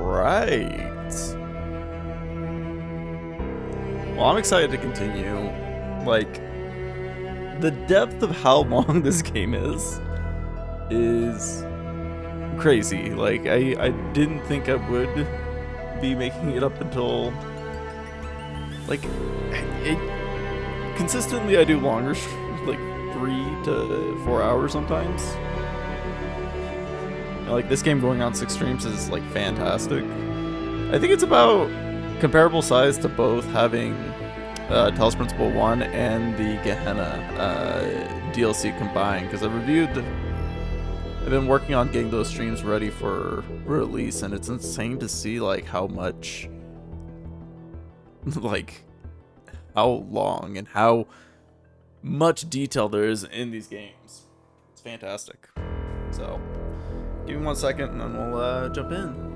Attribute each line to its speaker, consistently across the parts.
Speaker 1: right. Well, I'm excited to continue. Like, the depth of how long this game is crazy. Like, I didn't think I would be making it up until, like, consistently I do longer, like 3 to 4 hours sometimes. Like, this game going on 6 streams is like fantastic. I think it's about comparable size to both having Talos Principle 1 and the Gehenna DLC combined, because I've been working on getting those streams ready for release, and it's insane to see like how much, like how long and how much detail there is in these games. It's fantastic. So give me 1 second and then we'll jump in.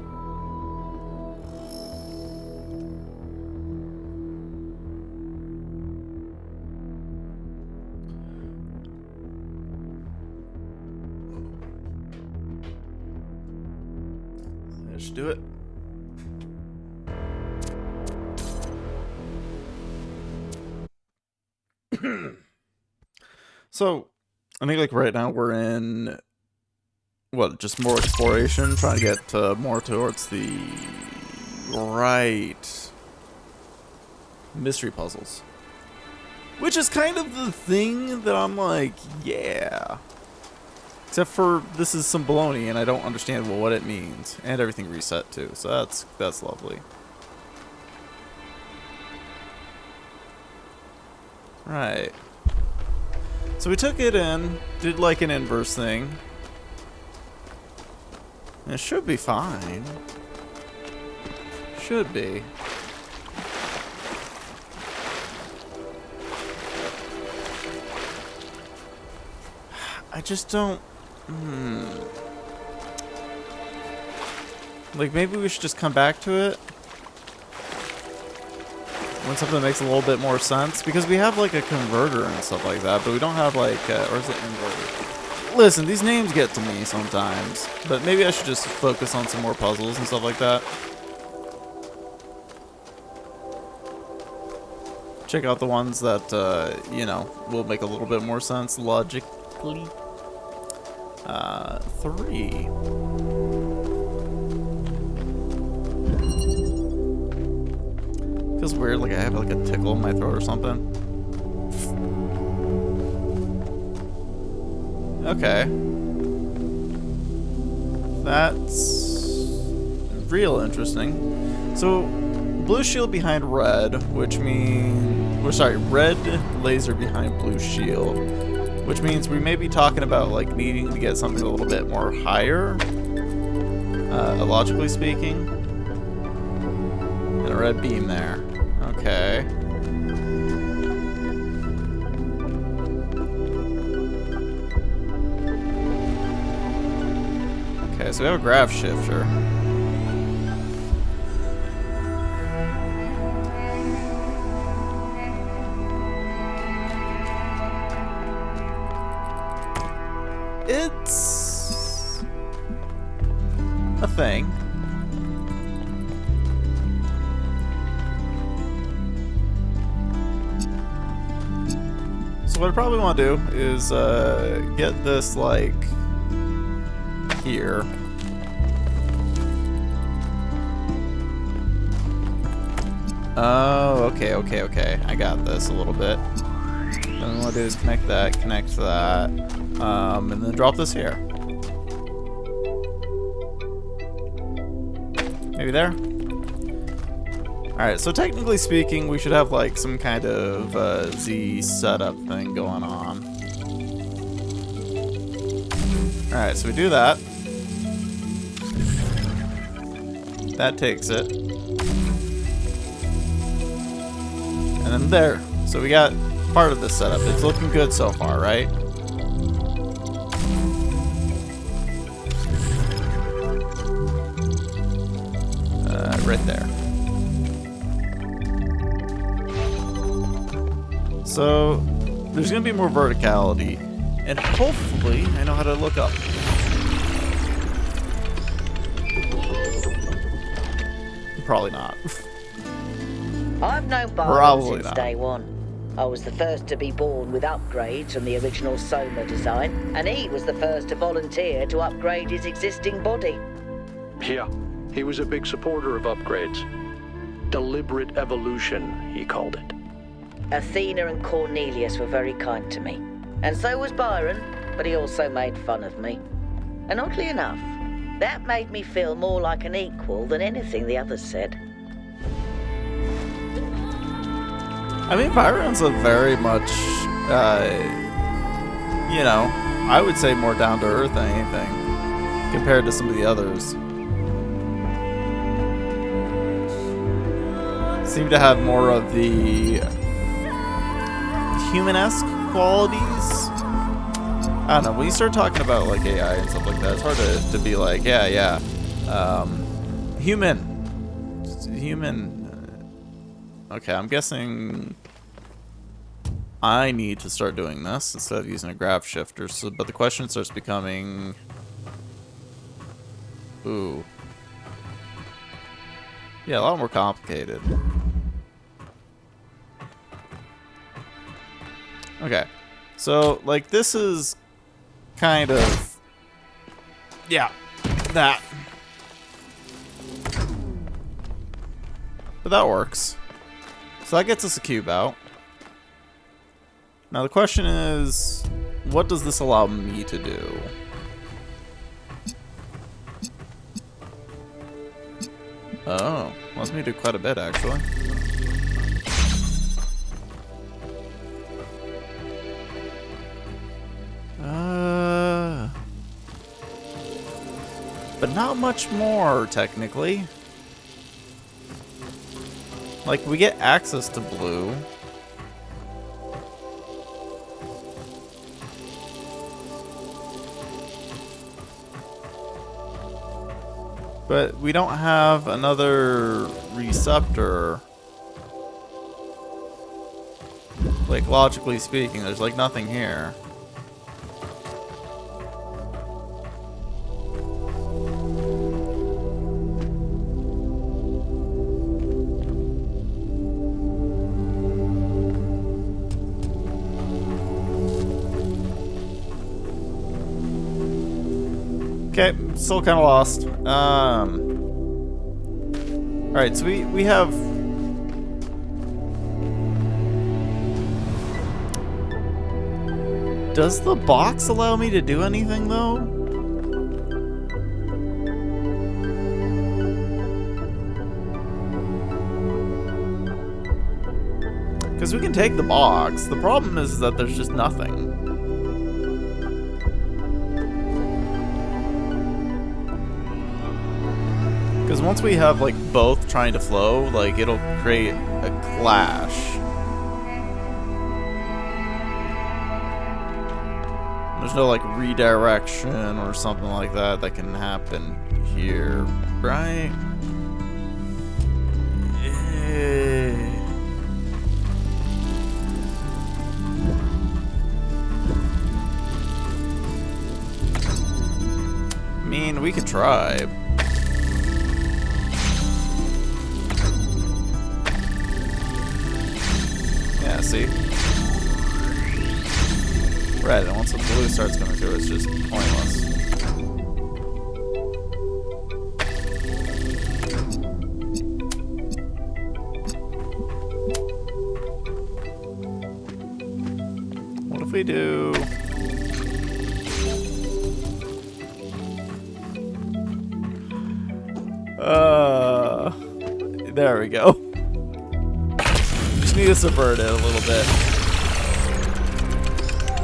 Speaker 1: Let's do it. So, I think like right now we're in just more exploration, trying to get more towards the right mystery puzzles, which is kind of the thing that I'm like, yeah. Except for this is some baloney, and I don't understand what it means, and everything reset too. So that's lovely. Right. So we took it in, did like an inverse thing. And it should be fine. Should be. I just don't... Like, maybe we should just come back to it when something makes a little bit more sense, because we have like a converter and stuff like that, but we don't have like or is it inverter? Listen, these names get to me sometimes, but maybe I should just focus on some more puzzles and stuff like that. Check out the ones that you know, will make a little bit more sense logically. 3. Feels weird, like I have like a tickle in my throat or something. Okay. That's real interesting. So, blue shield behind red, which means... Or sorry, red laser behind blue shield. Which means we may be talking about like needing to get something a little bit more higher, logically speaking. And a red beam there. Okay. Okay, so we have a grav shifter. It's a thing. So what I probably want to do is get this like here. Oh, okay. I got this a little bit. Then what I want to do is connect that, and then drop this here. Maybe there? Alright, so technically speaking, we should have like some kind of Z setup thing going on. Alright, so we do that. That takes it. And then there. So we got part of this setup. It's looking good so far, right? Right there. So there's gonna be more verticality, and hopefully I know how to look up. Probably not.
Speaker 2: I've known Byron
Speaker 1: Probably
Speaker 2: since
Speaker 1: not.
Speaker 2: day one. I was the first to be born with upgrades from the original Soma design, and he was the first to volunteer to upgrade his existing body.
Speaker 3: Yeah, he was a big supporter of upgrades. Deliberate evolution, he called it.
Speaker 2: Athena and Cornelius were very kind to me. And so was Byron, but he also made fun of me. And oddly enough, that made me feel more like an equal than anything the others said.
Speaker 1: I mean, Byron's a very much, you know, I would say more down to earth than anything compared to some of the others. Seem to have more of the human-esque qualities. I don't know, when you start talking about like AI and stuff like that, it's hard to be like, yeah, human. Okay, I'm guessing I need to start doing this instead of using a graph shifter. So, but the question starts becoming, ooh, yeah, a lot more complicated. Okay, so like this is kind of, yeah, that, but that works. So that gets us a cube out. Now the question is, what does this allow me to do? Oh, lets me do quite a bit actually. But not much more, technically. Like, we get access to blue. But we don't have another receptor. Like, logically speaking, there's like nothing here. Okay, still kind of lost. Alright, so we have... Does the box allow me to do anything, though? Because we can take the box. The problem is that there's just nothing. Because once we have, like, both trying to flow, like, it'll create a clash. There's no, like, redirection or something like that that can happen here, right? I mean, we could try. Yeah, see? Red, and once the blue starts coming through, it's just pointless. What if we do... there we go. Just need to subvert it a little bit.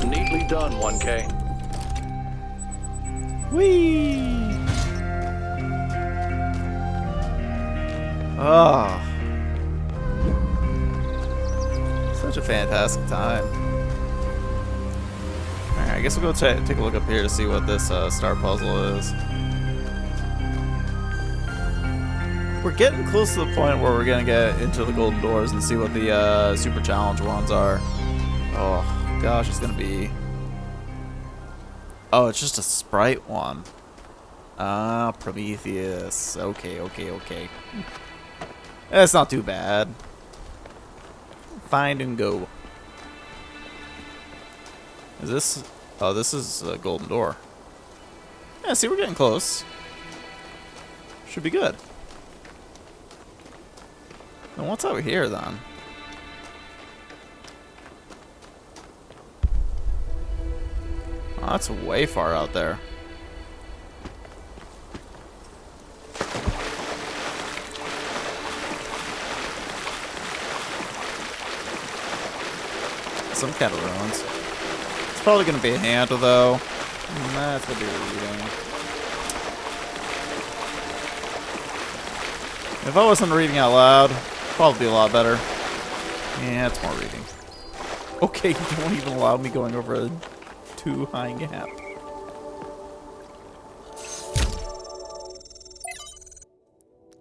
Speaker 3: Neatly done, 1K.
Speaker 1: Whee! Oh. Such a fantastic time. Alright, I guess we'll go take a look up here to see what this star puzzle is. We're getting close to the point where we're gonna get into the golden doors and see what the super challenge ones are. Oh gosh, it's gonna be... Oh, it's just a sprite one. Ah, Prometheus. Okay. That's not too bad. Find and go. Is this... Oh, this is a golden door. Yeah, see, we're getting close. Should be good. And what's over here, then? Oh, that's way far out there. Some kind of ruins. It's probably going to be a hand, though. That's going to be reading. If I wasn't reading out loud, probably be a lot better. Yeah, it's more reading. Okay, you won't even allow me going over a too high gap.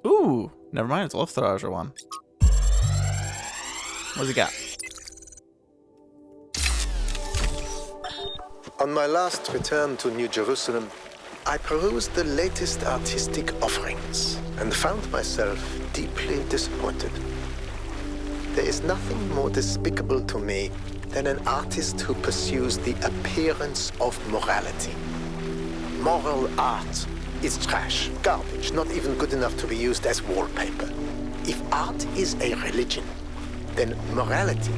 Speaker 1: Ooh, never mind, it's a Luftrager one. What's he got?
Speaker 4: On my last return to New Jerusalem, I perused the latest artistic offerings and found myself deeply disappointed. There is nothing more despicable to me than an artist who pursues the appearance of morality. Moral art is trash, garbage, not even good enough to be used as wallpaper. If art is a religion, then morality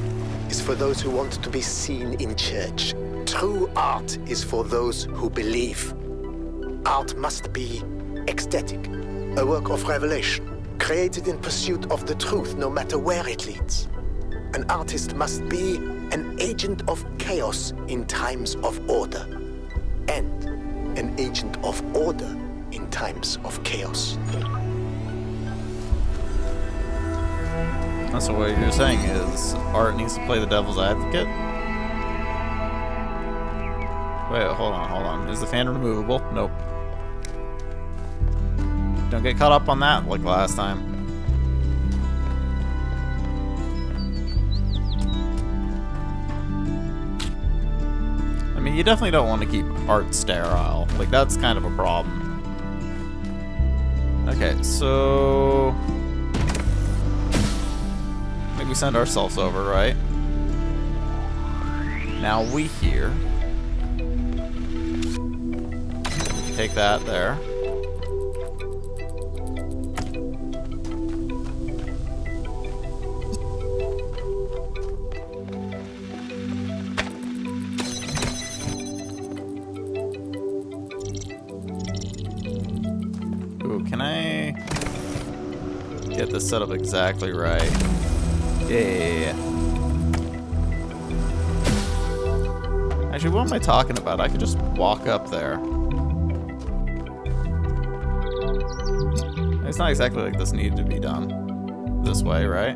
Speaker 4: is for those who want to be seen in church. True art is for those who believe. Art must be ecstatic, a work of revelation, created in pursuit of the truth, no matter where it leads. An artist must be an agent of chaos in times of order, and an agent of order in times of chaos.
Speaker 1: So what you're saying is art needs to play the devil's advocate? Wait, hold on. Is the fan removable? Nope. Don't get caught up on that like last time. I mean, you definitely don't want to keep art sterile. Like, that's kind of a problem. Okay, so... I think we send ourselves over, right? Now we here. Take that there. Ooh, can I get this set up exactly right? Yeah. Actually, what am I talking about? I could just walk up there. It's not exactly like this needed to be done this way, right?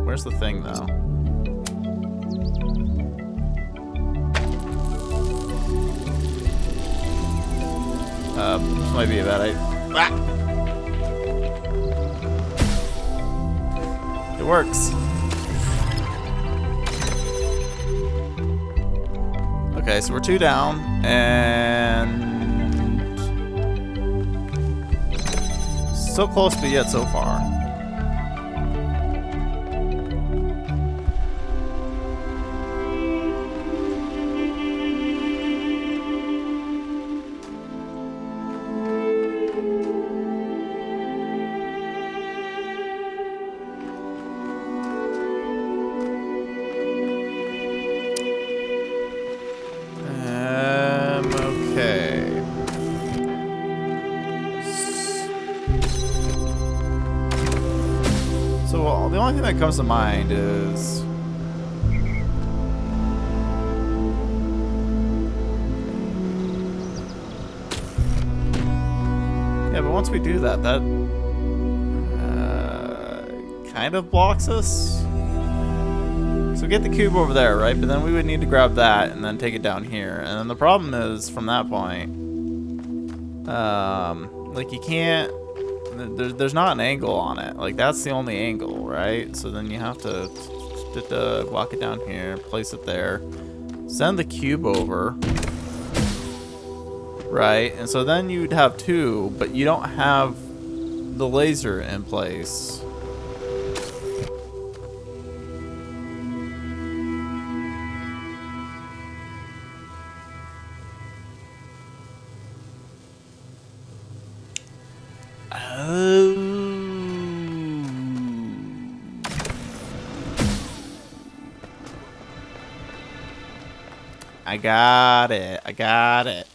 Speaker 1: Where's the thing, though? This might be a bad idea. Ah! It works. Okay, so we're 2 down, and... so close, but yet so far. Okay. So the only thing that comes to mind is yeah, but once we do that, that kind of blocks us. So we get the cube over there, right? But then we would need to grab that and then take it down here. And then the problem is, from that point, like you can't. There's not an angle on it. Like, that's the only angle, right? So then you have to walk it down here, place it there, send the cube over, right? And so then you'd have 2, but you don't have the laser in place. I got it. I got it.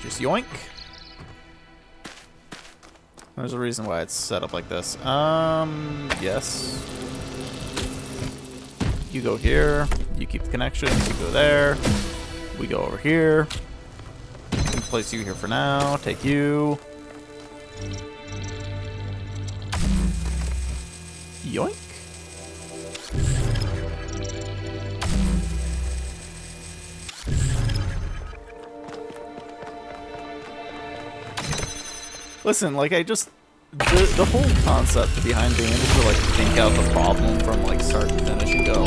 Speaker 1: Just yoink. There's a reason why it's set up like this. Yes. You go here. You keep the connection. You go there. We go over here. Place you here for now. Take you. Yoink. Listen, like the whole concept behind being able to like think out the problem from like start to finish and go,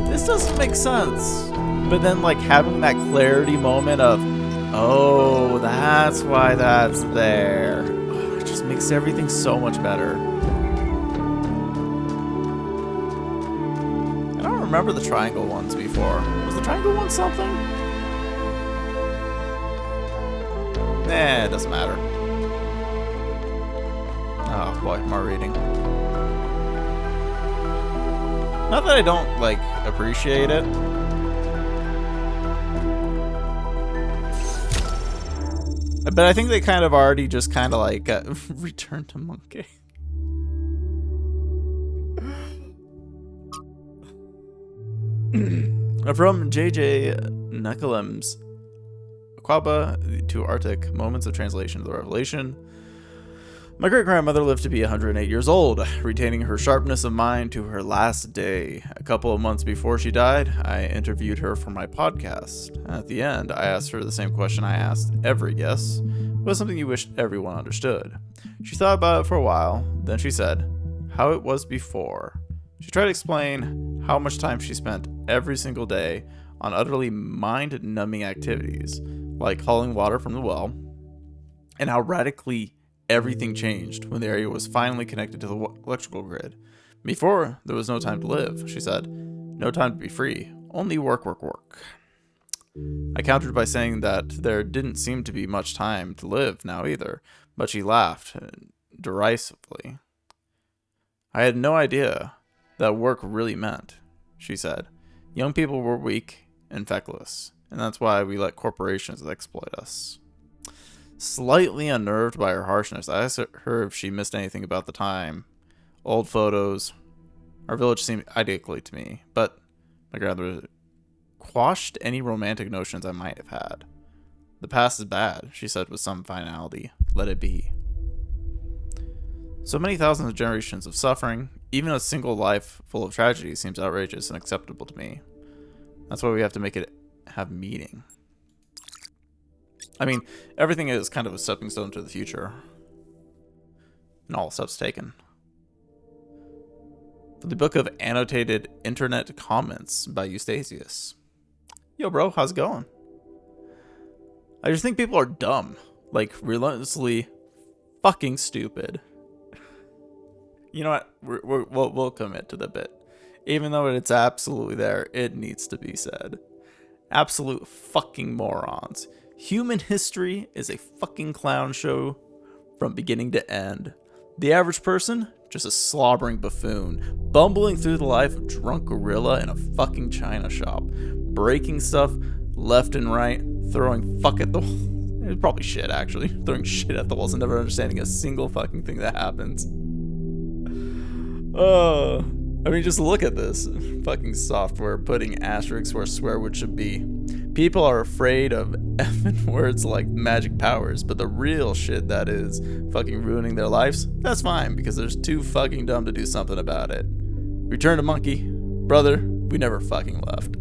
Speaker 1: this doesn't make sense. But then like having that clarity moment of, oh, that's why that's there. Oh, it just makes everything so much better. I don't remember the triangle ones before. Was the triangle one something? Nah, it doesn't matter. Oh boy, more reading. Not that I don't, like, appreciate it. But I think they kind of already just kind of like return to monkey. From J.J. Nekolem's Aquaba to Arctic, Moments of Translation of the Revelation. My great-grandmother lived to be 108 years old, retaining her sharpness of mind to her last day. A couple of months before she died, I interviewed her for my podcast. At the end, I asked her the same question I asked every guest. What was something you wished everyone understood? She thought about it for a while, then she said, how it was before. She tried to explain how much time she spent every single day on utterly mind-numbing activities, like hauling water from the well, and how radically everything changed when the area was finally connected to the electrical grid. Before, there was no time to live, she said. No time to be free. Only work, work, work. I countered by saying that there didn't seem to be much time to live now either, but she laughed derisively. I had no idea that work really meant, she said. Young people were weak and feckless, and that's why we let corporations exploit us. Slightly unnerved by her harshness, I asked her if she missed anything about the time. Old photos. Our village seemed idyllic to me, but my grandmother quashed any romantic notions I might have had. The past is bad, she said with some finality. Let it be. So many thousands of generations of suffering, even a single life full of tragedy seems outrageous and acceptable to me. That's why we have to make it have meaning. I mean, everything is kind of a stepping stone to the future. And all steps taken. For the book of annotated internet comments by Eustachius. Yo, bro, how's it going? I just think people are dumb. Like, relentlessly fucking stupid. You know what? We'll commit to the bit. Even though it's absolutely there, it needs to be said. Absolute fucking morons. Human history is a fucking clown show from beginning to end. The average person, just a slobbering buffoon, bumbling through the life of drunk gorilla in a fucking china shop, breaking stuff left and right, throwing fuck at the wall. It's probably shit, actually. Throwing shit at the walls and never understanding a single fucking thing that happens. I mean, just look at this. Fucking software putting asterisks where swear words should be. People are afraid of effing words like magic powers, but the real shit that is fucking ruining their lives, that's fine, because they're too fucking dumb to do something about it. Return to monkey. Brother, we never fucking left.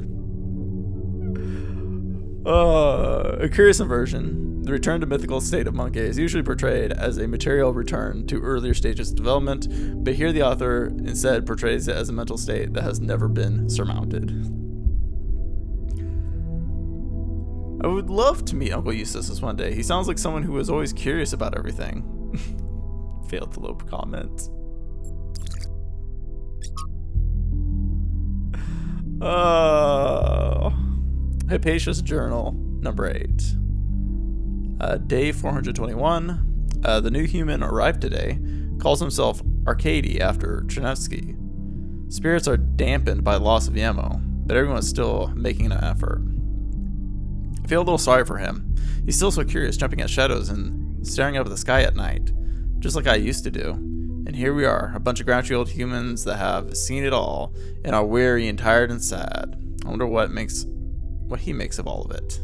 Speaker 1: A curious inversion. The return to mythical state of monkey is usually portrayed as a material return to earlier stages of development, but here the author instead portrays it as a mental state that has never been surmounted. I would love to meet Uncle Eustace one day. He sounds like someone who was always curious about everything. Failed to load comments. Hypatia's Journal, number 8. Day 421. The new human arrived today. Calls himself Arkady after Chernevsky. Spirits are dampened by loss of Yemo, but everyone's still making an effort. I feel a little sorry for him. He's still so curious, jumping at shadows and staring up at the sky at night, just like I used to do. And here we are, a bunch of grouchy old humans that have seen it all and are weary and tired and sad. I wonder what he makes of all of it.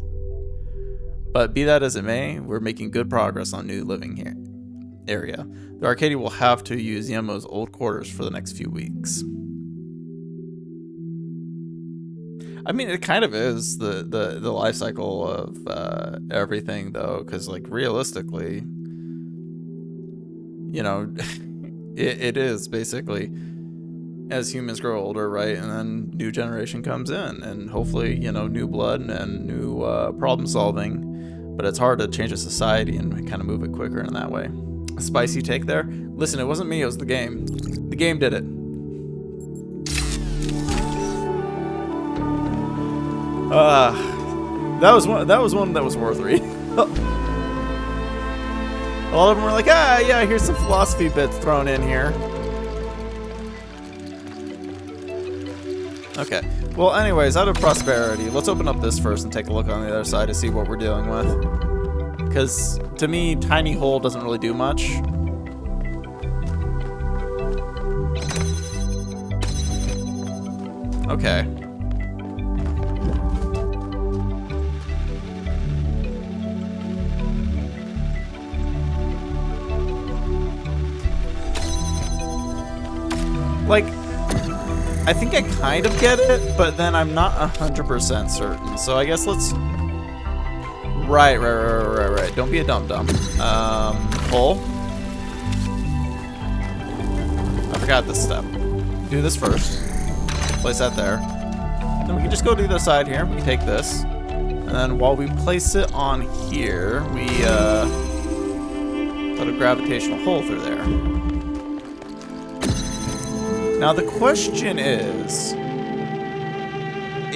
Speaker 1: But be that as it may, we're making good progress on new living here area. The Arkady will have to use Yemo's old quarters for the next few weeks. I mean, it kind of is the life cycle of everything, though, because, like, realistically, you know, it is basically as humans grow older, right? And then new generation comes in, and hopefully, you know, new blood and new problem solving. But it's hard to change a society and kind of move it quicker in that way. A spicy take there? Listen, it wasn't me, it was the game. The game did it. That was one that was worth reading. A lot of them were like, yeah, here's some philosophy bits thrown in here. Okay. Well, anyways, out of prosperity, let's open up this first and take a look on the other side to see what we're dealing with. Because, to me, tiny hole doesn't really do much. Okay. Like, I think I kind of get it, but then I'm not 100% certain. So I guess let's... Right. Don't be a dum-dum. Pull. I forgot this step. Do this first. Place that there. Then we can just go to the other side here. We can take this. And then while we place it on here, we put a gravitational hole through there. Now the question is,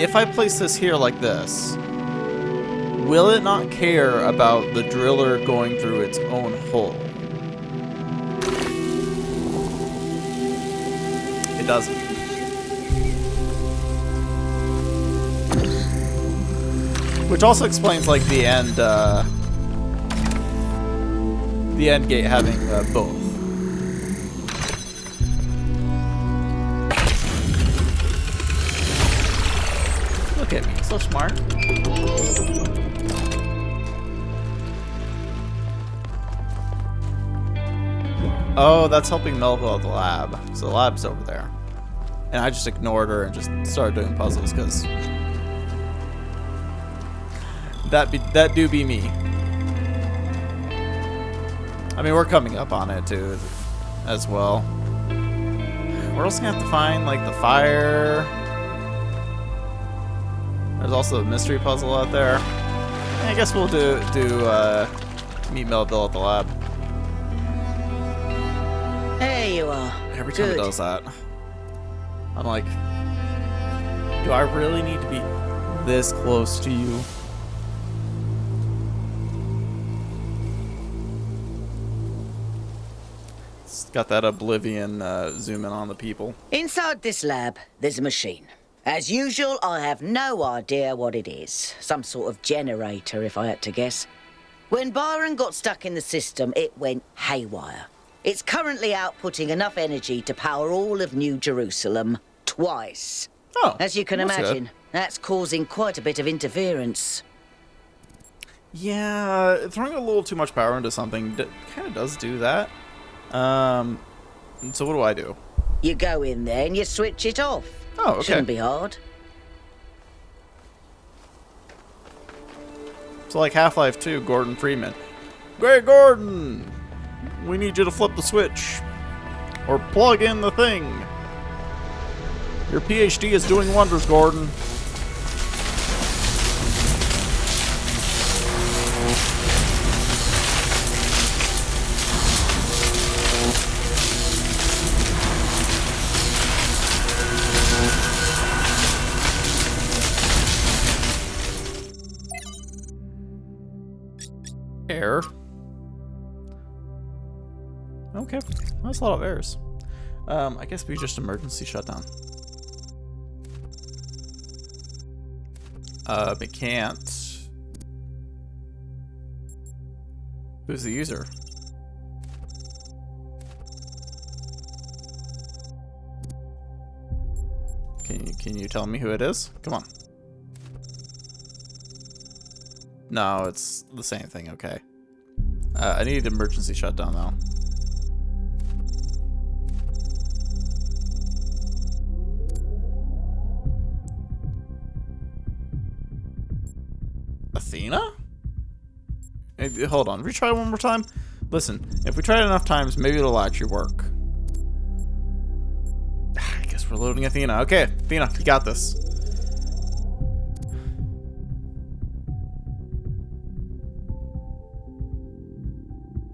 Speaker 1: if I place this here like this, will it not care about the driller going through its own hole? It doesn't. Which also explains, like, the end gate having both. Look at me, so smart. Oh, that's helping Melville at the lab. So the lab's over there. And I just ignored her and just started doing puzzles because that do be me. I mean, we're coming up on it too, as well. We're also gonna have to find, like, the fire. There's also a mystery puzzle out there. I guess we'll do meet Melville at the lab.
Speaker 2: There you are.
Speaker 1: Every time it does that, I'm like, do I really need to be this close to you? It's got that Oblivion zoom in on the people.
Speaker 2: Inside this lab, there's a machine. As usual, I have no idea what it is. Some sort of generator, if I had to guess. When Byron got stuck in the system, it went haywire. It's currently outputting enough energy to power all of New Jerusalem twice.
Speaker 1: Oh,
Speaker 2: as you can imagine, that's causing quite a bit of interference.
Speaker 1: Yeah, throwing a little too much power into something kind of does do that. So what do I do?
Speaker 2: You go in there and you switch it off.
Speaker 1: Oh, okay.
Speaker 2: Shouldn't be hard.
Speaker 1: So like Half-Life 2, Gordon Freeman. Hey, Gordon! We need you to flip the switch. Or plug in the thing. Your PhD is doing wonders, Gordon. Error. Okay, that's a lot of errors. I guess we just emergency shutdown. We can't. Who's the user? Can you tell me who it is? Come on. No, it's the same thing. Okay. I need emergency shutdown though. Athena? Hold on. Retry one more time. Listen, if we try it enough times, maybe it'll actually work. I guess we're loading Athena. Okay, Athena, you got this.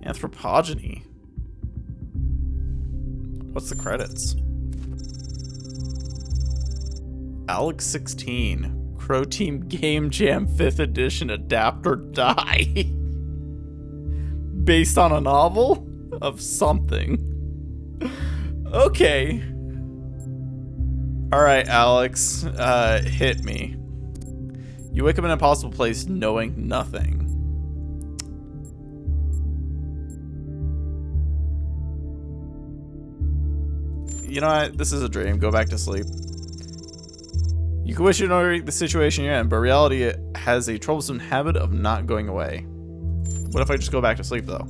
Speaker 1: Anthropogeny. What's the credits? Alex 16. Crow Team Game Jam 5th edition Adapt or Die. Based on a novel of something. Okay. Alright, Alex. Hit me. You wake up in an impossible place knowing nothing. You know what? This is a dream. Go back to sleep. You can wish you know the situation you're in, but reality has a troublesome habit of not going away. What if I just go back to sleep, though?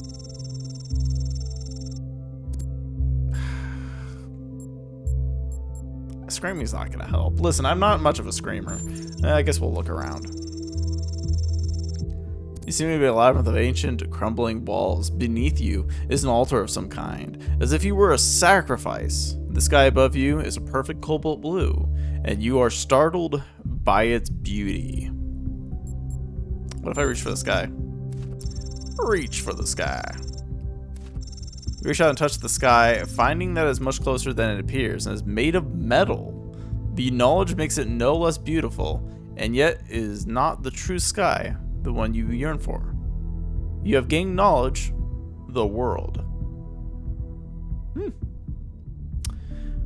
Speaker 1: Screaming's not gonna help. Listen, I'm not much of a screamer. I guess we'll look around. You seem to be a labyrinth of ancient, crumbling walls. Beneath you is an altar of some kind, as if you were a sacrifice. The sky above you is a perfect cobalt blue, and you are startled by its beauty. What if I reach for the sky? Reach for the sky. You reach out and touch the sky, finding that it's much closer than it appears, and is made of metal. The knowledge makes it no less beautiful, and yet is not the true sky, the one you yearn for. You have gained knowledge, the world.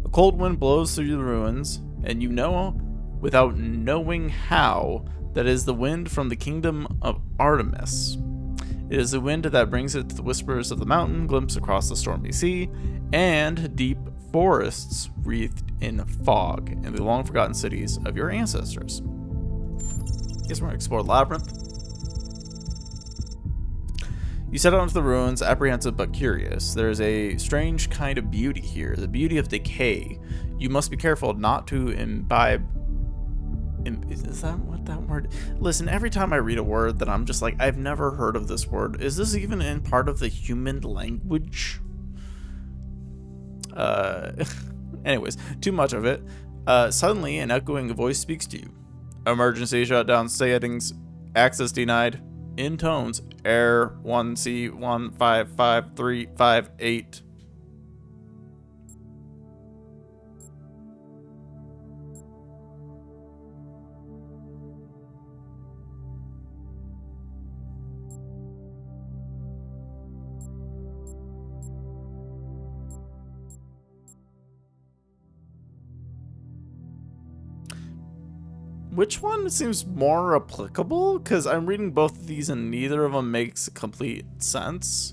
Speaker 1: A cold wind blows through the ruins, and you know, without knowing how, that is the wind from the kingdom of Artemis. It is the wind that brings it to the whispers of the mountain, glimpse across the stormy sea, and deep forests wreathed in fog, and the long-forgotten cities of your ancestors. Guess we're gonna explore the labyrinth. You set out into the ruins, apprehensive but curious. There is a strange kind of beauty here, the beauty of decay. You must be careful not to imbibe. Is that what that word? Listen, every time I read a word that I'm just like, I've never heard of this word. Is this even in part of the human language? Anyways, too much of it. Suddenly, an echoing voice speaks to you. Emergency shutdown settings. Access denied. In tones. Error 1C155358. Which one seems more applicable? Because I'm reading both of these and neither of them makes complete sense.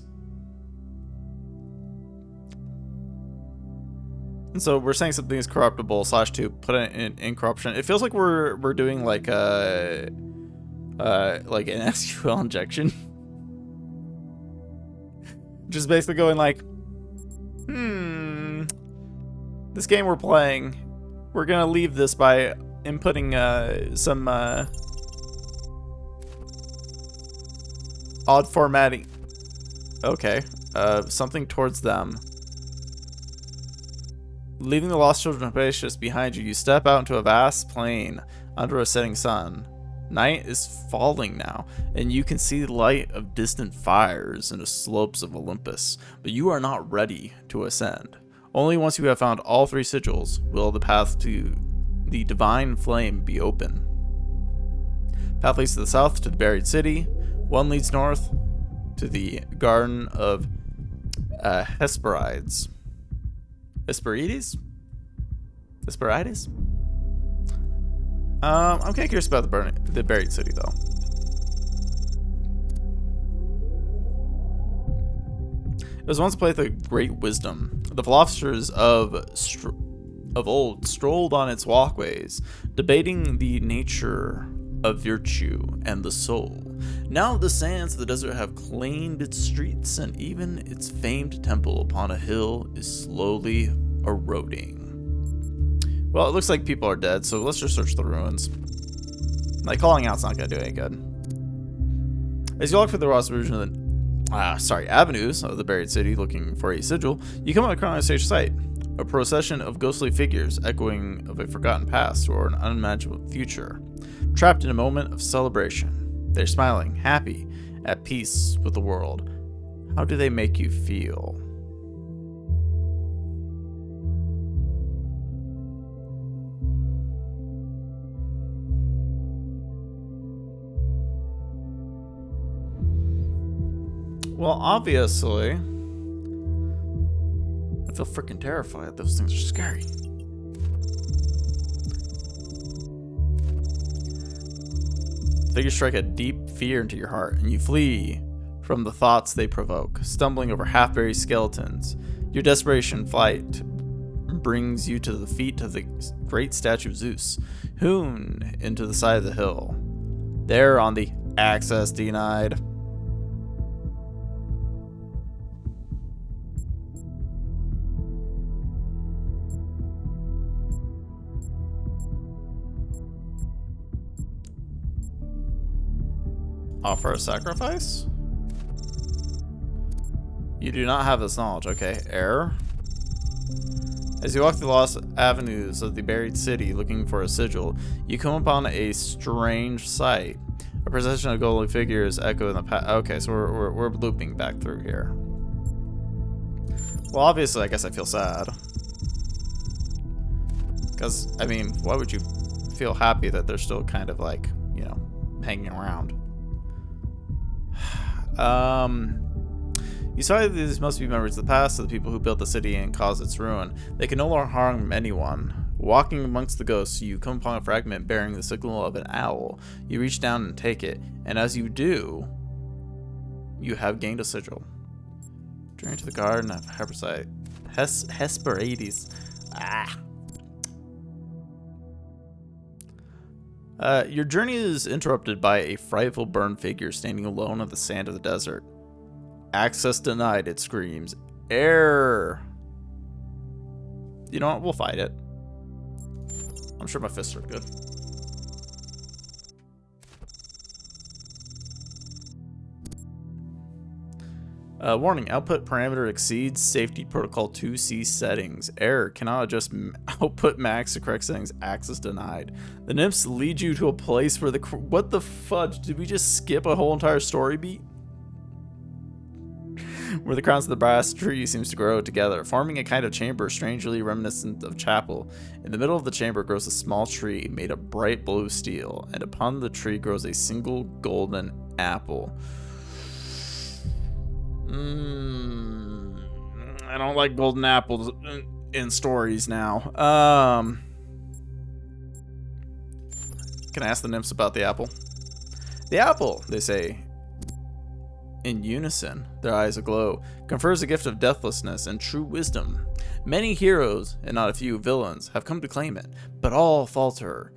Speaker 1: And so we're saying something is corruptible /2, put it in corruption. It feels like we're doing like a like an SQL injection. Just basically going like, this game we're playing, we're gonna leave this by inputting some odd formatting. Okay, something towards them. Leaving the lost children of Patience behind you, you step out into a vast plain under a setting sun. Night is falling now, and you can see the light of distant fires in the slopes of Olympus, but you are not ready to ascend. Only once you have found all three sigils will the path to the divine flame be open. Path leads to the south to the buried city. One leads north to the Garden of Hesperides. Hesperides? Hesperides? I'm kind of curious about the buried city, though. It was once a place of great wisdom. The philosophers of old strolled on its walkways, debating the nature of virtue and the soul. Now the sands of the desert have claimed its streets, and even its famed temple upon a hill is slowly eroding. Well, it looks like people are dead, so let's just search the ruins. Like, calling out's not gonna do any good. As you walk through the Ross version of the avenues of the buried city looking for a sigil, you come across a strange sight. A procession of ghostly figures echoing of a forgotten past or an unimaginable future. Trapped in a moment of celebration. They're smiling, happy, at peace with the world. How do they make you feel? Well, obviously, I feel freaking terrified. Those things are scary. Figures strike a deep fear into your heart, and you flee from the thoughts they provoke, stumbling over half-buried skeletons. Your desperation flight brings you to the feet of the great statue of Zeus, hewn into the side of the hill. There on the access denied. Offer a sacrifice? You do not have this knowledge. Okay, error. As you walk through the lost avenues of the buried city looking for a sigil, you come upon a strange sight. A procession of ghostly figures echo in the past. Okay, so we're looping back through here. Well, obviously, I guess I feel sad. Because, I mean, why would you feel happy that they're still kind of like, you know, hanging around? You saw that these must be memories of the past of the people who built the city and caused its ruin. They can no longer harm anyone. Walking amongst the ghosts, you come upon a fragment bearing the signal of an owl. You reach down and take it, and as you do, you have gained a sigil. Journey to the Garden of Hesperides. Your journey is interrupted by a frightful burned figure standing alone on the sand of the desert. Access denied, it screams. Error! You know what? We'll fight it. I'm sure my fists are good. Warning, output parameter exceeds safety protocol 2C settings. Error, cannot adjust output max to correct settings. Access denied. The nymphs lead you to a place where what the fudge? Did we just skip a whole entire story beat? Where the crowns of the brass tree seems to grow together, forming a kind of chamber strangely reminiscent of chapel. In the middle of the chamber grows a small tree made of bright blue steel, and upon the tree grows a single golden apple. I don't like golden apples in stories now. Can I ask the nymphs about the apple? The apple, they say, in unison, their eyes aglow, confers a gift of deathlessness and true wisdom. Many heroes, and not a few villains, have come to claim it, but all falter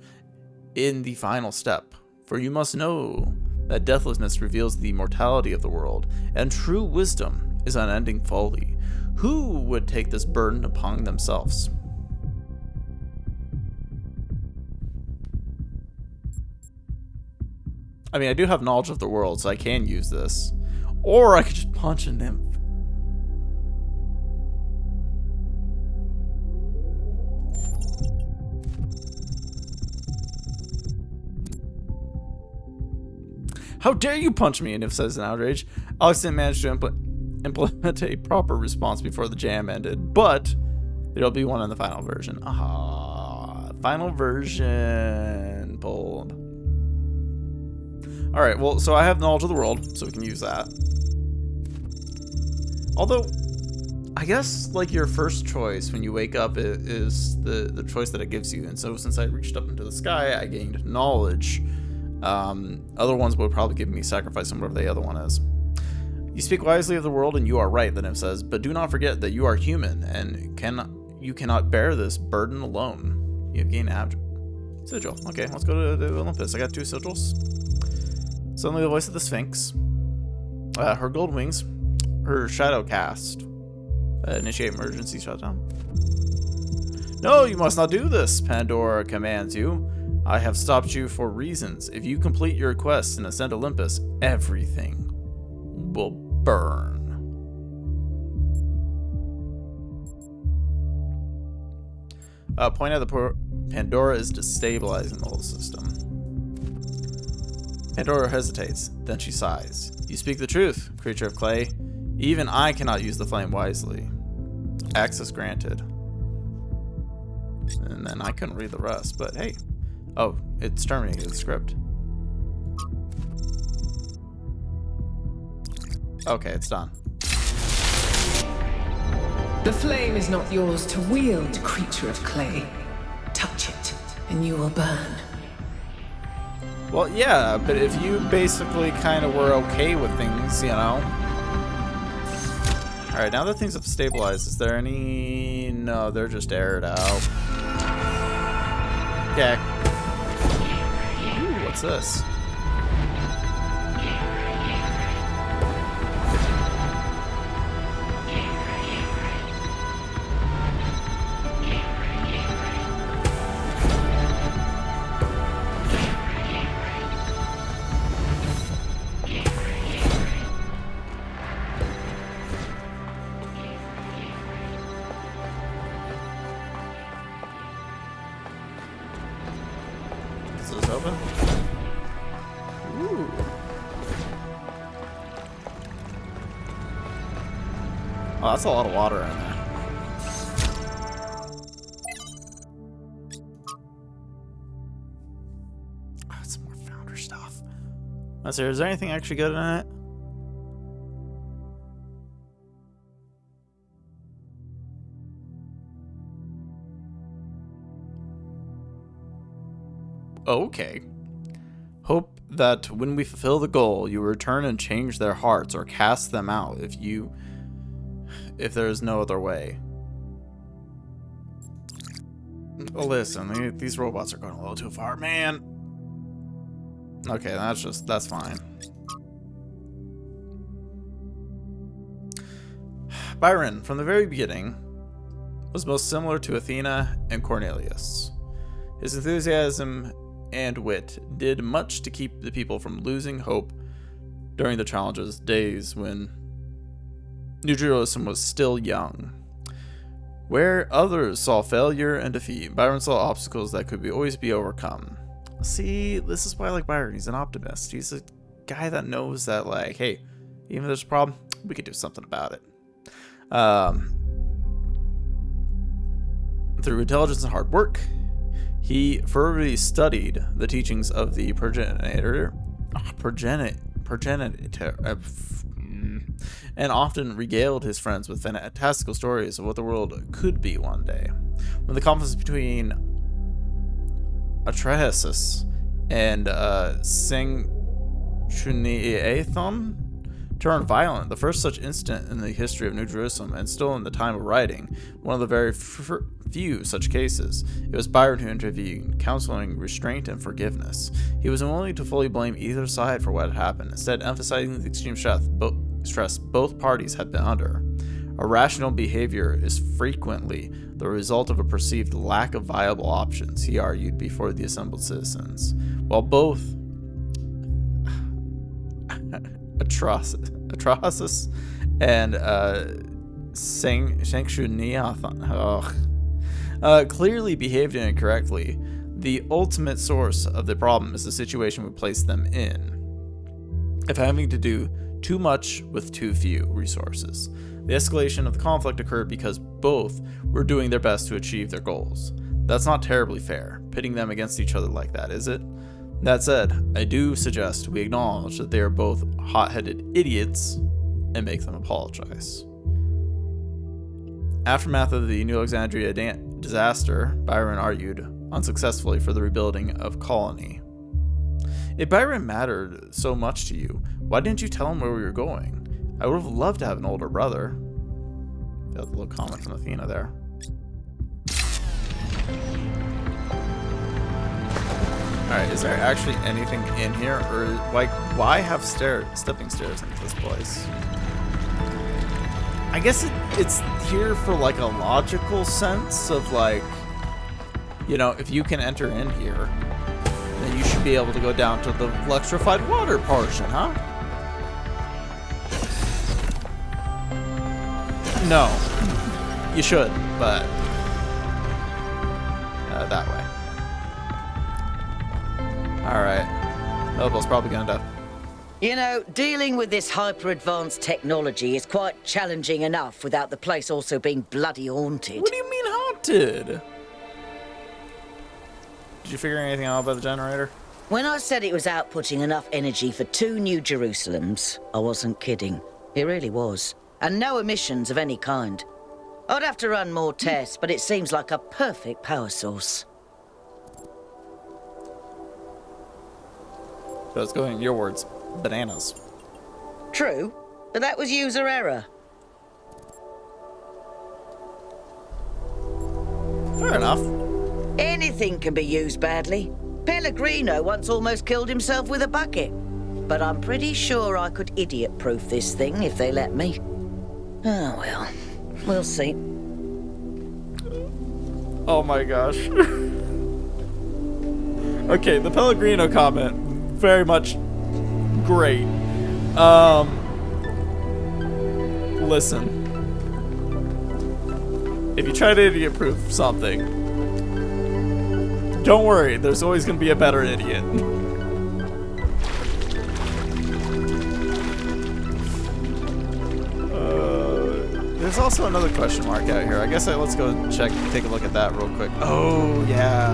Speaker 1: in the final step. For you must know that deathlessness reveals the mortality of the world, and true wisdom is unending folly. Who would take this burden upon themselves? I mean, I do have knowledge of the world, so I can use this. Or I could just punch a nymph. How dare you punch me? A nymph says in outrage. Alex didn't manage to implement a proper response before the jam ended, but there'll be one in the final version. Final version pulled. Alright, well, so I have knowledge of the world, so we can use that. Although, I guess, like, your first choice when you wake up is the choice that it gives you. And so since I reached up into the sky, I gained knowledge. Other ones would probably give me sacrifice on whatever the other one is. You speak wisely of the world, and you are right, the nymph says, but do not forget that you are human, and you cannot bear this burden alone. You have gained sigil. Okay, let's go to Olympus. I got 2 sigils. Suddenly the voice of the Sphinx. Her gold wings. Her shadow cast. Initiate emergency shutdown. No, you must not do this, Pandora commands you. I have stopped you for reasons. If you complete your quest and ascend Olympus, everything will burn. Point out that Pandora is destabilizing the whole system. Pandora hesitates, then she sighs. You speak the truth, creature of clay. Even I cannot use the flame wisely. Access granted. And then I couldn't read the rest, but hey. Oh, it's terminated the script. Okay, it's done.
Speaker 5: The flame is not yours to wield, creature of clay. Touch it, and you will burn.
Speaker 1: Well, yeah, but if you basically kind of were okay with things, you know. Alright, now that things have stabilized, is there any... No, they're just aired out. Okay. Ooh, what's this? Is this open? Ooh. Oh, that's a lot of water in there. Oh, it's more founder stuff. Let's see, is there anything actually good in it? Okay. Hope that when we fulfill the goal, you return and change their hearts or cast them out if there is no other way. Listen, these robots are going a little too far, man. Okay, that's fine. Byron, from the very beginning, was most similar to Athena and Cornelius. His enthusiasm and wit did much to keep the people from losing hope during the challenges days when New Jerusalem was still young. Where others saw failure and defeat, Byron saw obstacles that could always be overcome. See, this is why I like Byron. He's an optimist. He's a guy that knows that, like, hey, even if there's a problem, we could do something about it. Through intelligence and hard work, he fervently studied the teachings of the progenitor, and often regaled his friends with fantastical stories of what the world could be one day. When the conflicts between Atreus and Sanchuniathon turned violent, the first such incident in the history of New Jerusalem, and still in the time of writing, one of the very few such cases. It was Byron who intervened, counseling restraint and forgiveness. He was unwilling to fully blame either side for what had happened, instead emphasizing the extreme stress both parties had been under. Irrational behavior is frequently the result of a perceived lack of viable options, he argued before the assembled citizens. While both Atrocis and Sanchuniathon clearly behaved incorrectly, the ultimate source of the problem is the situation we place them in, of having to do too much with too few resources. The escalation of the conflict occurred because both were doing their best to achieve their goals. That's not terribly fair, pitting them against each other like that, is it? That said, I do suggest we acknowledge that they are both hot-headed idiots and make them apologize. Aftermath of the New Alexandria disaster, Byron argued unsuccessfully for the rebuilding of Colony. If Byron mattered so much to you, why didn't you tell him where we were going? I would have loved to have an older brother. Got a little comment from Athena there. Alright, is there actually anything in here? Or, like, why have stepping stairs into this place? I guess it's here for, like, a logical sense of, like, you know, if you can enter in here, then you should be able to go down to the electrified water portion, huh? No. You should, but that way. Alright. Noble's probably gonna die.
Speaker 2: You know, dealing with this hyper-advanced technology is quite challenging enough without the place also being bloody haunted.
Speaker 1: What do you mean haunted? Did you figure anything out about the generator?
Speaker 2: When I said it was outputting enough energy for 2 New Jerusalems, I wasn't kidding. It really was. And no emissions of any kind. I'd have to run more tests, but it seems like a perfect power source.
Speaker 1: So it's going, in your words, bananas.
Speaker 2: True, but that was user error.
Speaker 1: Fair enough.
Speaker 2: Anything can be used badly. Pellegrino once almost killed himself with a bucket. But I'm pretty sure I could idiot-proof this thing if they let me. Oh well, we'll see.
Speaker 1: Oh my gosh. Okay, the Pellegrino comment, very much great. Listen. If you try to idiot-proof something, don't worry, there's always going to be a better idiot. There's also another question mark out here. I guess let's go take a look at that real quick. Oh, yeah.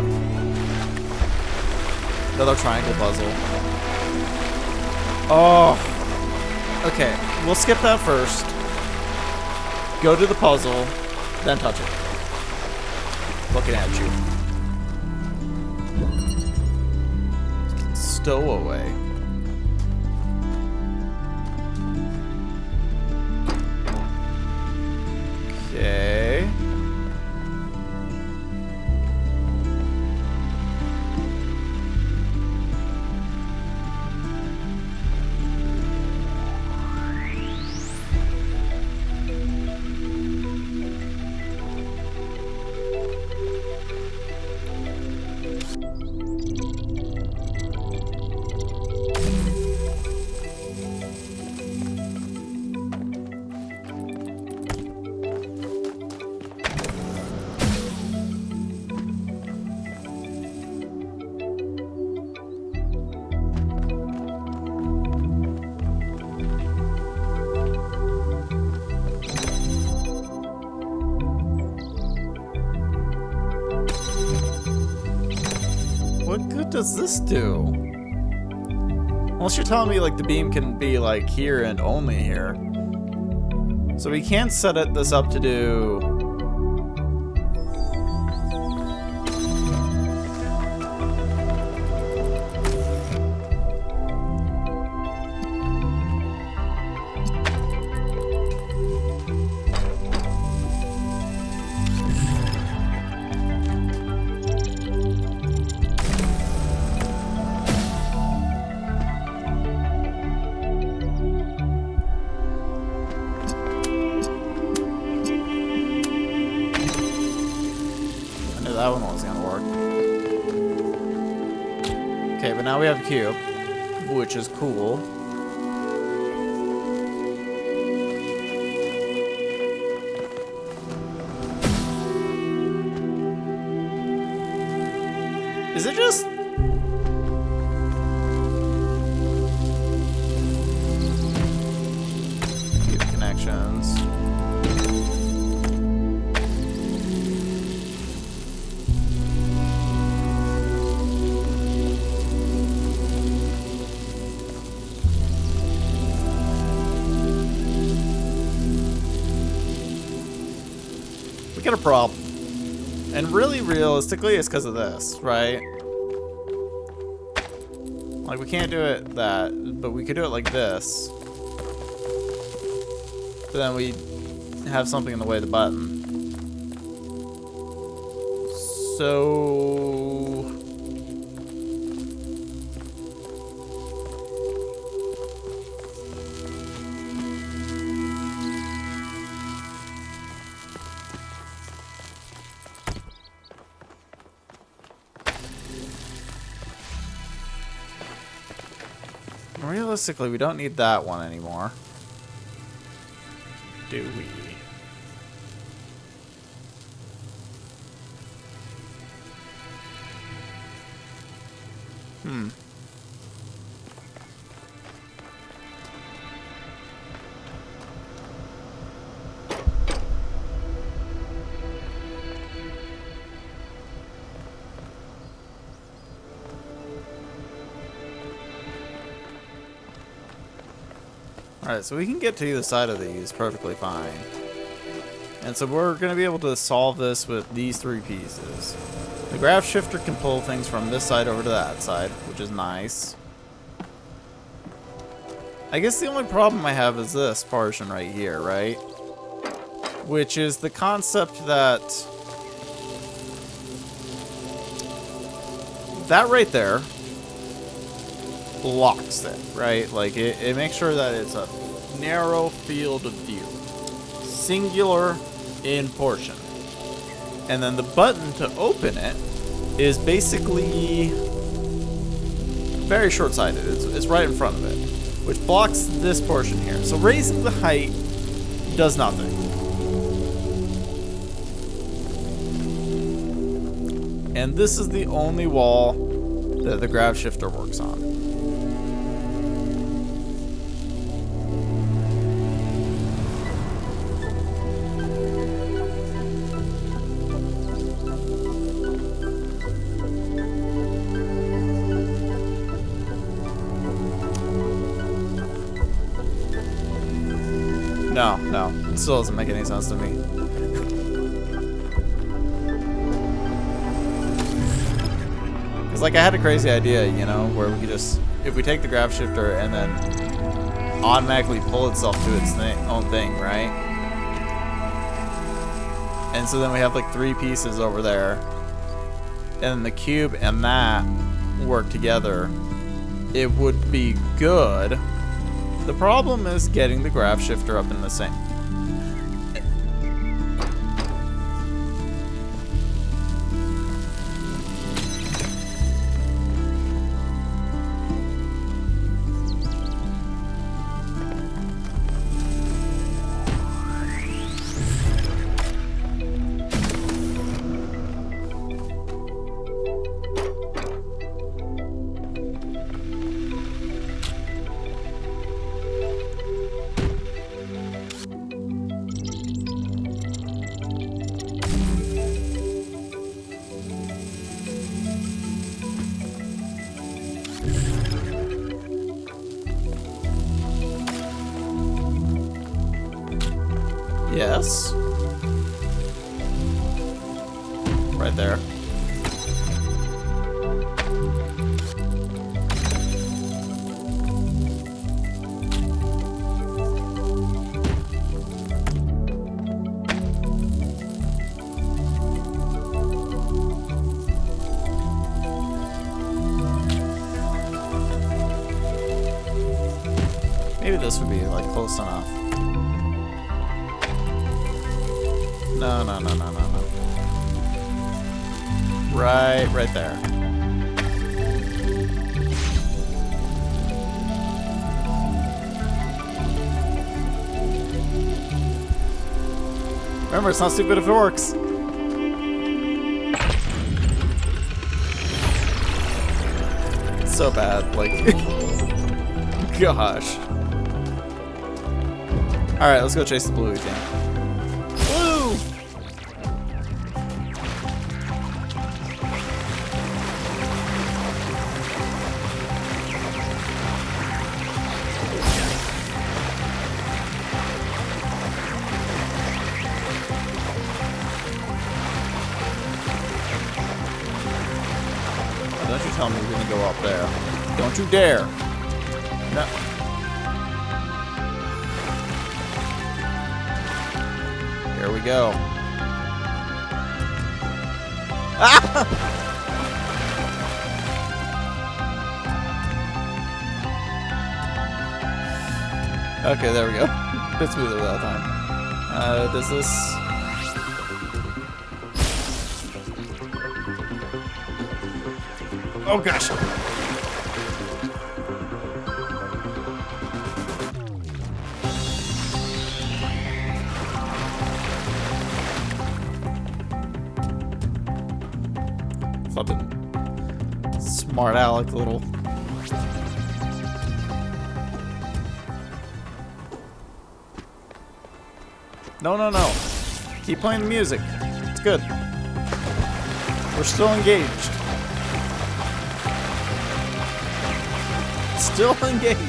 Speaker 1: Another triangle puzzle. Oh. Okay, we'll skip that first. Go to the puzzle, then touch it. Looking at you. Stowaway. Okay. What good does this do? Unless you're telling me like the beam can be like here and only here. So we can't set this up to do... That one wasn't gonna work. Okay, but now we have a cube, which is cool. Is it just... Cube connections. got a problem. And really, realistically, it's because of this, right? Like, we can't do it that, but we could do it like this. But then we have something in the way of the button. So... realistically, we don't need that one anymore. Do we? Alright, so we can get to either side of these perfectly fine. And so we're going to be able to solve this with these three pieces. The graph shifter can pull things from this side over to that side, which is nice. I guess the only problem I have is this portion right here, right? Which is the concept that... that right there blocks it, right? Like, it makes sure that it's a narrow field of view. Singular in portion. And then the button to open it is basically very short-sighted. It's right in front of it, which blocks this portion here. So raising the height does nothing. And this is the only wall that the grav shifter works on. No, it still doesn't make any sense to me. Because, like, I had a crazy idea, you know, where we could just, if we take the grav shifter and then automatically pull itself to its own thing, right? And so then we have, like, three pieces over there. And the cube and that work together. It would be good. The problem is getting the graph shifter up in the same. Yes. Right there. Maybe this would be like close enough. No. Right there. Remember, it's not stupid if it works. It's so bad, like... Gosh. Alright, let's go chase the blue thing. Blue! up there. Don't you dare. No. Here we go. Ah! Okay, there we go. A bit smoother that time. Does this... Oh gosh. Flippin' smart aleck little. No, no, no. Keep playing the music. It's good. We're still engaged. Still engaged.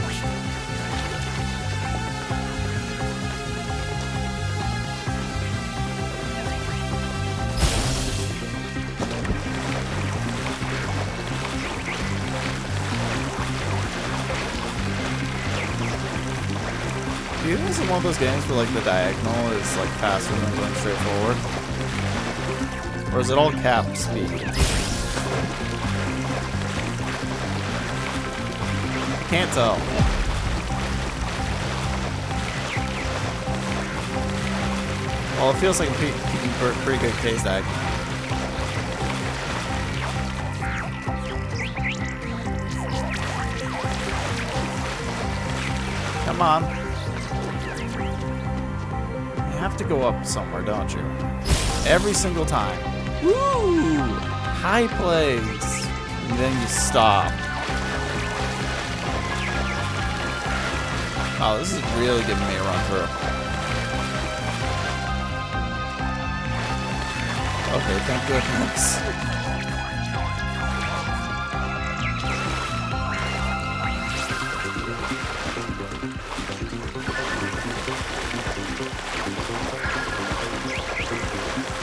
Speaker 1: Do you think this is one of those games where like the diagonal is like faster than going straight forward? Or is it all cap speed? Can't tell. Well, it feels like I'm keeping pretty good case tag. Come on. You have to go up somewhere, don't you? Every single time. Woo! High plays. And then you stop. Oh, this is really giving me a run through. Okay, thank goodness.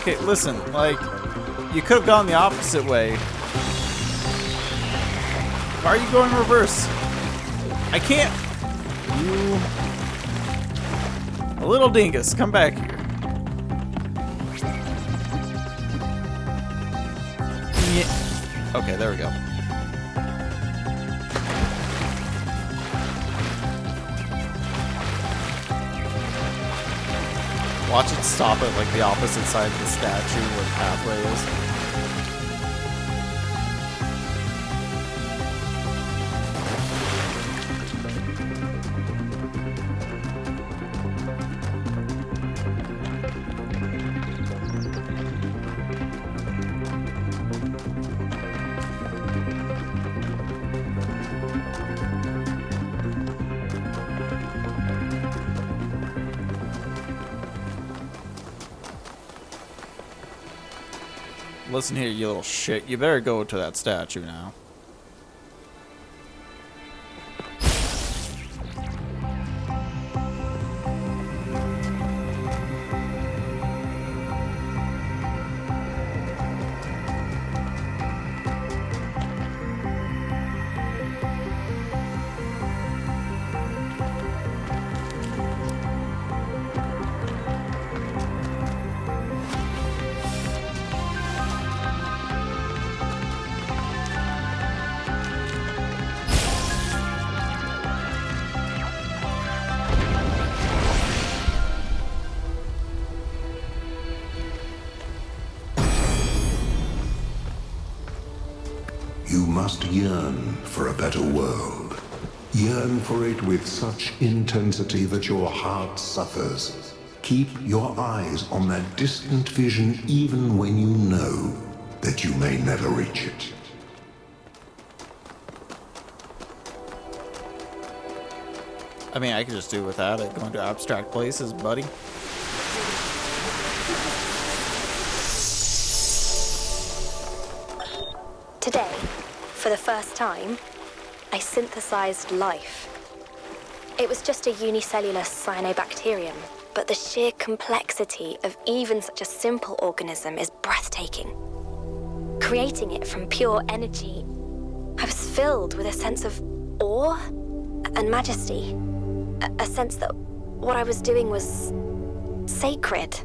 Speaker 1: Okay, listen, like, you could have gone the opposite way. Why are you going reverse? I can't. You... A little dingus, come back here. Yeah. Okay, there we go. Watch it stop at like the opposite side of the statue where the pathway is. Listen here, you little shit. You better go to that statue now.
Speaker 6: You must yearn for a better world. Yearn for it with such intensity that your heart suffers. Keep your eyes on that distant vision even when you know that you may never reach it.
Speaker 1: I mean, I could just do without it. Going to abstract places, buddy.
Speaker 7: Today, for the first time, I synthesized life. It was just a unicellular cyanobacterium, but the sheer complexity of even such a simple organism is breathtaking. Creating it from pure energy I was filled with a sense of awe and majesty. A sense that what I was doing was sacred.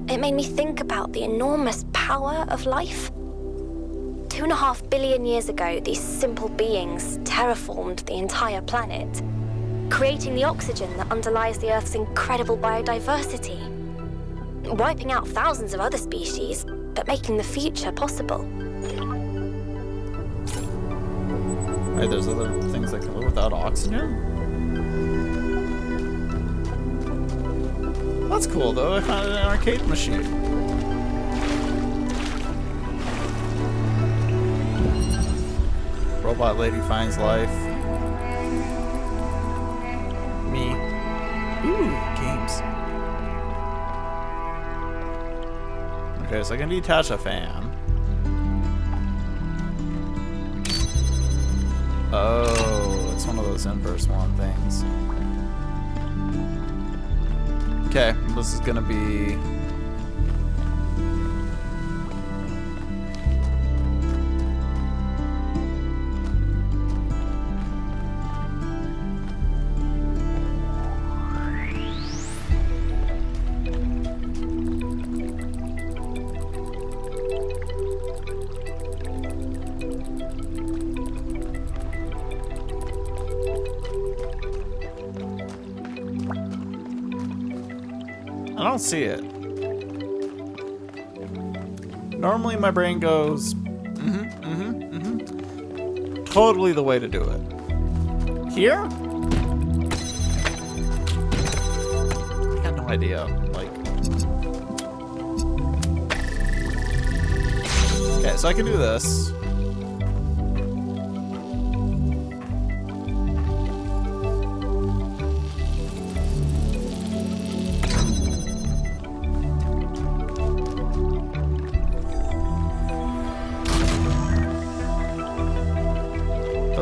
Speaker 7: It made me think about the enormous power of life. 2.5 billion years ago, these simple beings terraformed the entire planet, creating the oxygen that underlies the Earth's incredible biodiversity, wiping out thousands of other species, but making the future possible.
Speaker 1: Right, there's other things that can live without oxygen? That's cool, though. I found an arcade machine. Robot lady finds life. Me. Ooh, games. Okay, so I can detach a fan. Oh, it's one of those inverse one things. Okay, this is gonna be... I don't see it. Normally my brain goes, totally the way to do it. Here? I got no idea. Like, okay, so I can do this.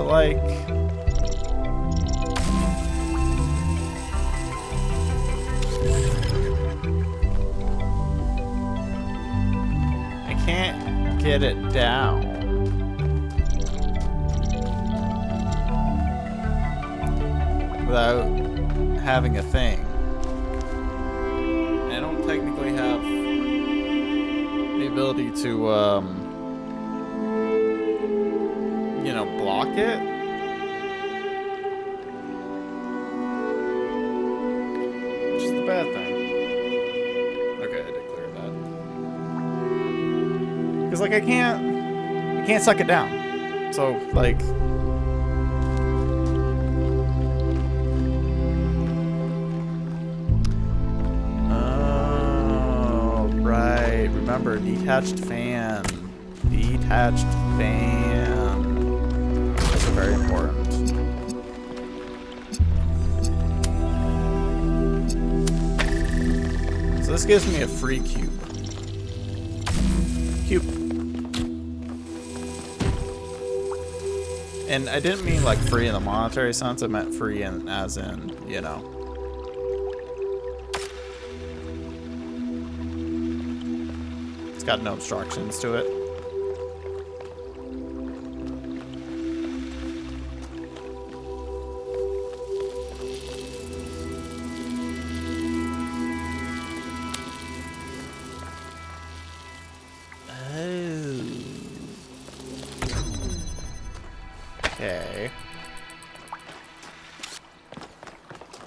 Speaker 1: Like, I can't get it down. Without having a thing. I don't technically have the ability to, you know, block it. Which is the bad thing. Okay, I did clear that. Because, like, I can't suck it down. So, like... Oh, right. Remember, detached fan. Detached fan. Very important. So this gives me a free cube. And I didn't mean like free in the monetary sense, I meant free in as in, you know. It's got no obstructions to it. Okay.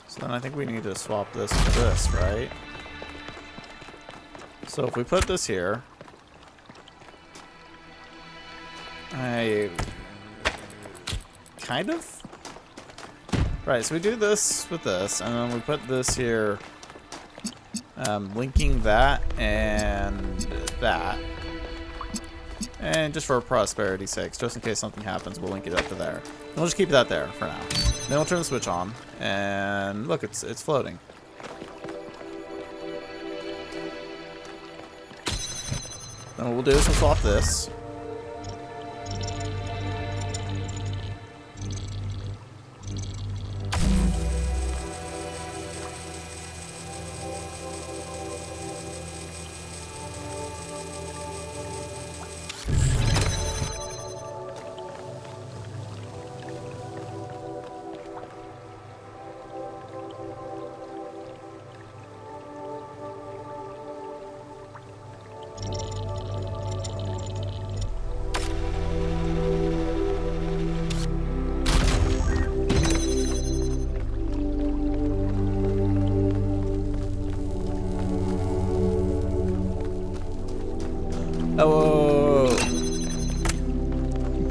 Speaker 1: So then I think we need to swap this with this, right? So if we put this here, I kind of... Right, so we do this with this, and then we put this here, linking that and that. And just for prosperity's sake, just in case something happens, we'll link it up to there. And we'll just keep that there for now. Then we'll turn the switch on, and look, it's floating. Then what we'll do is we'll swap this.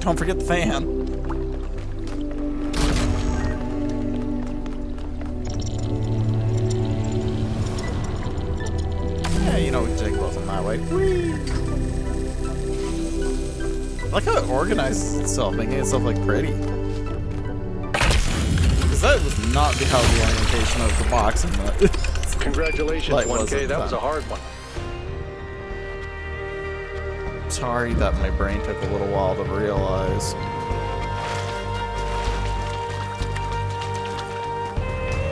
Speaker 1: Don't forget the fan. Yeah, you know we can take both of them that way. Whee! I like how it organizes itself, making itself like pretty. Because that was not how the orientation of the box and the
Speaker 3: Congratulations,
Speaker 1: light was
Speaker 3: 1K.
Speaker 1: at
Speaker 3: That
Speaker 1: the
Speaker 3: was a
Speaker 1: time.
Speaker 3: hard one.
Speaker 1: Sorry that my brain took a little while to realize.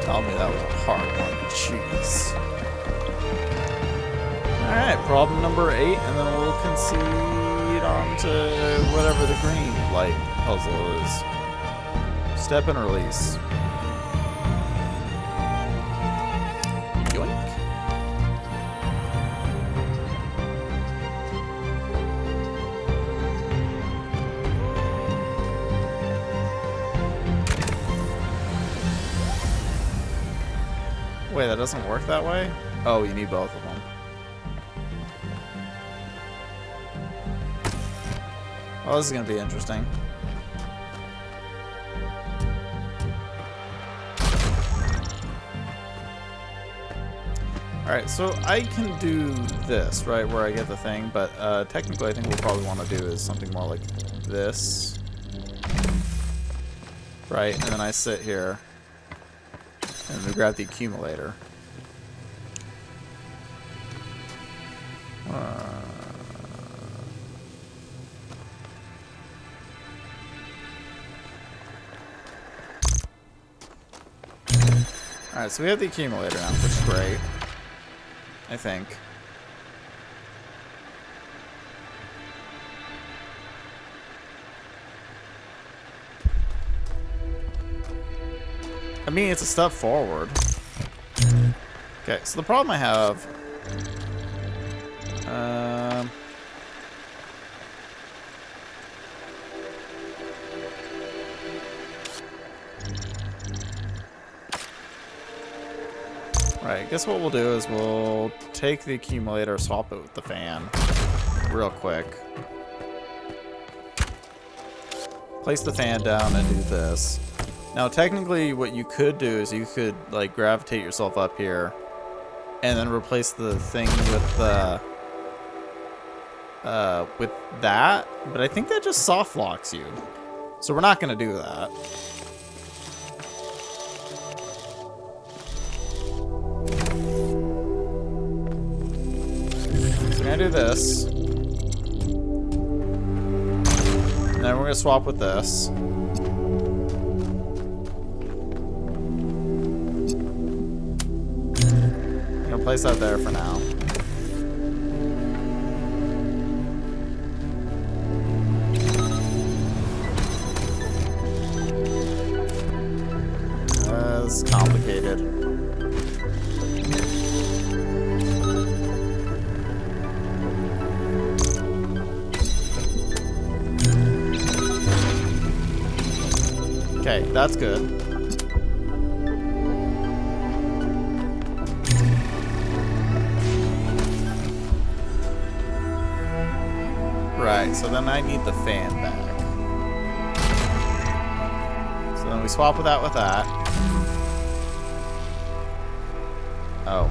Speaker 1: Tell me that was a hard one. Jeez. Alright, problem number 8, and then we'll concede on to whatever the green light puzzle is. Step and release. Yoink. Wait, that doesn't work that way? Oh, you need both of them. Oh, this is gonna be interesting. Alright, so I can do this, right, where I get the thing, but technically I think we'll probably want to do is something more like this. Right, and then I sit here. And we grab the accumulator. Alright, so we have the accumulator now, which is great. I think. I mean, it's a step forward. Okay, so the problem I have... Right, I guess what we'll do is we'll take the accumulator, swap it with the fan real quick. Place the fan down and do this. Now, technically, what you could do is you could, like, gravitate yourself up here and then replace the thing with that, but I think that just soft locks you. So we're not going to do that. So we're going to do this. And then we're going to swap with this. Place that there for now. That's complicated. Okay, that's good. Right, so then I need the fan back. So then we swap that with that. Oh.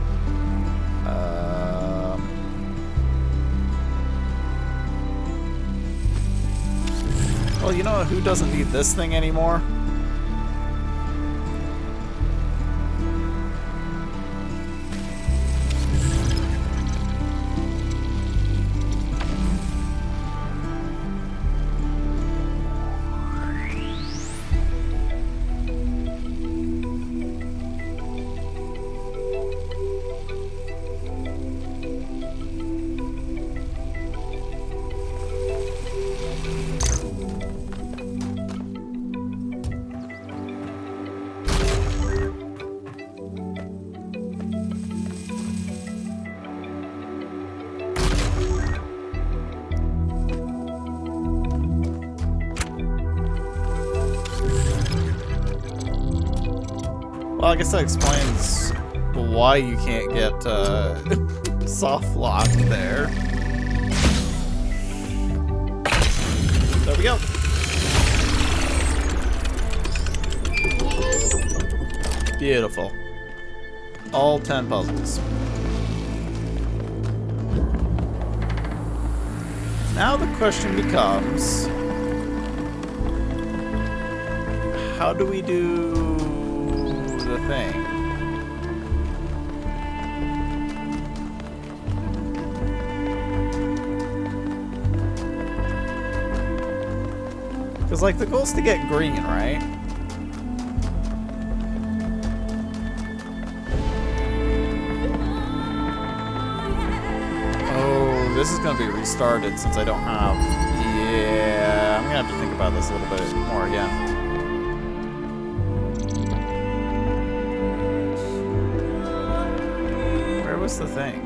Speaker 1: Well, you know who doesn't need this thing anymore? Well, I guess that explains why you can't get soft locked there. There we go. Beautiful. All 10 puzzles. Now the question becomes, how do we do the thing? Because, like, the goal's to get green, right? Oh, this is going to be restarted since I don't have... Yeah, I'm going to have to think about this a little bit more again. Where was the thing?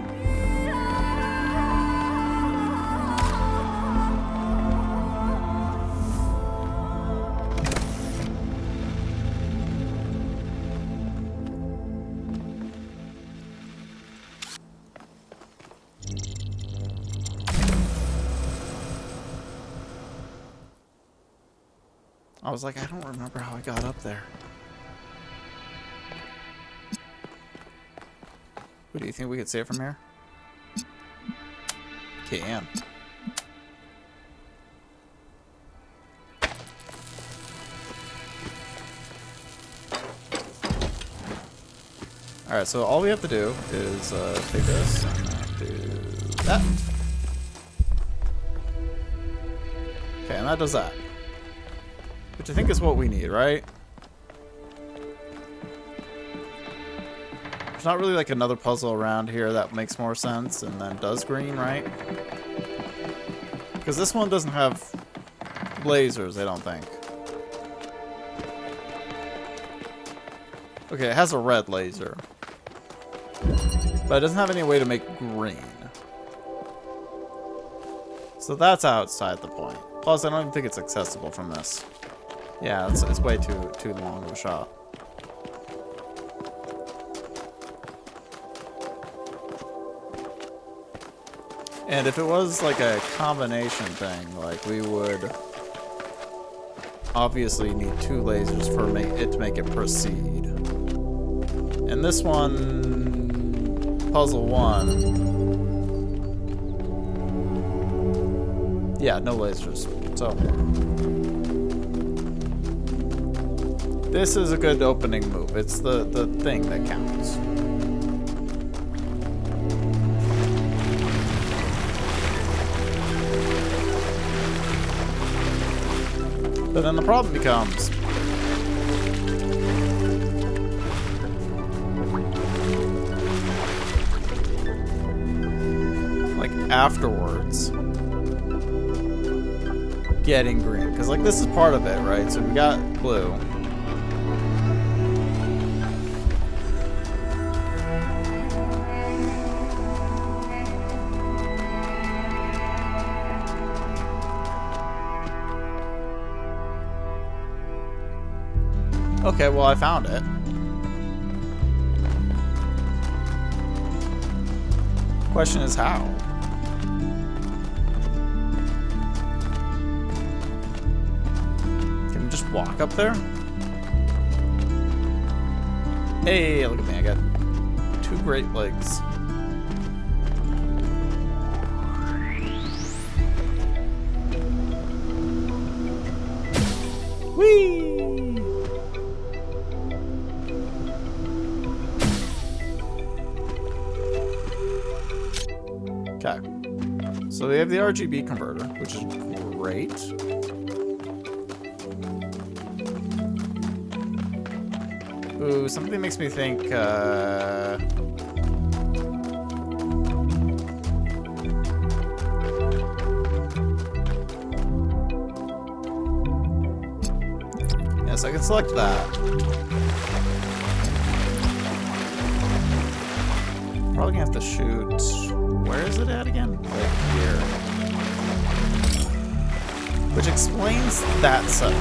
Speaker 1: I was like, I don't remember how I got up there. What do you think we could see it from here? Can. Alright, so all we have to do is take this and do that. Okay, and that does that. Which I think is what we need, right? There's not really like another puzzle around here that makes more sense and then does green, right? Because this one doesn't have lasers, I don't think. Okay, it has a red laser. But it doesn't have any way to make green. So that's outside the point. Plus, I don't even think it's accessible from this. Yeah, it's way too long of a shot. And if it was like a combination thing, like we would obviously need 2 lasers for it to make it proceed. And this one, puzzle 1, yeah, no lasers. So this is a good opening move. It's the thing that counts. But then the problem becomes like afterwards getting green. Because like this is part of it, right? So we got blue. Okay, well, I found it. Question is how? Can we just walk up there? Hey, look at me, I got 2 great legs. Whee! Okay, so we have the RGB converter, which is great. Ooh, something makes me think, yes, I can select that. Probably gonna have to shoot. Where is it at again? Right here. Which explains that setup.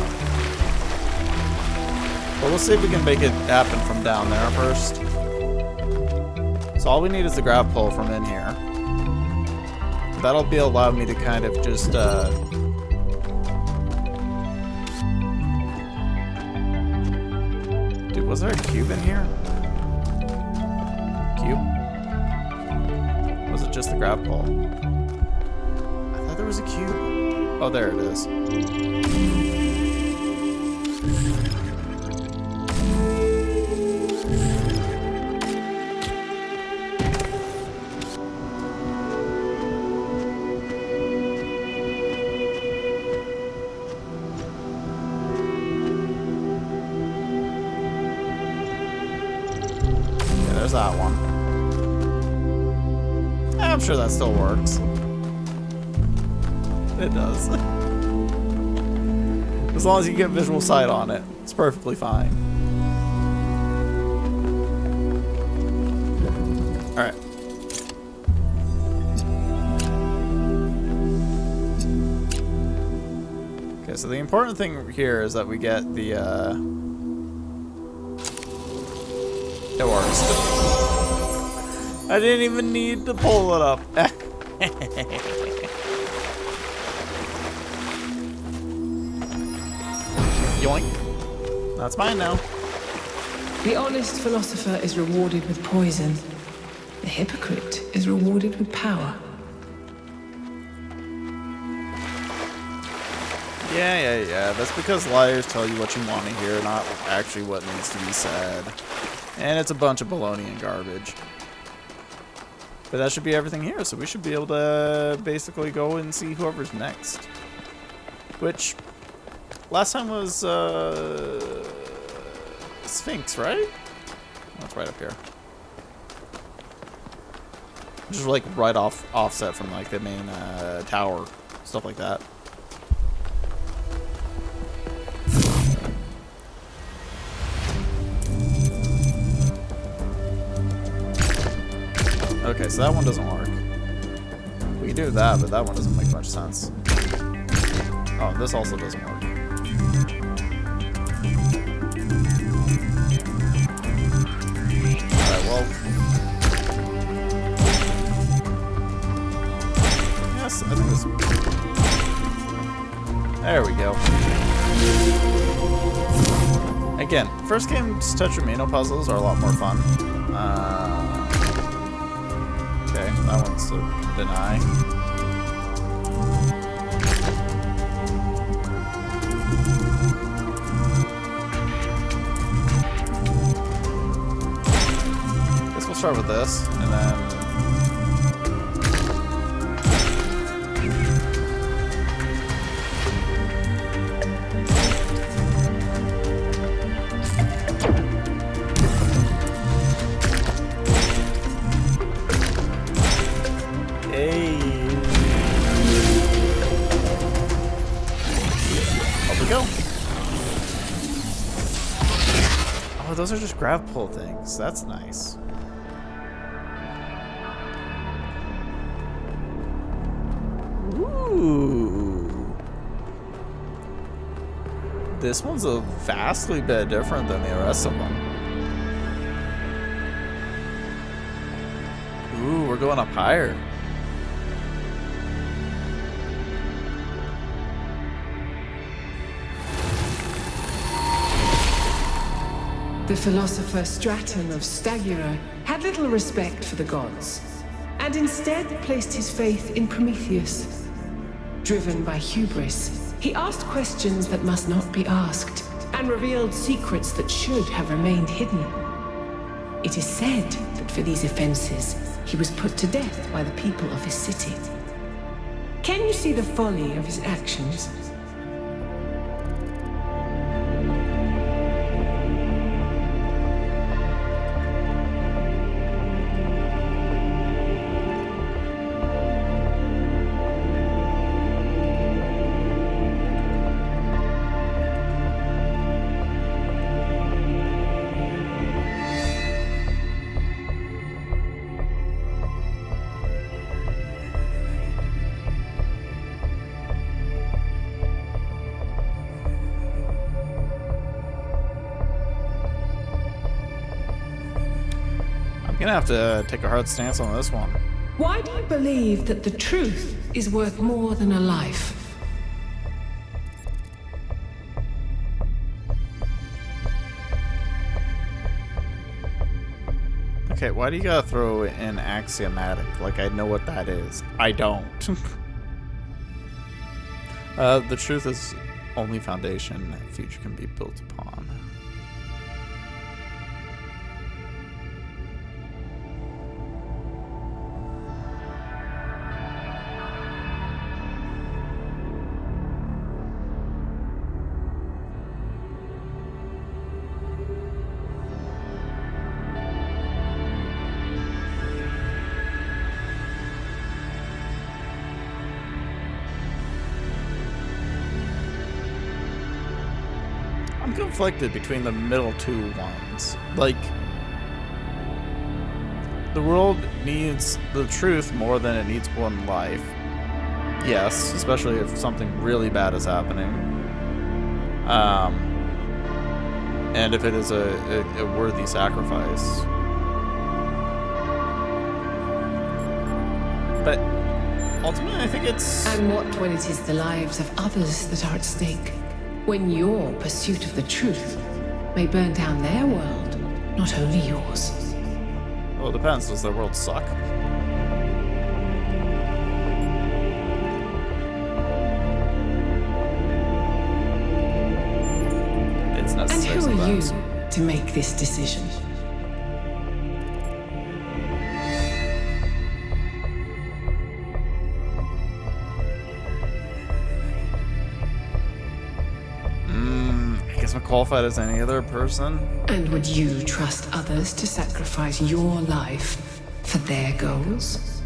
Speaker 1: But we'll see if we can make it happen from down there first. So all we need is the grab pull from in here. That'll be allow me to kind of just Dude, was there a cube in here? Cube? Was it just the grab ball? I thought there was a cube. Oh, there it is. There's that one. I'm sure that still works. It does. As long as you get visual sight on it, it's perfectly fine. Alright. Okay, so the important thing here is that we get the, it works. I didn't even need to pull it up. Yoink. That's mine now.
Speaker 5: The honest philosopher is rewarded with poison. The hypocrite is rewarded with power.
Speaker 1: Yeah. That's because liars tell you what you want to hear, not actually what needs to be said. And it's a bunch of baloney and garbage. But that should be everything here, so we should be able to basically go and see whoever's next. Which, last time was, Sphinx, right? That's right up here. Just like right offset from like the main tower, stuff like that. Okay, so that one doesn't work. We can do that, but that one doesn't make much sense. Oh, this also doesn't work. Alright, well. Yes, I think this. There we go. Again, first game's Tetramino puzzles are a lot more fun. Okay, that one's a deny. Guess we'll start with this, and then... Those are just grab pull things. That's nice. Ooh. This one's a vastly bit different than the rest of them. Ooh, we're going up higher.
Speaker 5: The philosopher Straton of Stagira had little respect for the gods, and instead placed his faith in Prometheus. Driven by hubris, he asked questions that must not be asked, and revealed secrets that should have remained hidden. It is said that for these offenses, he was put to death by the people of his city. Can you see the folly of his actions?
Speaker 1: I'm gonna have to take a hard stance on this one.
Speaker 5: Why do you believe that the truth is worth more than a life?
Speaker 1: Okay, why do you gotta throw in axiomatic? Like, I know what that is. I don't. The truth is only foundation that future can be built upon. I'm conflicted between the middle two ones. Like, the world needs the truth more than it needs one life. Yes, especially if something really bad is happening. And if it is a worthy sacrifice. But ultimately, I think it's...
Speaker 5: And what when it is the lives of others that are at stake? When your pursuit of the truth may burn down their world, not only yours.
Speaker 1: Well, it depends. Does their world suck? It's necessary.
Speaker 5: And who are you to make this decision?
Speaker 1: Qualified as any other person.
Speaker 5: And would you trust others to sacrifice your life for their goals?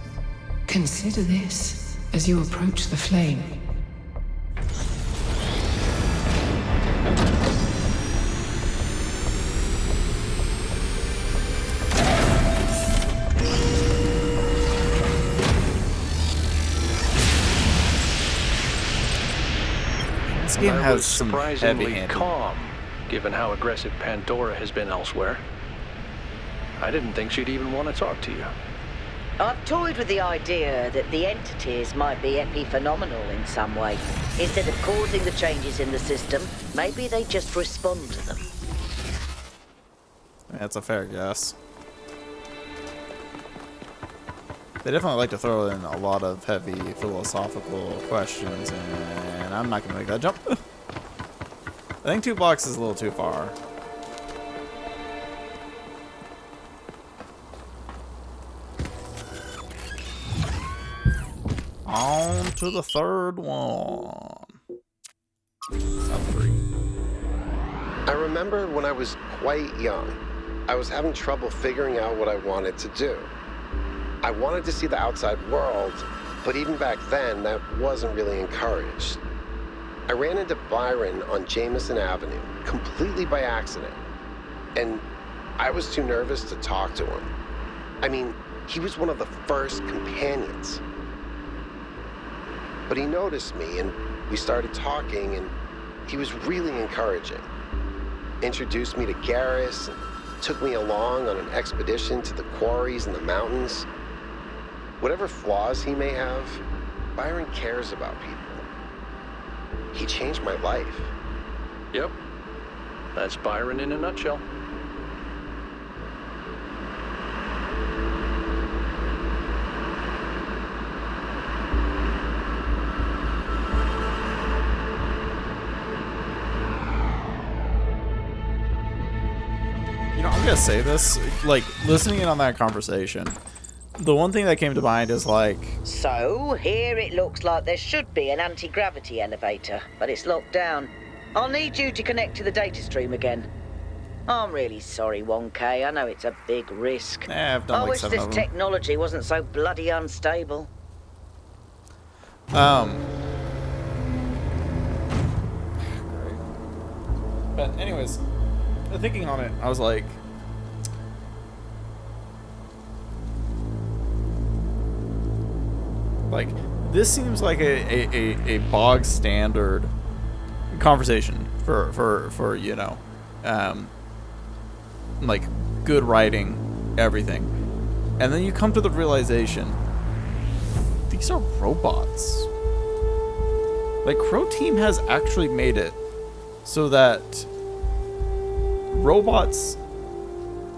Speaker 5: Consider this as you approach the flame.
Speaker 1: This game has some
Speaker 3: surprisingly
Speaker 1: heavy-handed.
Speaker 3: calm, given how aggressive Pandora has been elsewhere. I didn't think she'd even want to talk to you.
Speaker 2: I've toyed with the idea that the entities might be epiphenomenal in some way. Instead of causing the changes in the system, maybe they just respond to them.
Speaker 1: That's a fair guess. They definitely like to throw in a lot of heavy philosophical questions, and I'm not going to make that jump. I think 2 blocks is a little too far. On to the third one. Top 3.
Speaker 8: I remember when I was quite young, I was having trouble figuring out what I wanted to do. I wanted to see the outside world, but even back then, that wasn't really encouraged. I ran into Byron on Jameson Avenue, completely by accident, and I was too nervous to talk to him. I mean, he was one of the first companions. But he noticed me, and we started talking, and he was really encouraging. Introduced me to Garrus, and took me along on an expedition to the quarries in the mountains. Whatever flaws he may have, Byron cares about people. He changed my life.
Speaker 3: Yep. That's Byron in a nutshell.
Speaker 1: You know, I'm gonna say this, like, listening in on that conversation, the one thing that came to mind is, like...
Speaker 2: So, here it looks like there should be an anti-gravity elevator, but it's locked down. I'll need you to connect to the data stream again. I'm really sorry, 1K. I know it's a big risk.
Speaker 1: I've done
Speaker 2: I
Speaker 1: like
Speaker 2: wish
Speaker 1: 7
Speaker 2: this
Speaker 1: of them.
Speaker 2: technology wasn't so bloody unstable.
Speaker 1: But anyways, thinking on it, I was like... Like, this seems like a bog standard conversation for you know, like, good writing, everything. And then you come to the realization, these are robots. Like, Crow Team has actually made it so that robots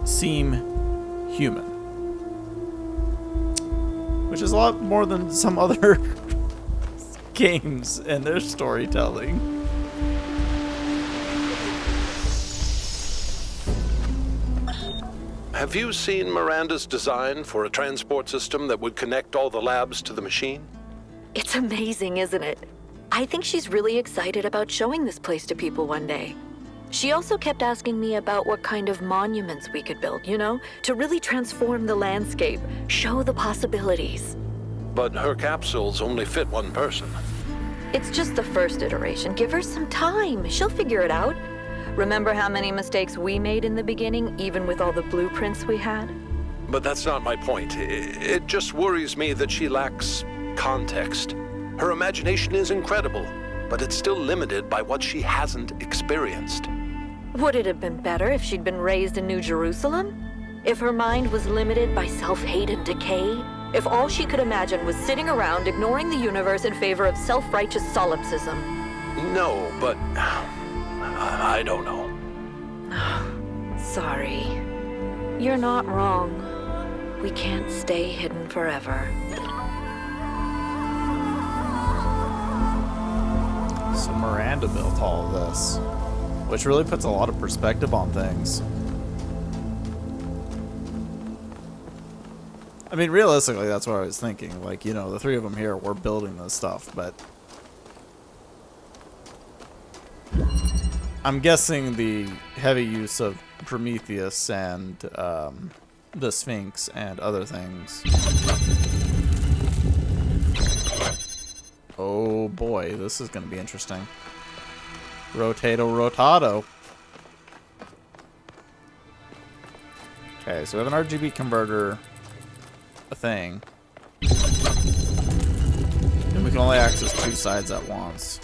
Speaker 1: seem human. Which is a lot more than some other games and their storytelling.
Speaker 3: Have you seen Miranda's design for a transport system that would connect all the labs to the machine?
Speaker 9: It's amazing, isn't it? I think she's really excited about showing this place to people one day. She also kept asking me about what kind of monuments we could build, you know, to really transform the landscape, show the possibilities.
Speaker 3: But her capsules only fit one person.
Speaker 9: It's just the first iteration. Give her some time. She'll figure it out. Remember how many mistakes we made in the beginning, even with all the blueprints we had?
Speaker 3: But that's not my point. It just worries me that she lacks context. Her imagination is incredible, but it's still limited by what she hasn't experienced.
Speaker 9: Would it have been better if she'd been raised in New Jerusalem? If her mind was limited by self-hate and decay? If all she could imagine was sitting around ignoring the universe in favor of self-righteous solipsism?
Speaker 3: No, but I don't know.
Speaker 9: Sorry. You're not wrong. We can't stay hidden forever.
Speaker 1: So Miranda built all of this, which really puts a lot of perspective on things. I mean, realistically, that's what I was thinking. Like, you know, the three of them here, we're building this stuff, but I'm guessing the heavy use of Prometheus and the Sphinx and other things. Oh boy, this is going to be interesting. Rotato Rotado. Okay, so we have an RGB converter, a thing. And we can only access two sides at once.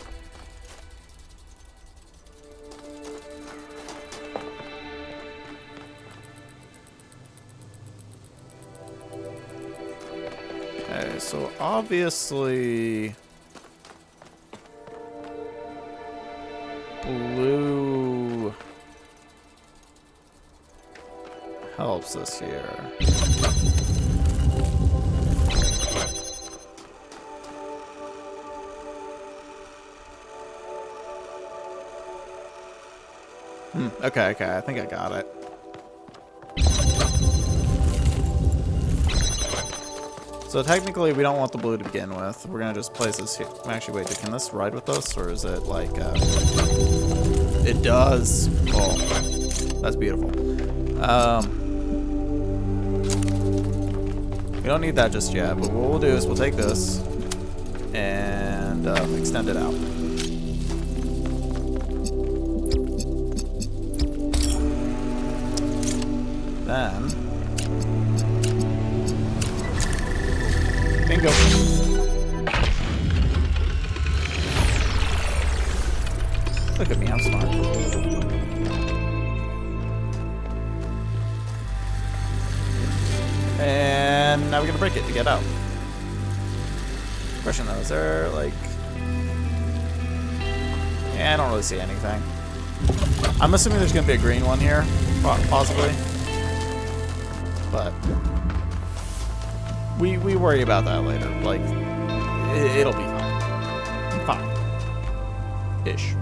Speaker 1: Okay, so obviously blue helps us here. Okay, I think I got it. So technically, we don't want the blue to begin with. We're gonna just place this here. Actually, wait, can this ride with us, or is it like, it does. Oh, that's beautiful. We don't need that just yet, but what we'll do is we'll take this and extend it out. Then, bingo. Look at me, I'm smart. And now we're gonna break it to get out. Question though, is there like... Yeah, I don't really see anything. I'm assuming there's gonna be a green one here, possibly. But we worry about that later. Like, it'll be fine. Fine-ish.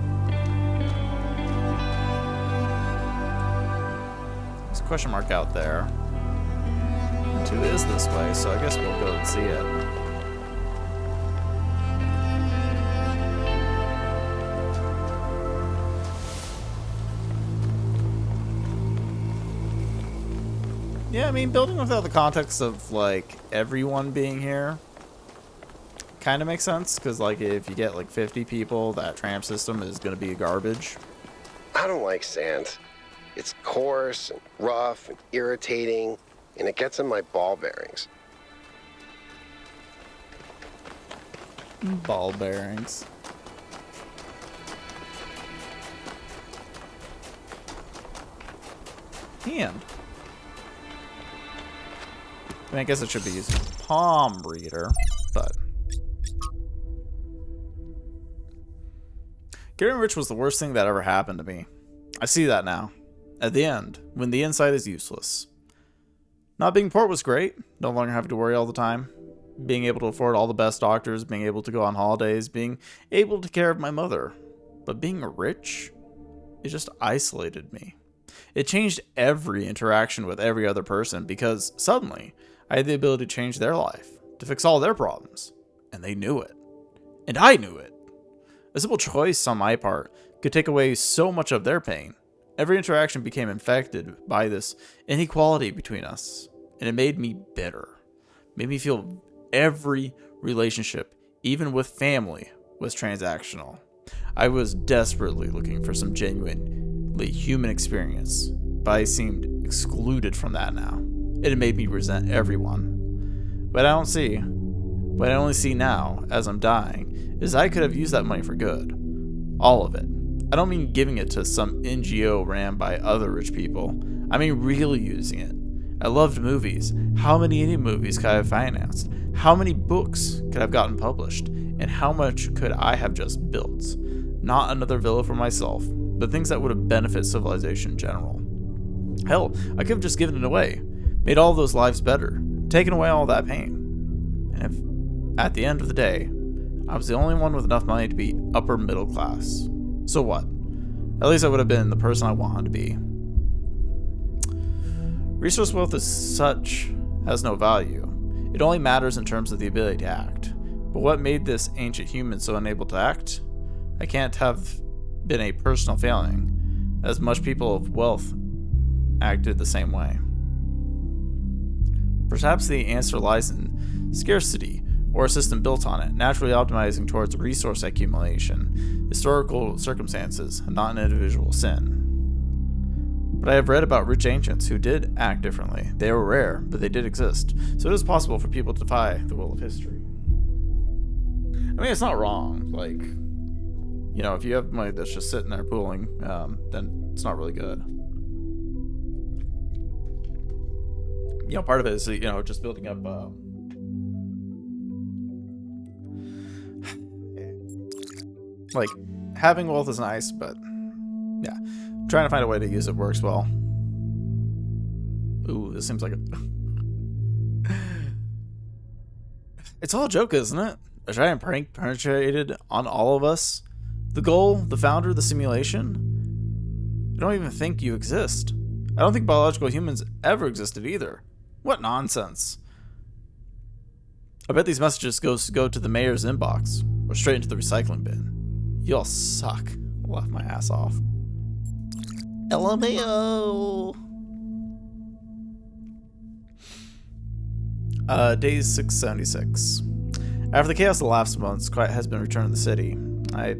Speaker 1: There's a question mark out there. 2 is this way, so I guess we'll go and see it. Yeah, I mean, building without the context of, like, everyone being here kind of makes sense, because, like, if you get, like, 50 people, that tram system is going to be garbage.
Speaker 8: I don't like sand. It's coarse and rough and irritating, and it gets in my ball bearings.
Speaker 1: Ball bearings. Hand. I mean, I guess it should be using palm reader, but... Getting rich was the worst thing that ever happened to me. I see that now. At the end, when the inside is useless. Not being poor was great. No longer having to worry all the time. Being able to afford all the best doctors, being able to go on holidays, being able to take care of my mother. But being rich, it just isolated me. It changed every interaction with every other person because suddenly I had the ability to change their life, to fix all their problems. And they knew it. And I knew it. A simple choice on my part could take away so much of their pain. Every interaction became infected by this inequality between us. And it made me bitter. Made me feel every relationship, even with family, was transactional. I was desperately looking for some genuinely human experience, but I seemed excluded from that now. It had made me resent everyone. What I only see now, as I'm dying, is I could have used that money for good. All of it. I don't mean giving it to some NGO ran by other rich people. I mean really using it. I loved movies. How many indie movies could I have financed? How many books could I have gotten published? And how much could I have just built? Not another villa for myself, but things that would have benefited civilization in general. Hell, I could have just given it away, made all those lives better, taken away all that pain. And if, at the end of the day, I was the only one with enough money to be upper middle class, so what? At least I would have been the person I wanted to be. Resource wealth as such has no value. It only matters in terms of the ability to act. But what made this ancient human so unable to act? I can't have been a personal failing, as much people of wealth acted the same way. Perhaps the answer lies in scarcity, or a system built on it, naturally optimizing towards resource accumulation, historical circumstances, and not an individual sin. But I have read about rich ancients who did act differently. They were rare, but they did exist. So it is possible for people to defy the will of history. I mean, it's not wrong. Like, you know, if you have money that's just sitting there pooling, then it's not really good. You know, part of it is, you know, just building up, like, having wealth is nice, but yeah, trying to find a way to use it works well. Ooh, this seems like a... It's all a joke, isn't it? A giant prank perpetrated on all of us? The goal, the founder, the simulation? I don't even think you exist. I don't think biological humans ever existed either. What nonsense. I bet these messages go to the mayor's inbox, or straight into the recycling bin. Y'all suck. Laugh my ass off. LMAO! Day 676. After the chaos of the last months, quiet has been returned to the city. I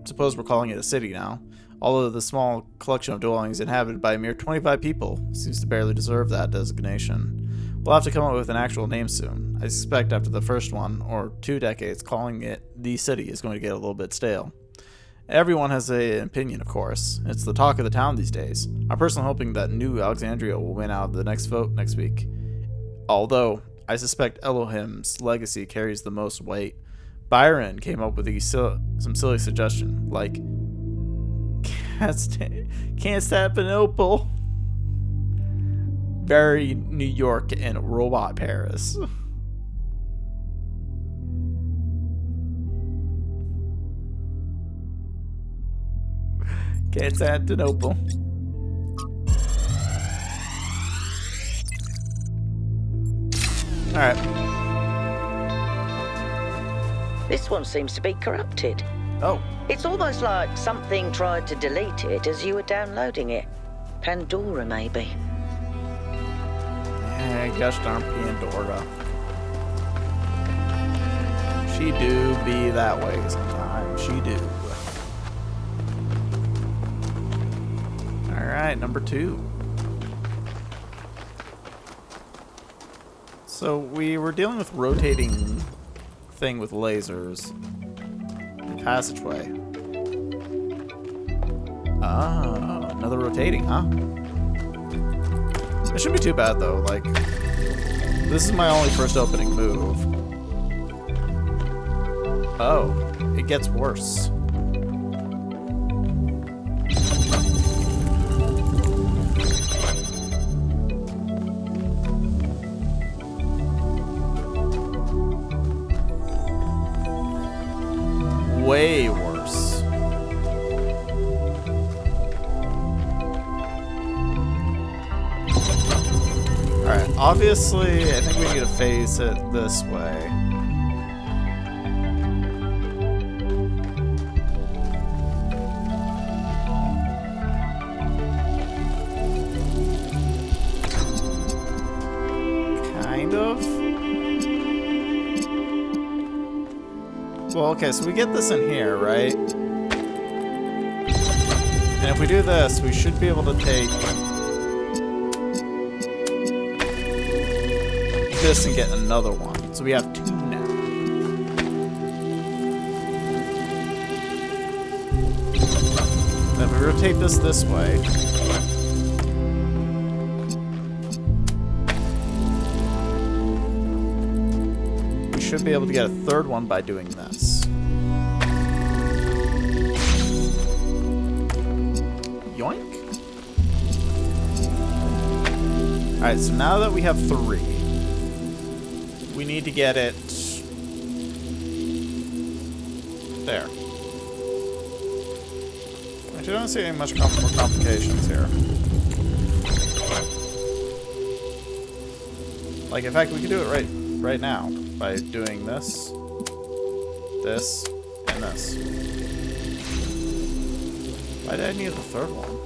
Speaker 1: suppose we're calling it a city now, although the small collection of dwellings inhabited by a mere 25 people seems to barely deserve that designation. We'll have to come up with an actual name soon. I suspect after the first 1 or 2 decades, calling it the city is going to get a little bit stale. Everyone has an opinion, of course. It's the talk of the town these days. I'm personally hoping that New Alexandria will win out the next vote next week. Although, I suspect Elohim's legacy carries the most weight. Byron came up with some silly suggestion, like Constantinople, very New York, and robot Paris. Constantinople. Alright.
Speaker 2: This one seems to be corrupted.
Speaker 1: Oh.
Speaker 2: It's almost like something tried to delete it as you were downloading it. Pandora, maybe.
Speaker 1: Yeah, gosh darn Pandora. She do be that way sometimes. She do. Alright, number 2. So we were dealing with rotating thing with lasers. Passageway. Ah, another rotating, huh? It shouldn't be too bad though, like, this is my only first opening move. Oh, it gets worse. Alright, obviously, I think we need to face it this way. Kind of. Well, okay, so we get this in here, right? And if we do this, we should be able to take this and get another one. So we have 2 now. Then if we rotate this way, we should be able to get a 3rd one by doing this. Yoink. Alright, so now that we have 3, we need to get it there. Actually, I don't see any much more complications here. Like, in fact, we can do it right now by doing this, this, and this. Why did I need the 3rd one?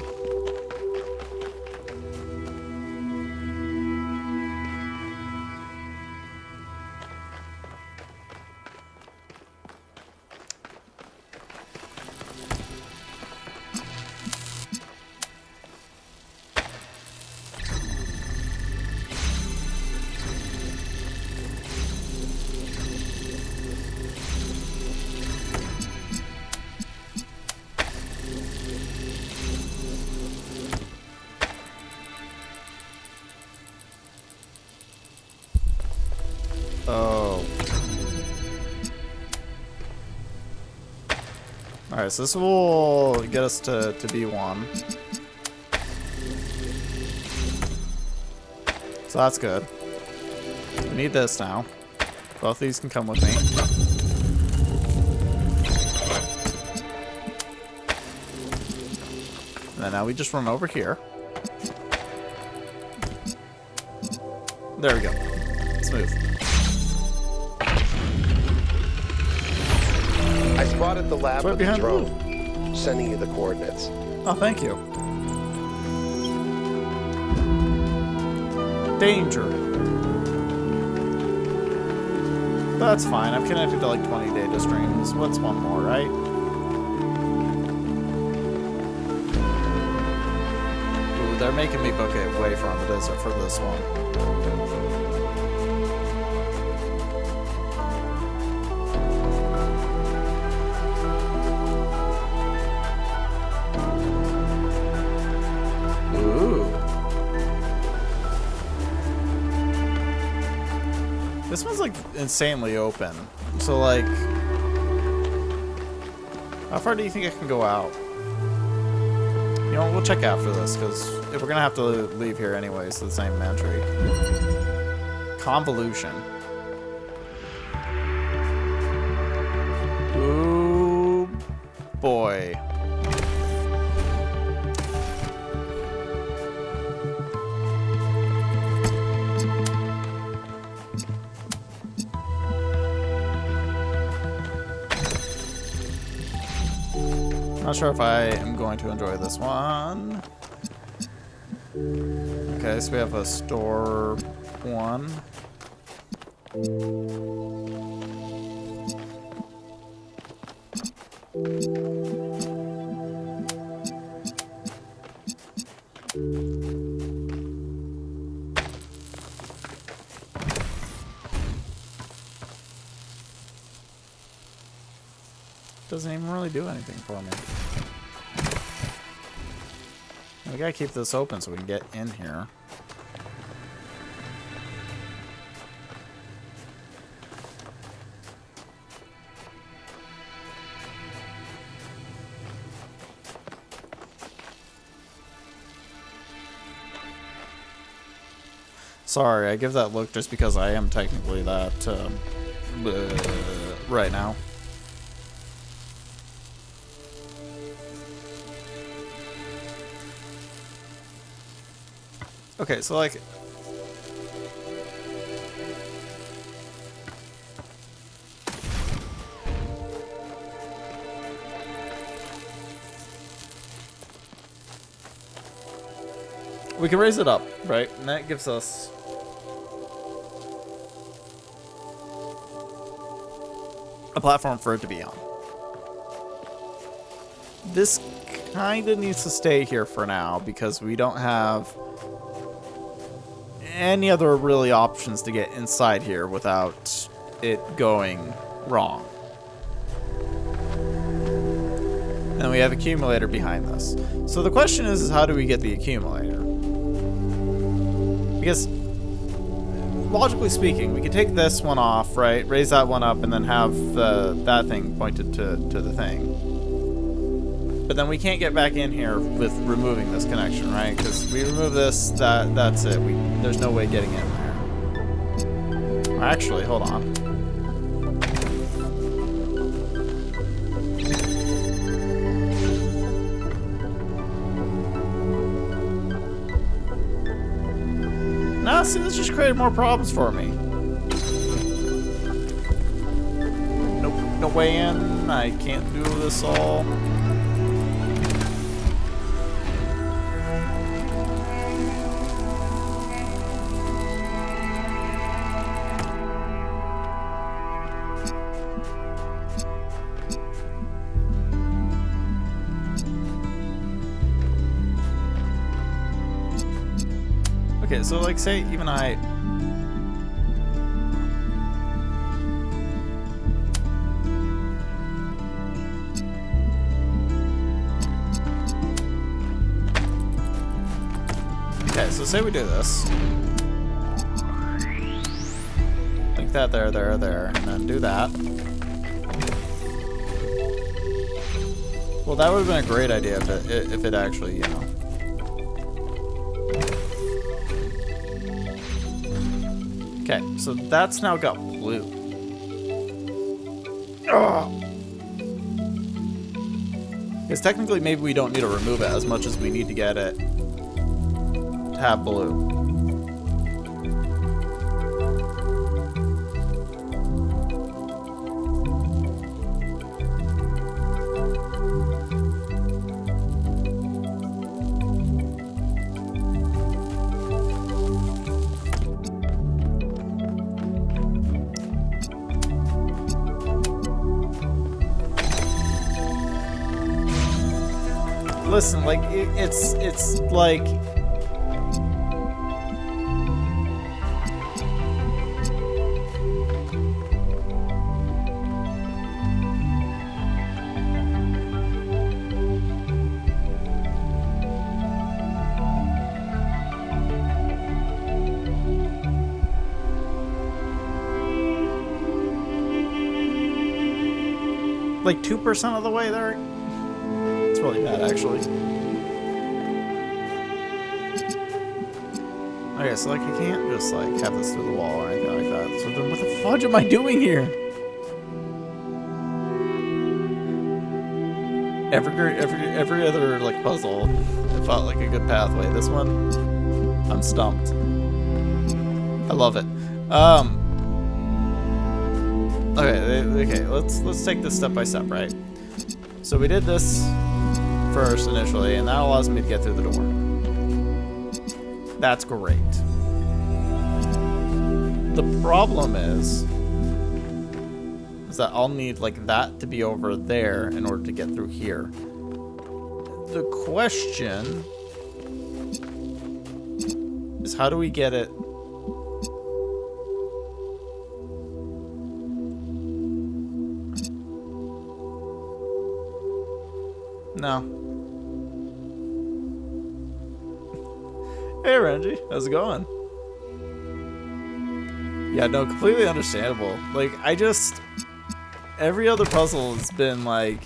Speaker 1: Oh. Alright, so this will get us to B1. So that's good. We need this now. Both these can come with me. And then now we just run over here. There we go. Smooth.
Speaker 8: I spotted the lab
Speaker 1: Right
Speaker 8: with the
Speaker 1: behind
Speaker 8: drone, sending you the coordinates.
Speaker 1: Oh, thank you. Danger. That's fine. I've connected to like 20 data streams. What's one more, right? Ooh, they're making me book it way from the desert for this one. This one's like insanely open. So like, how far do you think I can go out? You know, we'll check after this because if we're gonna have to leave here anyways to the same entry. Convolution. Ooh, boy. Not sure if I am going to enjoy this one. Okay, so we have a store 1. Doesn't even really do anything for me. We gotta keep this open so we can get in here. Sorry, I give that look just because I am technically that right now. Okay, so like, we can raise it up, right? And that gives us a platform for it to be on. This kind of needs to stay here for now because we don't have any other really options to get inside here without it going wrong. And we have accumulator behind this. So the question is how do we get the accumulator? Because logically speaking, we could take this one off, right? Raise that one up and then have that thing pointed to the thing. But then we can't get back in here with removing this connection, right? Because we remove this, that's it. There's no way getting in there. Actually, hold on. Nah, see, this just created more problems for me. Nope, no way in. I can't do this all. Okay, so like say even I okay, so say we do this. Like that there, and then do that. Well, that would have been a great idea if it actually, you know. Okay, so that's now got blue. Because technically maybe we don't need to remove it as much as we need to get it to have blue. Listen, like, it's like... Like 2% of the way there? It's really bad, actually. Okay, so like I can't just like have this through the wall or anything like that. So then what the fudge am I doing here? Every other like puzzle, it felt like a good pathway. This one, I'm stumped. I love it. Okay, let's take this step by step, right? So we did this first initially, and that allows me to get through the door. That's great. The problem is that I'll need like that to be over there in order to get through here. The question is how do we get it? No. Hey Renji, how's it going? Yeah, no, completely understandable. Like, every other puzzle has been like,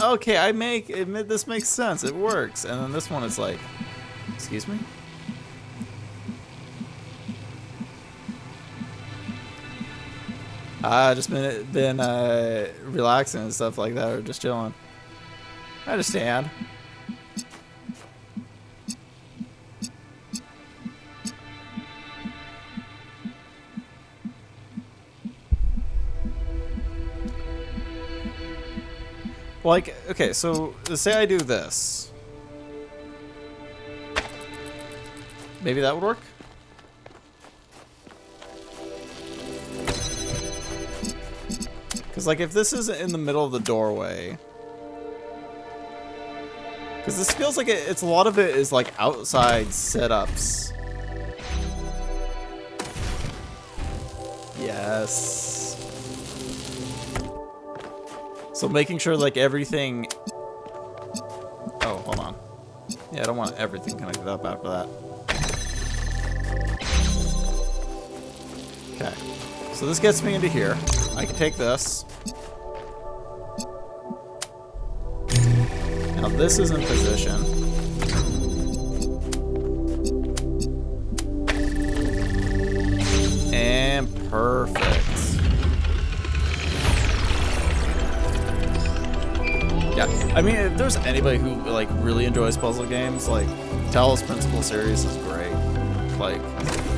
Speaker 1: okay, this makes sense, it works. And then this one is like, excuse me? Just been relaxing and stuff like that, or just chilling. I understand. Like, okay, so say I do this. Maybe that would work? Because, like, if this is in the middle of the doorway... Because this feels like it's a lot of it is, like, outside setups. Yes. So making sure, like, everything... Oh, hold on. Yeah, I don't want everything connected up after that. Okay. So this gets me into here. I can take this. Now this is in position. And perfect. Yeah, I mean, if there's anybody who, like, really enjoys puzzle games, like, Talos Principle series is great. Like,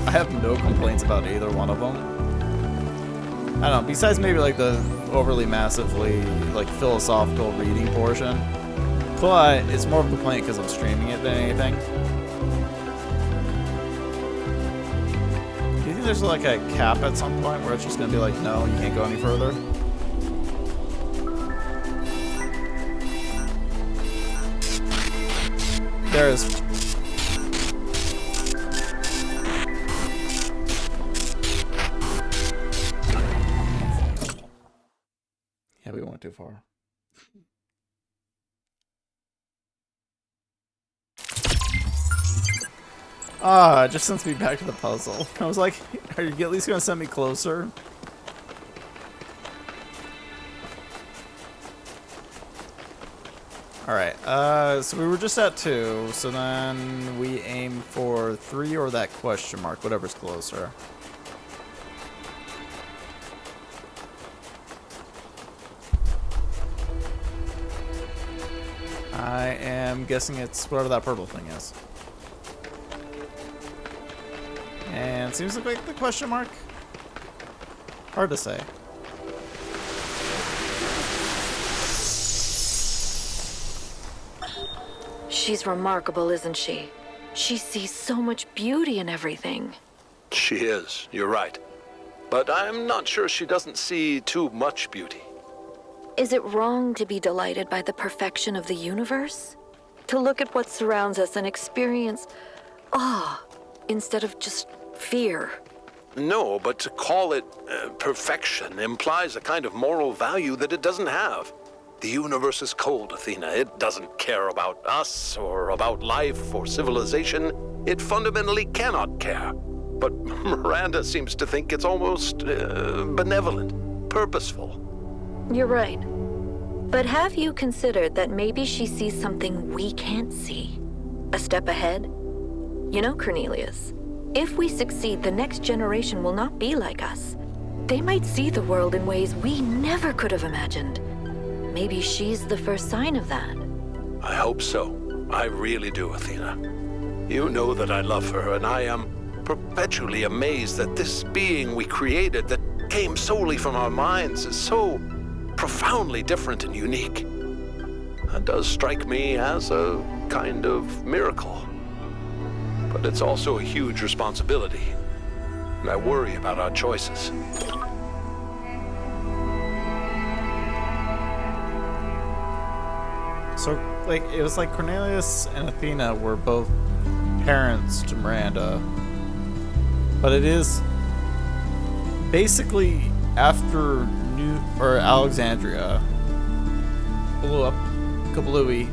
Speaker 1: I have no complaints about either one of them. I don't know, besides maybe, like, the overly massively, like, philosophical reading portion. But it's more of a complaint because I'm streaming it than anything. Do you think there's, like, a cap at some point where it's just gonna be like, no, you can't go any further? There is. Yeah, we went too far. Ah, it just sends me back to the puzzle. I was like, are you at least gonna send me closer? Alright, so we were just at 2, so then we aim for 3 or that question mark, whatever's closer. I am guessing it's whatever that purple thing is. And it seems like the question mark. Hard to say.
Speaker 9: She's remarkable, isn't she? She sees so much beauty in everything.
Speaker 3: She is, you're right. But I'm not sure she doesn't see too much beauty.
Speaker 9: Is it wrong to be delighted by the perfection of the universe? To look at what surrounds us and experience awe instead of just fear?
Speaker 3: No, but to call it perfection implies a kind of moral value that it doesn't have. The universe is cold, Athena. It doesn't care about us or about life or civilization. It fundamentally cannot care. But Miranda seems to think it's almost benevolent, purposeful.
Speaker 9: You're right. But have you considered that maybe she sees something we can't see? A step ahead? You know, Cornelius, if we succeed, the next generation will not be like us. They might see the world in ways we never could have imagined. Maybe she's the first sign of that.
Speaker 3: I hope so. I really do, Athena. You know that I love her, and I am perpetually amazed that this being we created that came solely from our minds is so profoundly different and unique. That does strike me as a kind of miracle. But it's also a huge responsibility, and I worry about our choices.
Speaker 1: So, like, it was like Cornelius and Athena were both parents to Miranda. But it is basically after Alexandria blew up, kablooey,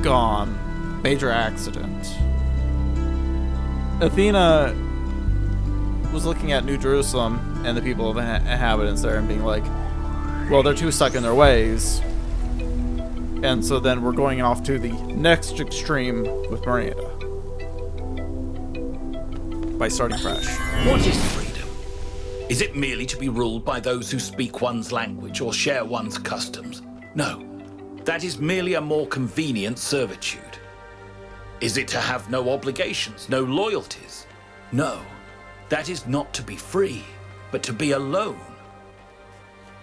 Speaker 1: gone, major accident. Athena was looking at New Jerusalem and the people of inhabitants there and being like, well, they're too stuck in their ways. And so then we're going off to the next extreme with Miranda by starting fresh.
Speaker 10: What is freedom? Is it merely to be ruled by those who speak one's language or share one's customs? No, that is merely a more convenient servitude. Is it to have no obligations, no loyalties? No, that is not to be free, but to be alone.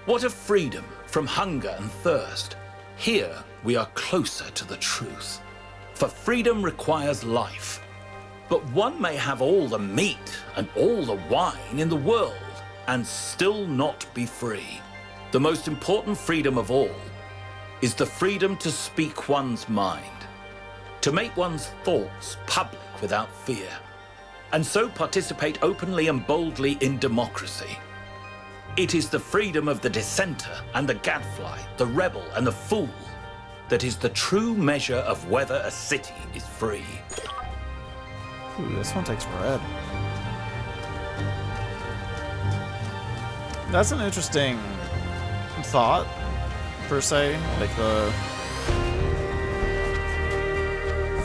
Speaker 10: What of freedom from hunger and thirst? Here we are closer to the truth. For freedom requires life. But one may have all the meat and all the wine in the world and still not be free. The most important freedom of all is the freedom to speak one's mind, to make one's thoughts public without fear, and so participate openly and boldly in democracy. It is the freedom of the dissenter and the gadfly, the rebel and the fool, that is the true measure of whether a city is free.
Speaker 1: Ooh, this one takes red. That's an interesting thought, per se. Like the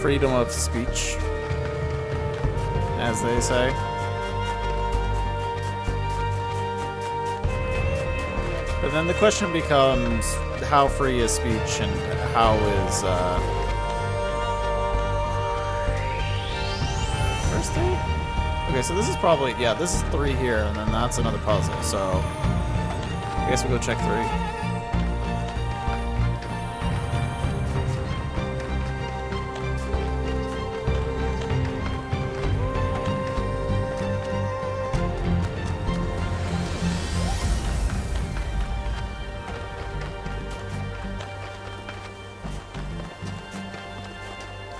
Speaker 1: freedom of speech, as they say. But then the question becomes, how free is speech and how is, Where's 3? Okay, so this is probably, yeah, this is 3 here, and then that's another puzzle, so I guess we'll go check 3.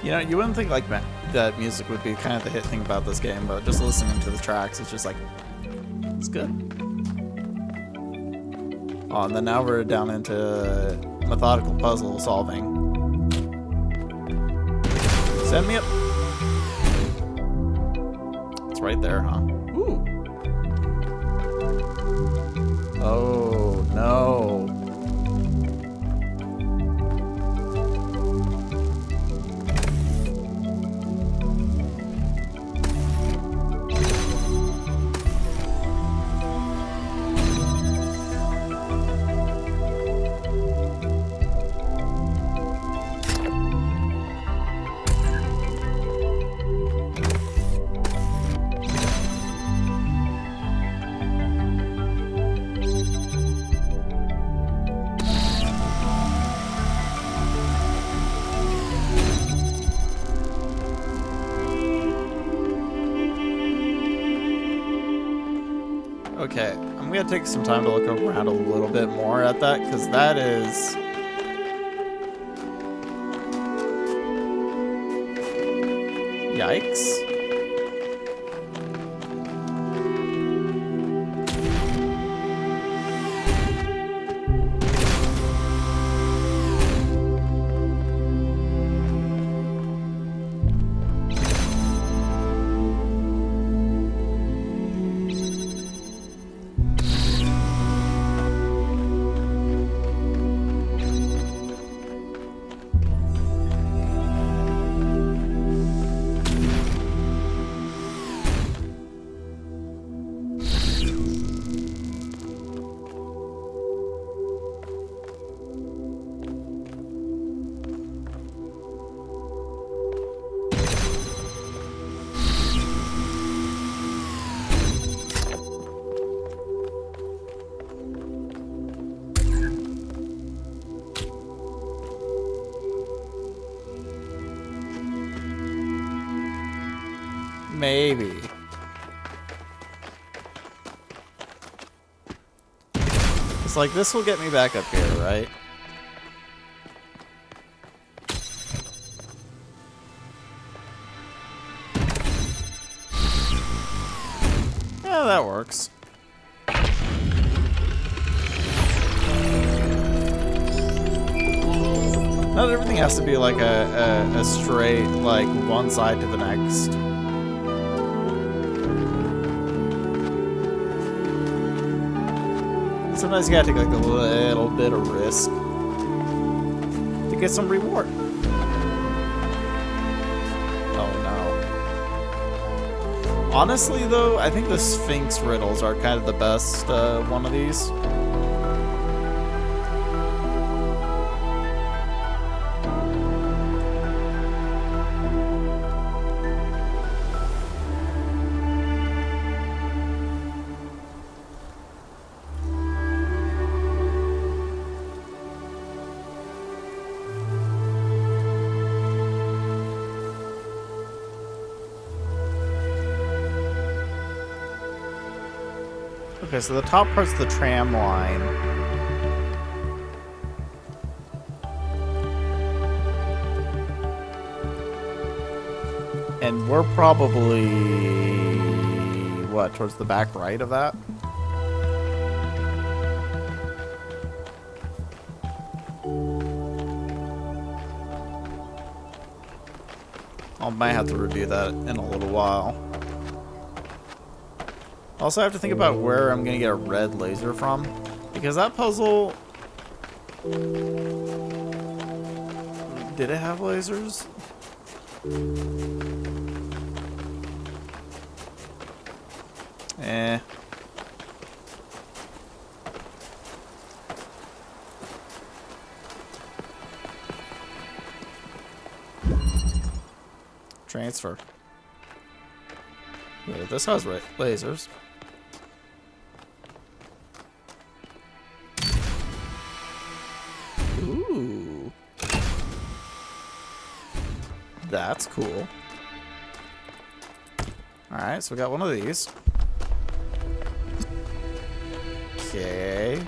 Speaker 1: You know, you wouldn't think like that music would be kind of the hit thing about this game, but just listening to the tracks, it's just like, it's good. Oh, and then now we're down into methodical puzzle solving. Send me up. It's right there, huh? Ooh. Oh, no. Okay, I'm gonna take some time to look around a little bit more at that, because that is... Yikes. Maybe. It's like, this will get me back up here, right? Yeah, that works. Not everything has to be like a straight, like, one side to the next. Sometimes you gotta take like a little bit of risk to get some reward. Oh no. Honestly though, I think the Sphinx riddles are kind of the best one of these. Okay, so the top part's the tram line. And we're probably, what, towards the back right of that? I might have to review that in a little while. Also, I have to think about where I'm going to get a red laser from. Because that puzzle... Did it have lasers? Eh. Transfer. Yeah, this has lasers. Ooh. That's cool. Alright, so we got one of these. Okay.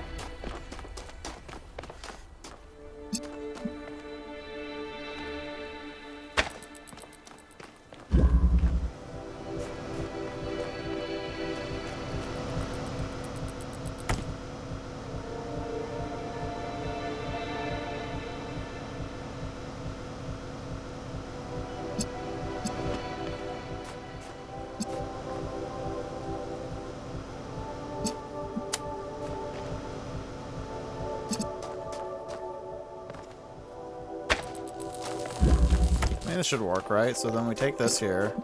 Speaker 1: This should work, right? So then we take this here.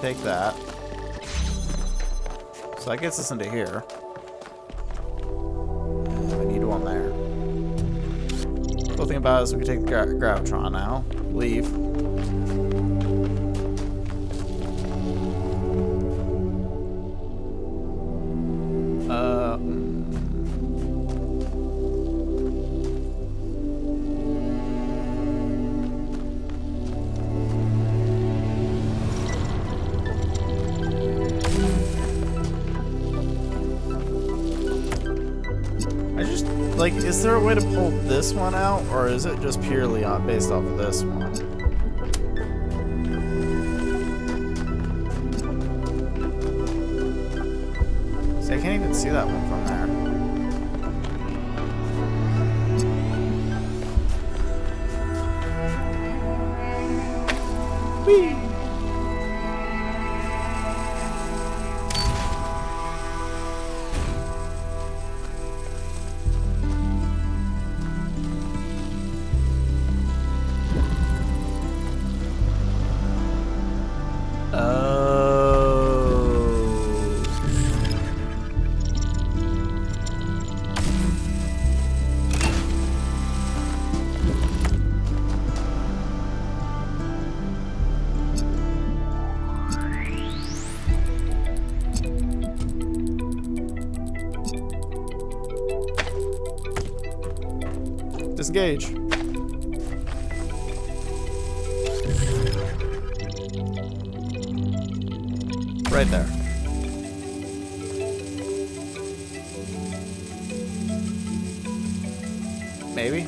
Speaker 1: Take that. So that gets us into here. And we need one there. Cool thing about it is we can take the Gravitron now. Leave. Like, is there a way to pull this one out, or is it just purely based off of this one? See, I can't even see that one from there. Whee! Disengage. Right there. Maybe?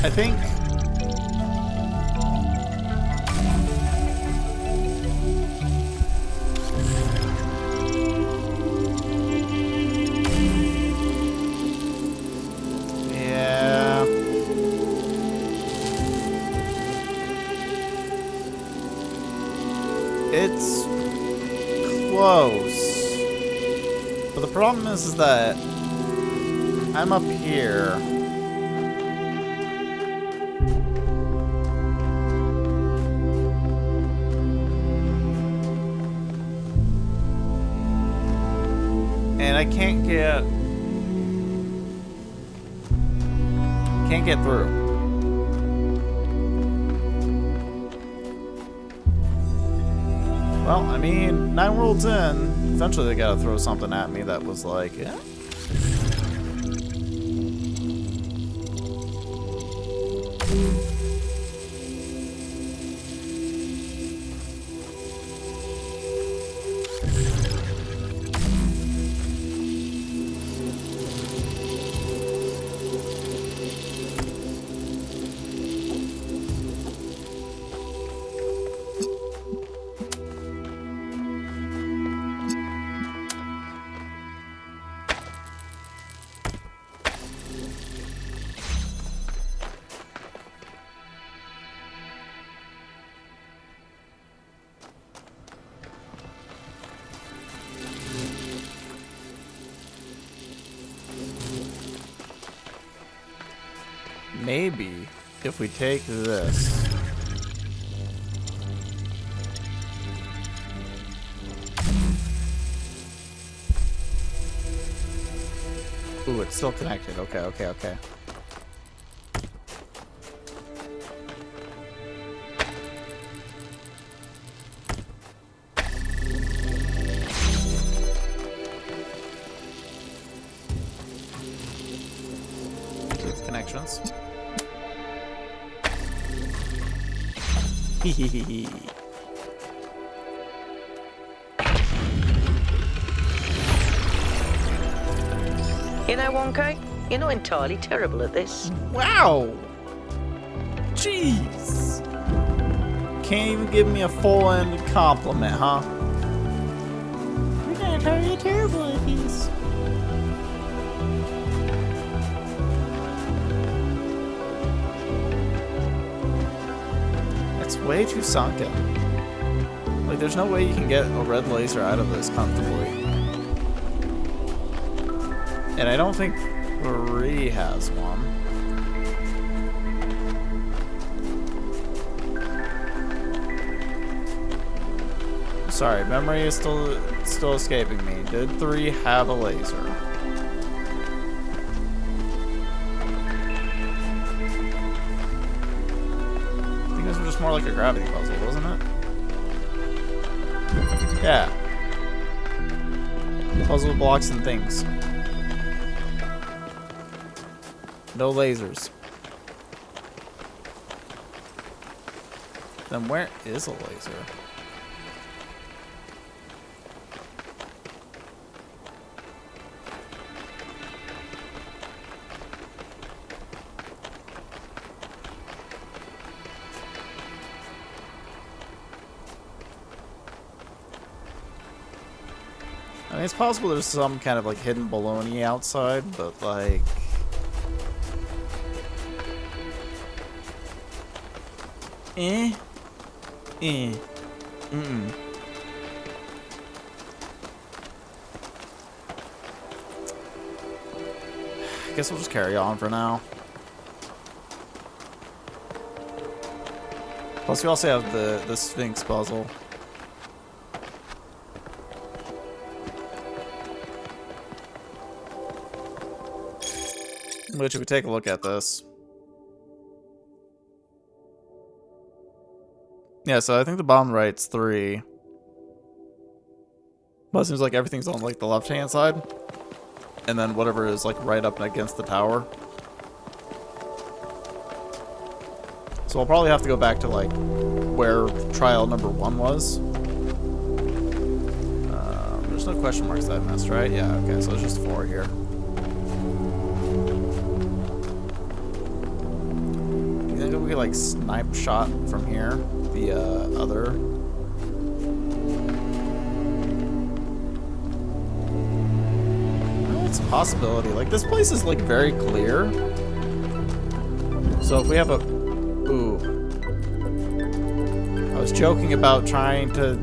Speaker 1: I think yeah. It's close. But the problem is that I'm up here. And I can't get through. Well, I mean, 9 worlds in, eventually they gotta throw something at me that was like, yeah. Maybe if we take this. Ooh, it's still connected. Okay. Keep connections. Hehehe.
Speaker 2: You know, Wonka, you're not entirely terrible at this.
Speaker 1: Wow! Jeez! Can't even give me a full-end compliment, huh? You're not entirely terrible at this. It's way too sunken. Like, there's no way you can get a red laser out of this comfortably. And I don't think Marie has one. Sorry, memory is still escaping me. Did 3 have a laser? I think this was just more like a gravity puzzle, wasn't it? Yeah. Puzzle blocks and things. No lasers. Then where is a laser? I mean, it's possible there's some kind of like hidden baloney outside, but like... I guess we'll just carry on for now. Plus, we also have the Sphinx puzzle. Which, if we take a look at this. Yeah, so I think the bottom right's 3. But it seems like everything's on like the left-hand side. And then whatever is like right up against the tower. So I'll probably have to go back to like where trial number 1 was. There's no question marks that I missed, right? Yeah, okay, so it's just 4 here. Do you think we could like snipe shot from here? The other. Well, it's a possibility. Like, this place is like very clear. So if we have a... Ooh. I was joking about trying to...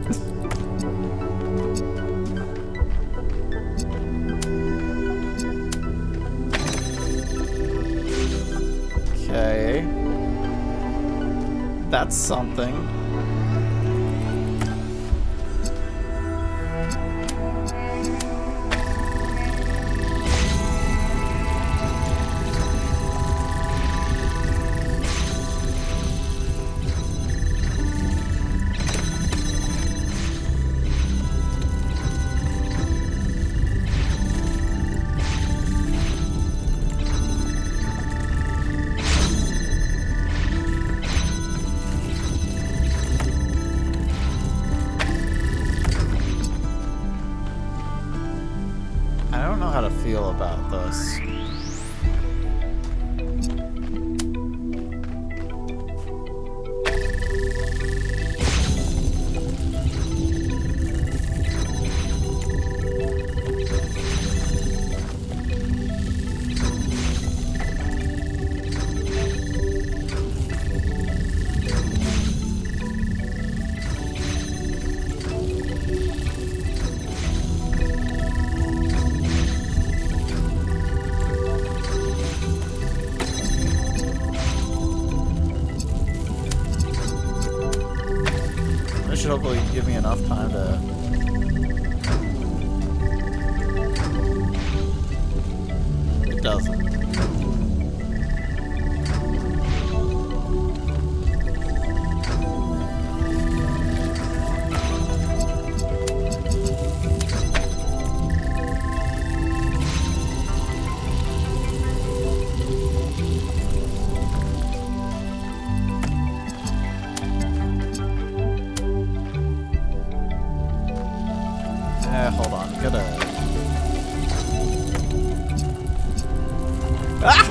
Speaker 1: That's something. I don't know how to feel about this. This should hopefully give me enough time to... It doesn't. Hold on, gotta... Ah!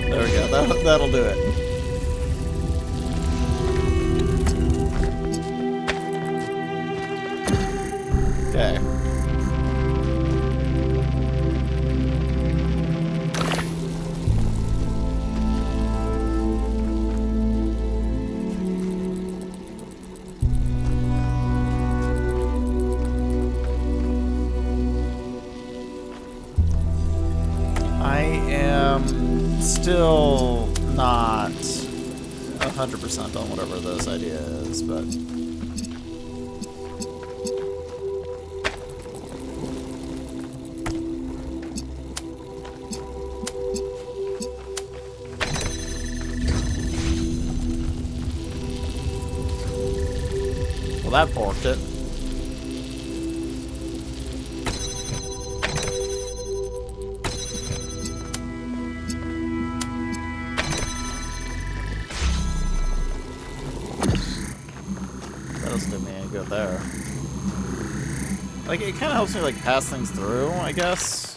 Speaker 1: There we go, that'll do it. Okay. I am still not 100% on whatever this idea is, but... Well, that forked it. Go there. Like, it kind of helps me, like, pass things through, I guess.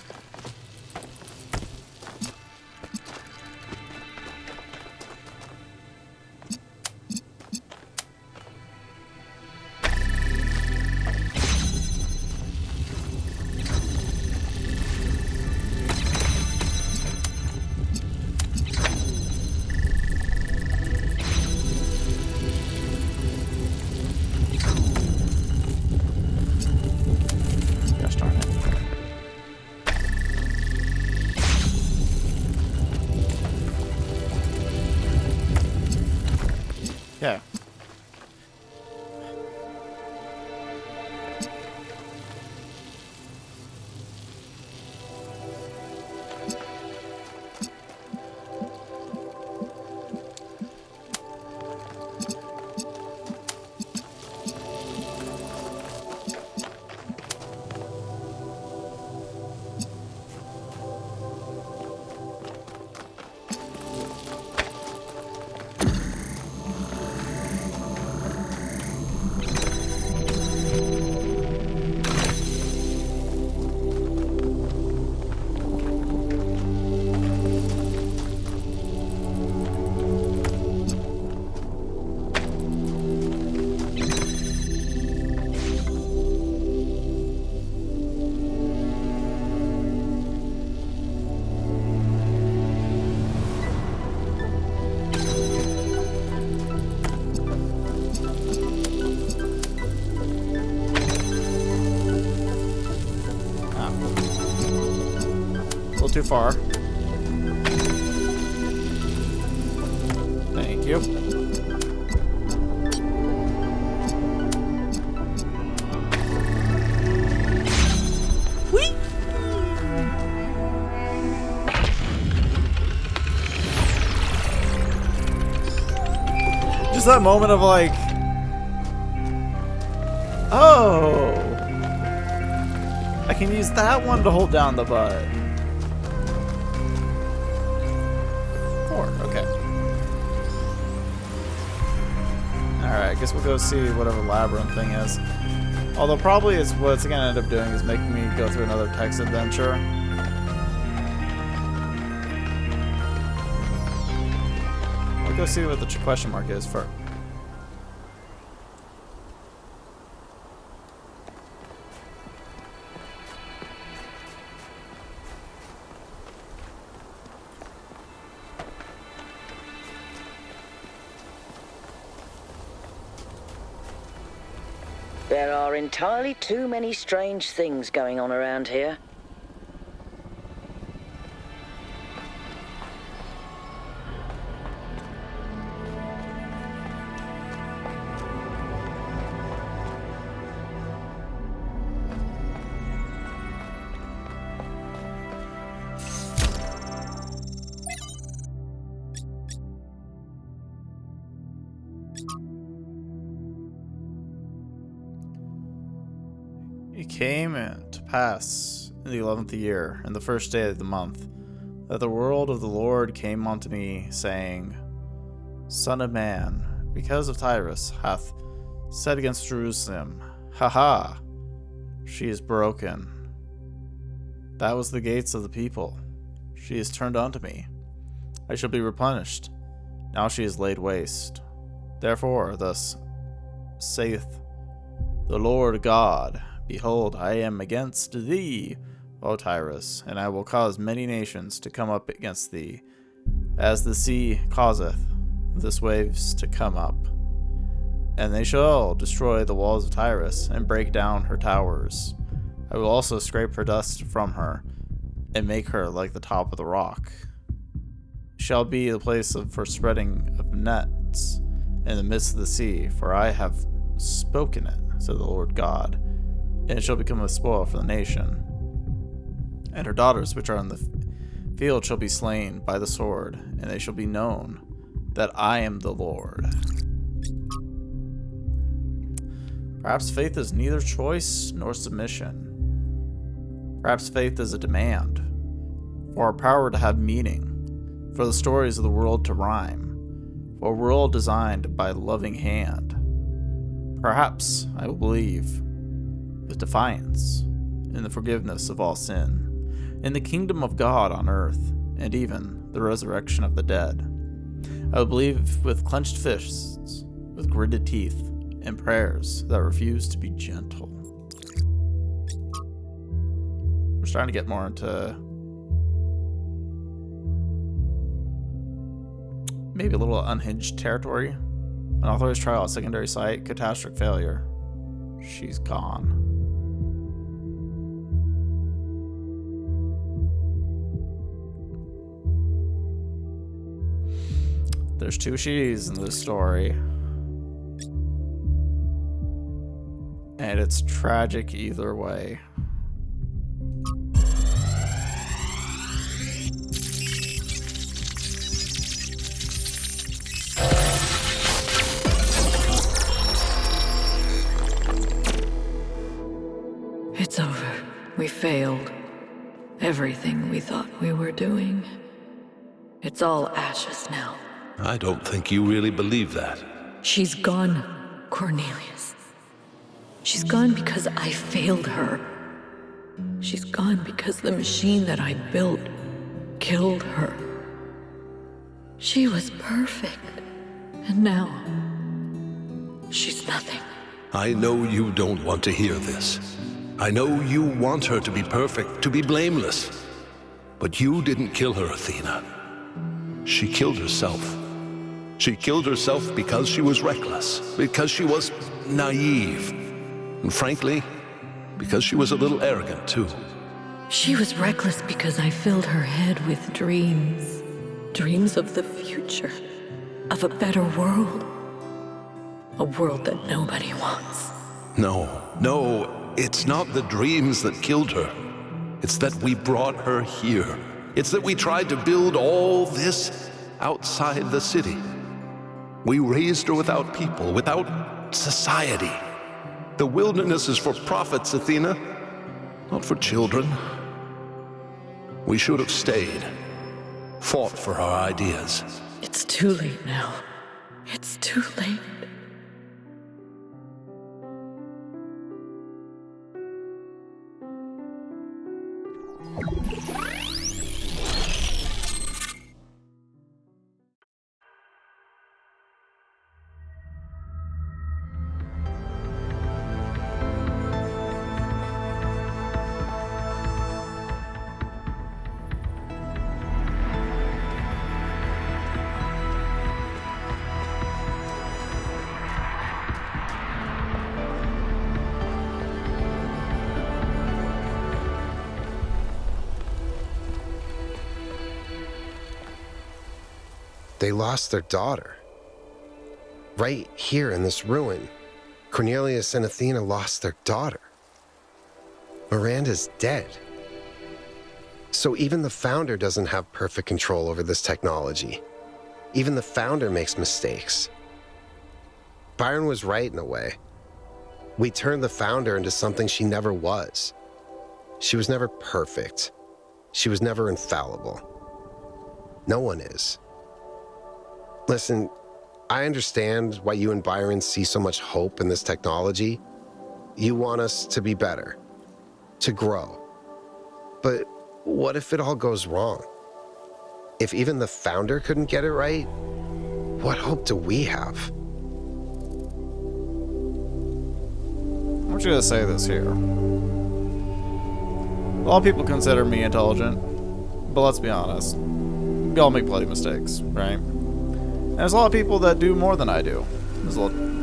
Speaker 1: too far. Thank you. Whee! Just that moment of like, oh, I can use that one to hold down the button. 4, okay. Alright, I guess we'll go see whatever labyrinth thing is. Although probably it's what it's gonna end up doing is making me go through another text adventure. We'll go see what the question mark is first.
Speaker 2: There are entirely too many strange things going on around here.
Speaker 1: It came to pass in the 11th year, in the first day of the month, that the word of the Lord came unto me, saying, Son of man, because of Tyrus hath said against Jerusalem, Ha ha, she is broken. That was the gates of the people. She is turned unto me. I shall be replenished. Now she is laid waste. Therefore, thus saith the Lord God, Behold, I am against thee, O Tyrus, and I will cause many nations to come up against thee, as the sea causeth the waves to come up. And they shall destroy the walls of Tyrus, and break down her towers. I will also scrape her dust from her, and make her like the top of the rock. It shall be the place for spreading of nets in the midst of the sea, for I have spoken it, said the Lord God. And it shall become a spoil for the nation. And her daughters which are in the field shall be slain by the sword, and they shall be known that I am the Lord. Perhaps faith is neither choice nor submission. Perhaps faith is a demand, for our power to have meaning, for the stories of the world to rhyme, for a world designed by a loving hand. Perhaps I will believe with defiance in the forgiveness of all sin, in the kingdom of God on earth, and even the resurrection of the dead. I will believe with clenched fists, with gritted teeth, and prayers that refuse to be gentle. We're starting to get more into maybe a little unhinged territory. Unauthorized trial, secondary site, catastrophic failure. She's gone. There's 2 she's in this story. And it's tragic either way.
Speaker 9: It's over. We failed. Everything we thought we were doing. It's all ashes now.
Speaker 3: I don't think you really believe that.
Speaker 9: She's gone, Cornelius. She's gone because I failed her. She's gone because the machine that I built killed her. She was perfect. And now, she's nothing.
Speaker 3: I know you don't want to hear this. I know you want her to be perfect, to be blameless. But you didn't kill her, Athena. She killed herself. She killed herself because she was reckless, because she was naive, and frankly, because she was a little arrogant too.
Speaker 9: She was reckless because I filled her head with dreams. Dreams of the future. Of a better world. A world that nobody wants.
Speaker 3: No, it's not the dreams that killed her. It's that we brought her here. It's that we tried to build all this outside the city. We raised her without people, without society. The wilderness is for prophets, Athena, not for children. We should have stayed, fought for our ideas.
Speaker 9: It's too late now. It's too late.
Speaker 8: They lost their daughter. Right here in this ruin, Cornelius and Athena lost their daughter. Miranda's dead. So even the founder doesn't have perfect control over this technology. Even the founder makes mistakes. Byron was right in a way. We turned the founder into something she never was. She was never perfect. She was never infallible. No one is. Listen, I understand why you and Byron see so much hope in this technology. You want us to be better, to grow. But what if it all goes wrong? If even the founder couldn't get it right, what hope do we have?
Speaker 1: I'm just gonna say this here. A lot of people consider me intelligent, but let's be honest. We all make bloody mistakes, right? And there's a lot of people that do more than I do. There's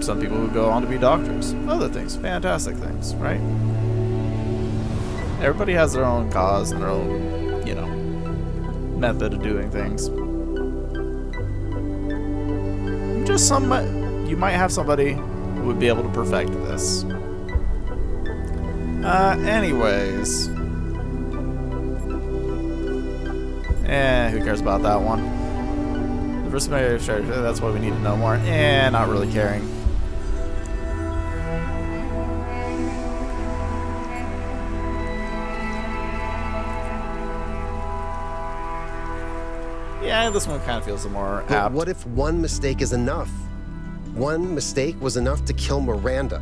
Speaker 1: some people who go on to be doctors. Other things, fantastic things, right? Everybody has their own cause and their own, method of doing things. You might have somebody who would be able to perfect this. Anyways. Who cares about that one? That's what we need to know more. Not really caring. Yeah, this one kind of feels more
Speaker 8: But
Speaker 1: apt.
Speaker 8: what if one mistake is enough? One mistake was enough to kill Miranda,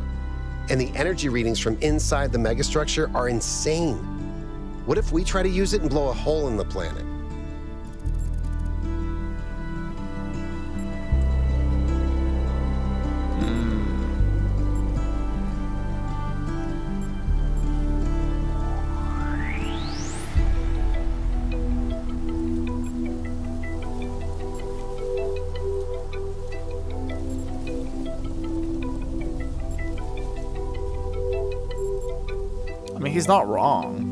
Speaker 8: and the energy readings from inside the megastructure are insane. What if we try to use it and blow a hole in the planet?
Speaker 1: I mean, he's not wrong.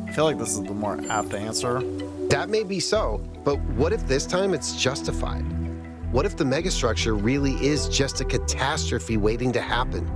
Speaker 1: I feel like this is the more apt answer.
Speaker 8: That may be so, but what if this time it's justified? What if the megastructure really is just a catastrophe waiting to happen?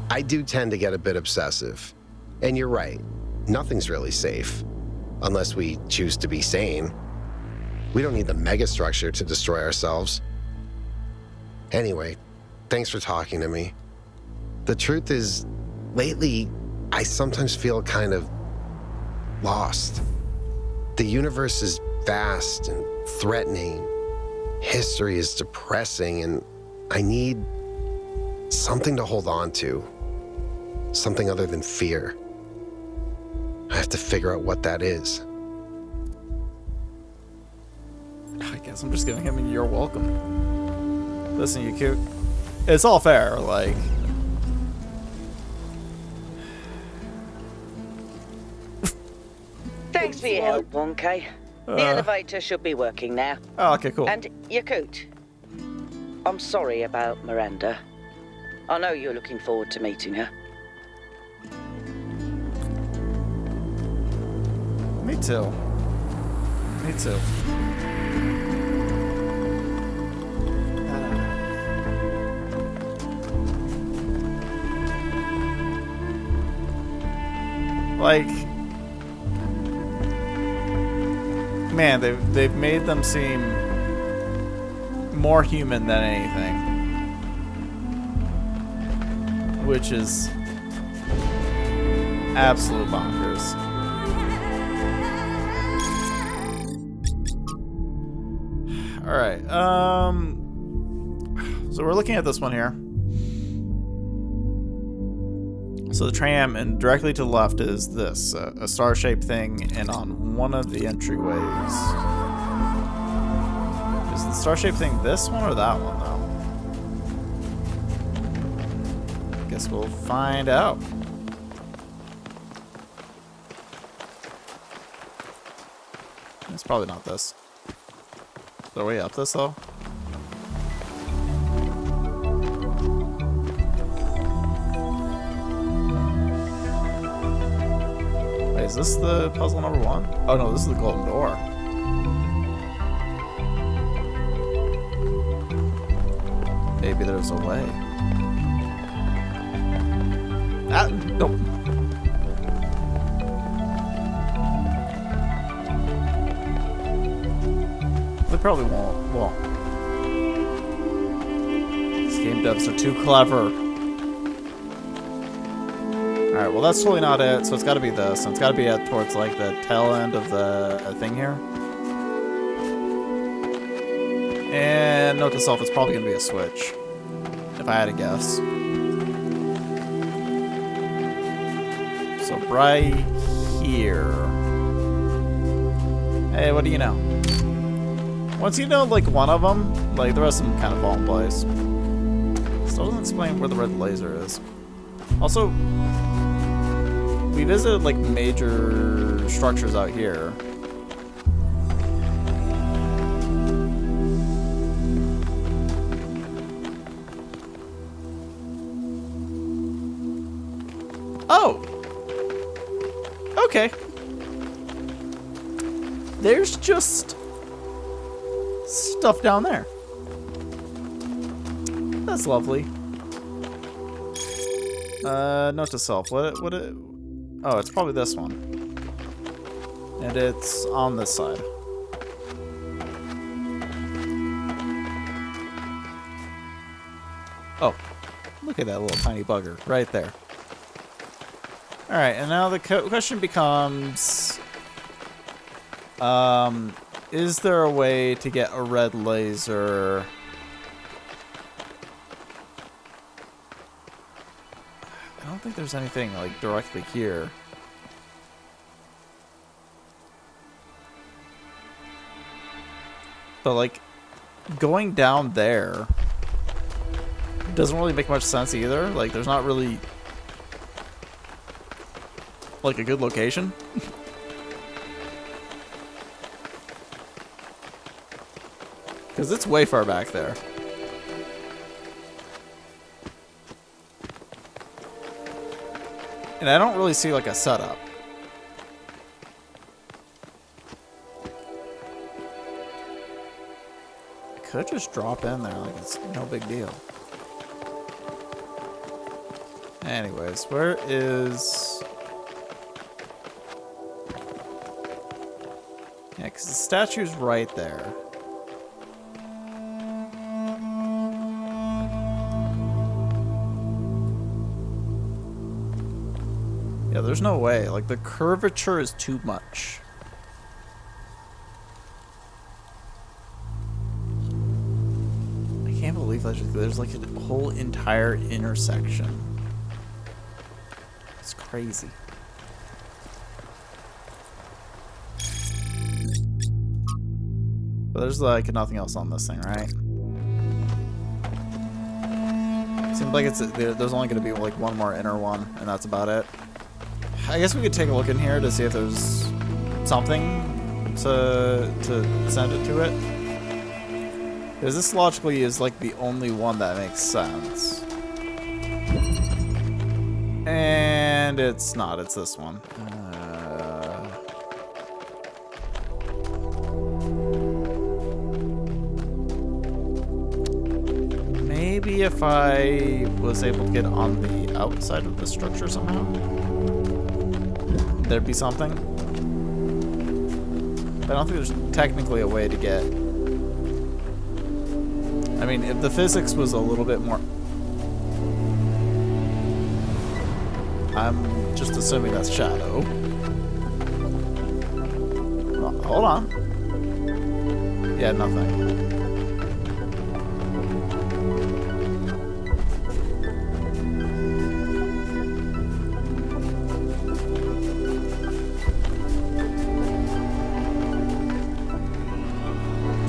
Speaker 8: I do tend to get a bit obsessive. And you're right, nothing's really safe. Unless we choose to be sane. We don't need the megastructure to destroy ourselves. Anyway, thanks for talking to me. The truth is, lately, I sometimes feel kind of lost. The universe is vast and threatening. History is depressing, and I need something to hold on to. Something other than fear. I have to figure out what that is.
Speaker 1: I guess I'm just giving him a "you're welcome." Listen, you cute. It's all fair, like.
Speaker 2: Thanks for your help, Wonkai. The elevator should be working now.
Speaker 1: Oh, okay, cool.
Speaker 2: And Yakut, I'm sorry about Miranda. I know you're looking forward to meeting her.
Speaker 1: Me too. Me too. Like, man, they've made them seem more human than anything, which is absolute bonkers. All right, so we're looking at this one here. So the tram, and directly to the left is this, a star-shaped thing, and on one of the entryways... Is the star-shaped thing this one or that one, though? Guess we'll find out. It's probably not this. Is there a way up this, though? Is this the puzzle number one? Oh no, this is the golden door. Maybe there's a way. Ah, nope. They probably won't. Well, these game devs are too clever. Alright, well that's totally not it, so it's gotta be this, and it's gotta be towards like the tail end of the thing here. And note to self, it's probably gonna be a switch, if I had to guess. So right here. Hey, what do you know? Once you know like one of them, like the rest of them kind of fall in place. Still doesn't explain where the red laser is. Also, we visited like major structures out here. Oh! Okay. There's just stuff down there. That's lovely. Note to self. What it? Oh, it's probably this one. And it's on this side. Oh, look at that little tiny bugger right there. Alright, and now the question becomes... is there a way to get a red laser... I don't think there's anything, like, directly here. But, like, going down there doesn't really make much sense either. Like, there's not really, like, a good location. Because it's way far back there. And I don't really see, like, a setup. I could just drop in there, like, it's no big deal. Anyways, where is... Yeah, because the statue's right there. Yeah, there's no way. Like, the curvature is too much. I can't believe there's like a whole entire intersection. It's crazy. But there's like nothing else on this thing, right? Seems like there's only going to be like one more inner one, and that's about it. I guess we could take a look in here to see if there's something to send it to it. Because this logically is like the only one that makes sense. And it's not, it's this one. Maybe if I was able to get on the outside of the structure somehow, there'd be something. But I don't think there's technically a way to get... I mean, if the physics was a little bit more... I'm just assuming that's shadow. Oh, hold on. Yeah, nothing.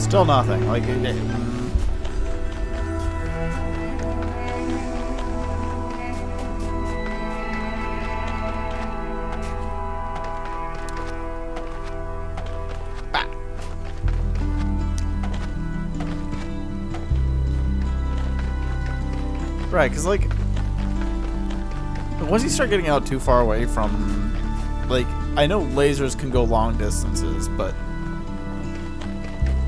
Speaker 1: Still nothing. Like, right, because, like, once you start getting out too far away from, like, I know lasers can go long distances, but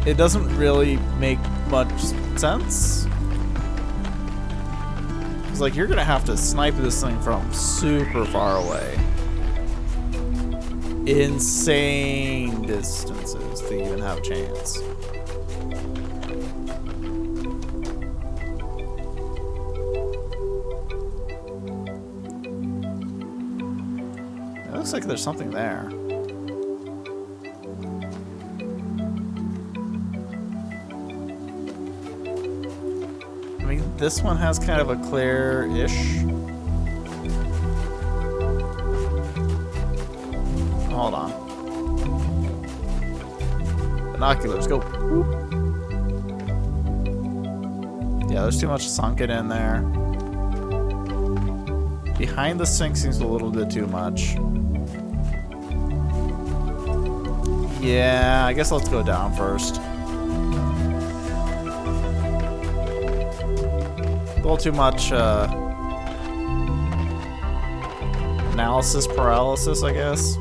Speaker 1: it doesn't really make much sense. Because, like, you're going to have to snipe this thing from super far away. Insane distances to even have a chance. It looks like there's something there. I mean, this one has kind of a clear-ish. Hold on. Binoculars, go. Whoop. Yeah, there's too much sunken in there. Behind the sink seems a little bit too much. Yeah, I guess let's go down first. A little too much analysis paralysis, I guess.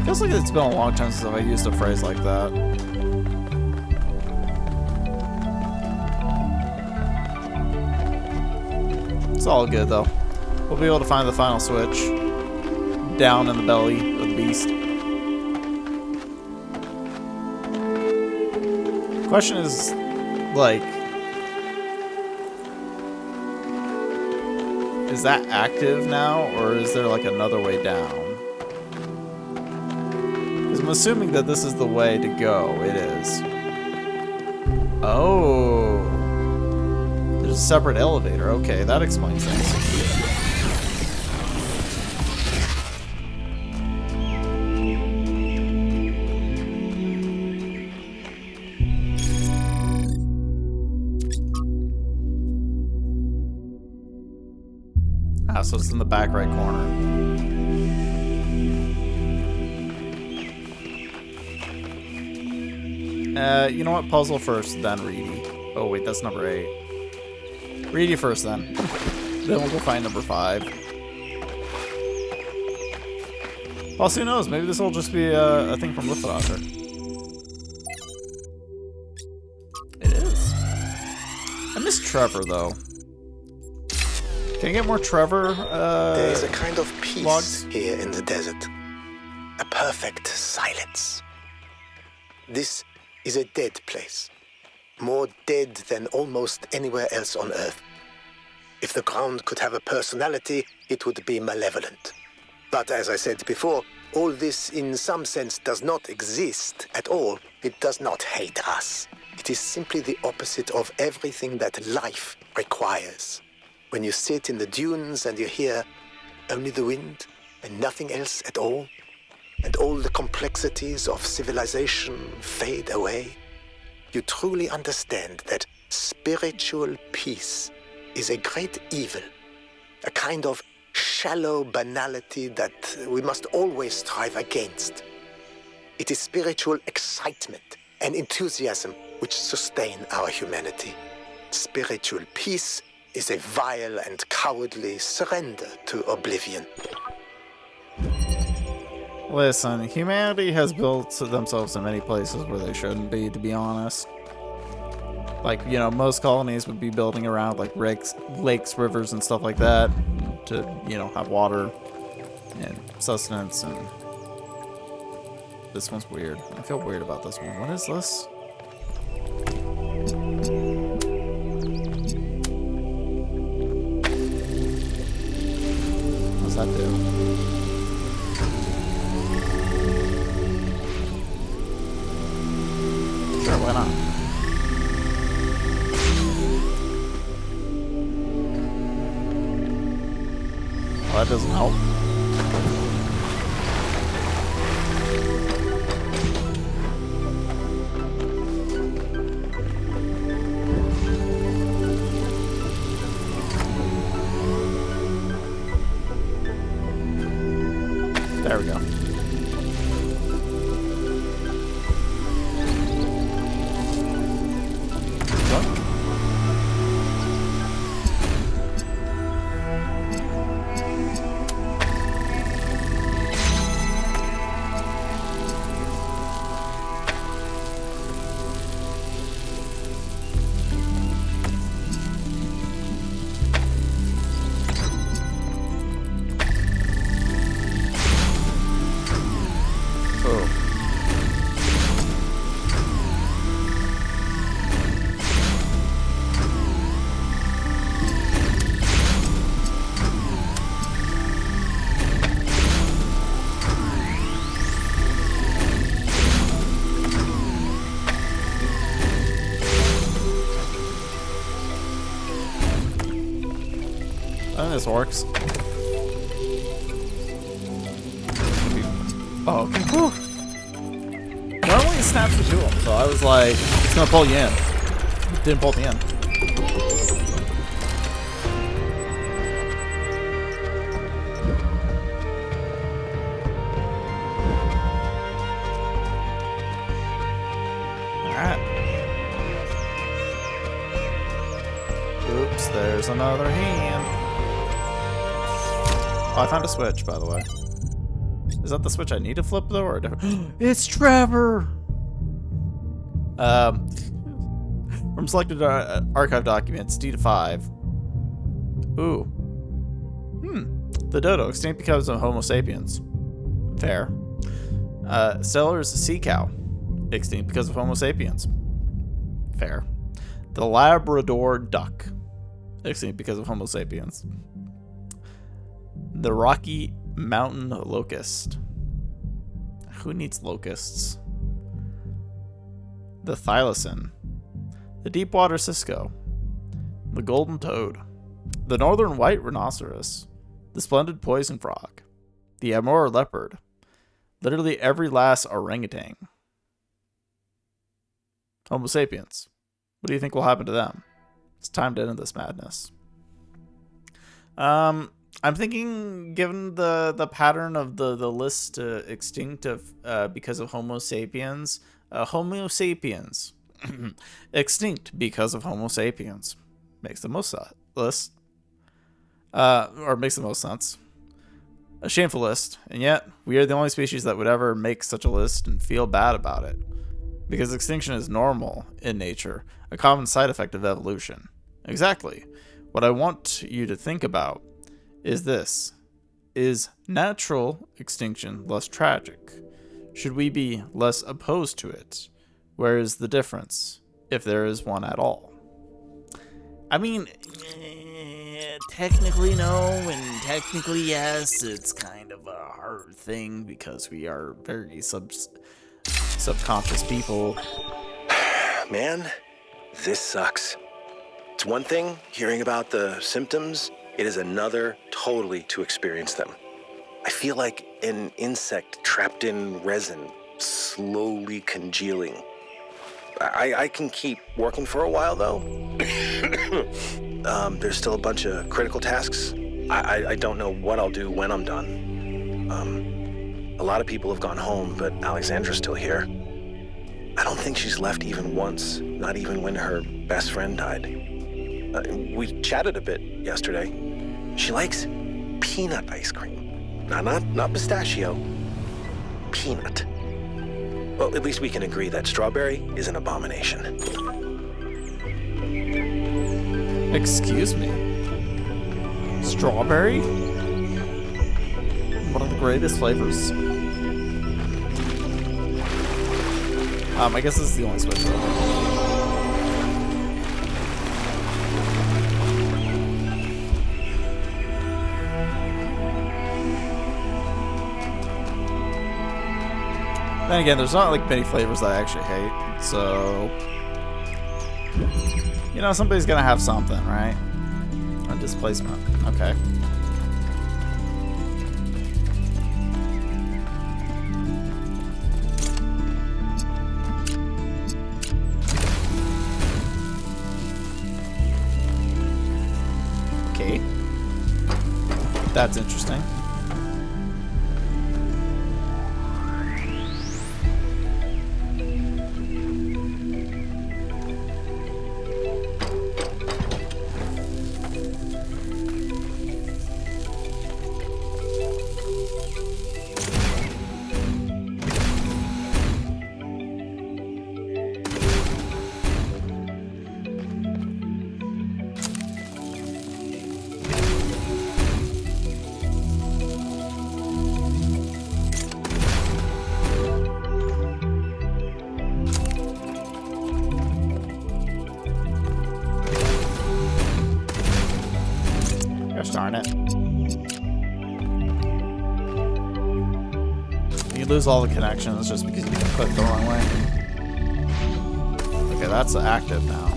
Speaker 1: Feels like it's been a long time since I've used a phrase like that. It's all good though. We'll be able to find the final switch down in the belly of the beast. Question is, like, is that active now, or is there like another way down? Because I'm assuming that this is the way to go. It is. Oh. There's a separate elevator. Okay, that explains things. So it's in the back right corner. You know what? Puzzle first, then Reedy. Oh wait, that's number 8. Reedy first, then. Then we'll go find number 5. Also, who knows? Maybe this will just be a thing from Lithodocker. It is. I miss Trevor, though. Can I get more Trevor?
Speaker 4: There is a kind of peace
Speaker 1: logs?
Speaker 4: here in the desert. A perfect silence. This is a dead place. More dead than almost anywhere else on Earth. If the ground could have a personality, it would be malevolent. But as I said before, all this in some sense does not exist at all. It does not hate us. It is simply the opposite of everything that life requires. When you sit in the dunes and you hear only the wind and nothing else at all, and all the complexities of civilization fade away, you truly understand that spiritual peace is a great evil, a kind of shallow banality that we must always strive against. It is spiritual excitement and enthusiasm which sustain our humanity. Spiritual peace is a vile and cowardly surrender to oblivion.
Speaker 1: Listen, humanity has built themselves in many places where they shouldn't be, to be honest. Like, you know, most colonies would be building around, like, lakes, rivers, and stuff like that to, you know, have water and sustenance, and this one's weird. I feel weird about this one. What is this? What's that do? Sure, why not? Well, that doesn't help. There we go. I think this works. Oh, okay. Whew. Normally it snaps the tool, so I was like, it's gonna pull you in. It didn't pull me in. Alright. Oops, there's another hand. Oh, I found a switch, by the way. Is that the switch I need to flip, though, or it's Trevor? From selected archive documents, D to 5. Ooh. The dodo, extinct because of Homo sapiens. Fair. Stellar's sea cow, extinct because of Homo sapiens. Fair. The Labrador duck, extinct because of Homo sapiens. The Rocky Mountain locust. Who needs locusts? The thylacine. The deepwater cisco. The golden toad. The northern white rhinoceros. The splendid poison frog. The Amur leopard. Literally every last orangutan. Homo sapiens. What do you think will happen to them? It's time to end this madness. I'm thinking, given the pattern of the list extinct of because of Homo sapiens, extinct because of Homo sapiens makes the most list, or makes the most sense. A shameful list, and yet we are the only species that would ever make such a list and feel bad about it, because extinction is normal in nature, a common side effect of evolution. Exactly. What I want you to think about is this. Is natural extinction less tragic? Should we be less opposed to it? Where is the difference, if there is one at all? I mean, technically no and technically yes. It's kind of a hard thing because we are very subconscious people.
Speaker 11: Man, this sucks. It's one thing hearing about the symptoms, it is another totally to experience them. I feel like an insect trapped in resin, slowly congealing. I can keep working for a while, though. There's still a bunch of critical tasks. I don't know what I'll do when I'm done. A lot of people have gone home, but Alexandra's still here. I don't think she's left even once, not even when her best friend died. We chatted a bit yesterday. She likes peanut ice cream. Not pistachio. Peanut. Well, at least we can agree that strawberry is an abomination.
Speaker 1: Excuse me? Strawberry? One of the greatest flavors. I guess this is the only switch though. Then again, there's not like many flavors that I actually hate, so you know somebody's gonna have something, right? A displacement. Okay. Okay. That's interesting. Darn it. You lose all the connections just because you clicked the wrong way. Okay, that's active now.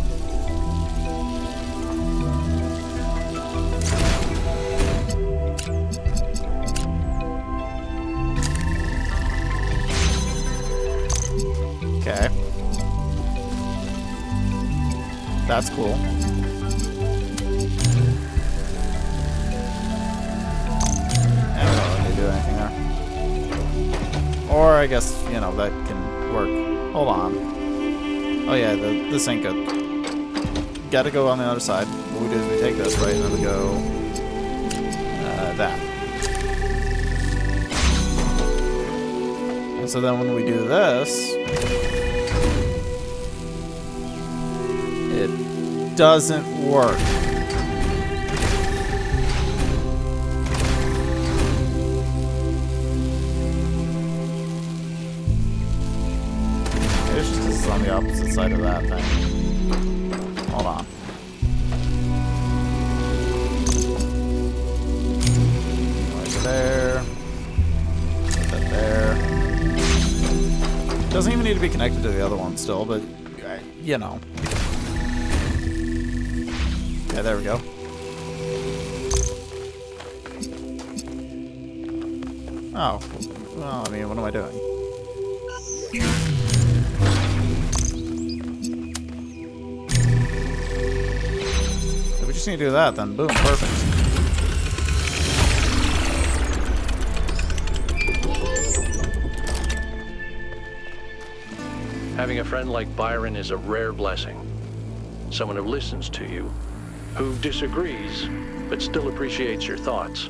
Speaker 1: Okay. That's cool. Or I guess, you know, that can work. Hold on. Oh yeah, this ain't good. Gotta go on the other side. What we do is we take this, right, and then we go... that. And so then when we do this... it doesn't work. On the opposite side of that thing. Hold on. Right there. Put that there. Doesn't even need to be connected to the other one still, but you know. Okay, there we go. Oh, well, I mean, what am I doing? Just need to do that, then boom, perfect.
Speaker 12: Having a friend like Byron is a rare blessing. Someone who listens to you, who disagrees, but still appreciates your thoughts.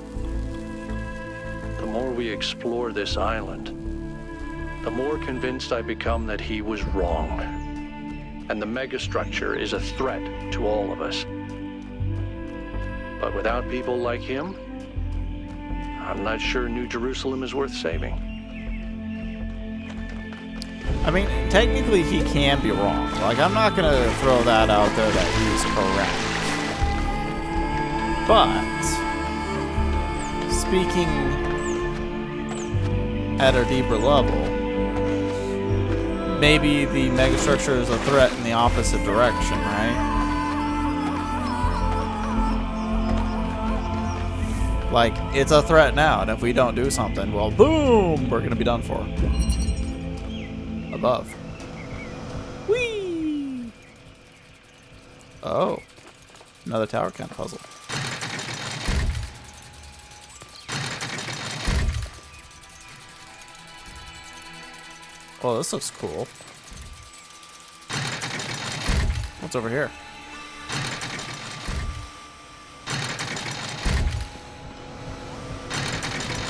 Speaker 12: The more we explore this island, the more convinced I become that he was wrong. And the megastructure is a threat to all of us. But without people like him, I'm not sure New Jerusalem is worth saving.
Speaker 1: I mean, technically he can be wrong. Like, I'm not gonna throw that out there that he's correct. But speaking at a deeper level, maybe the megastructure is a threat in the opposite direction, right? Like, it's a threat now, and if we don't do something, well, boom, we're gonna be done for. Above. Whee! Oh. Another tower kind of puzzle. Oh, this looks cool. What's over here?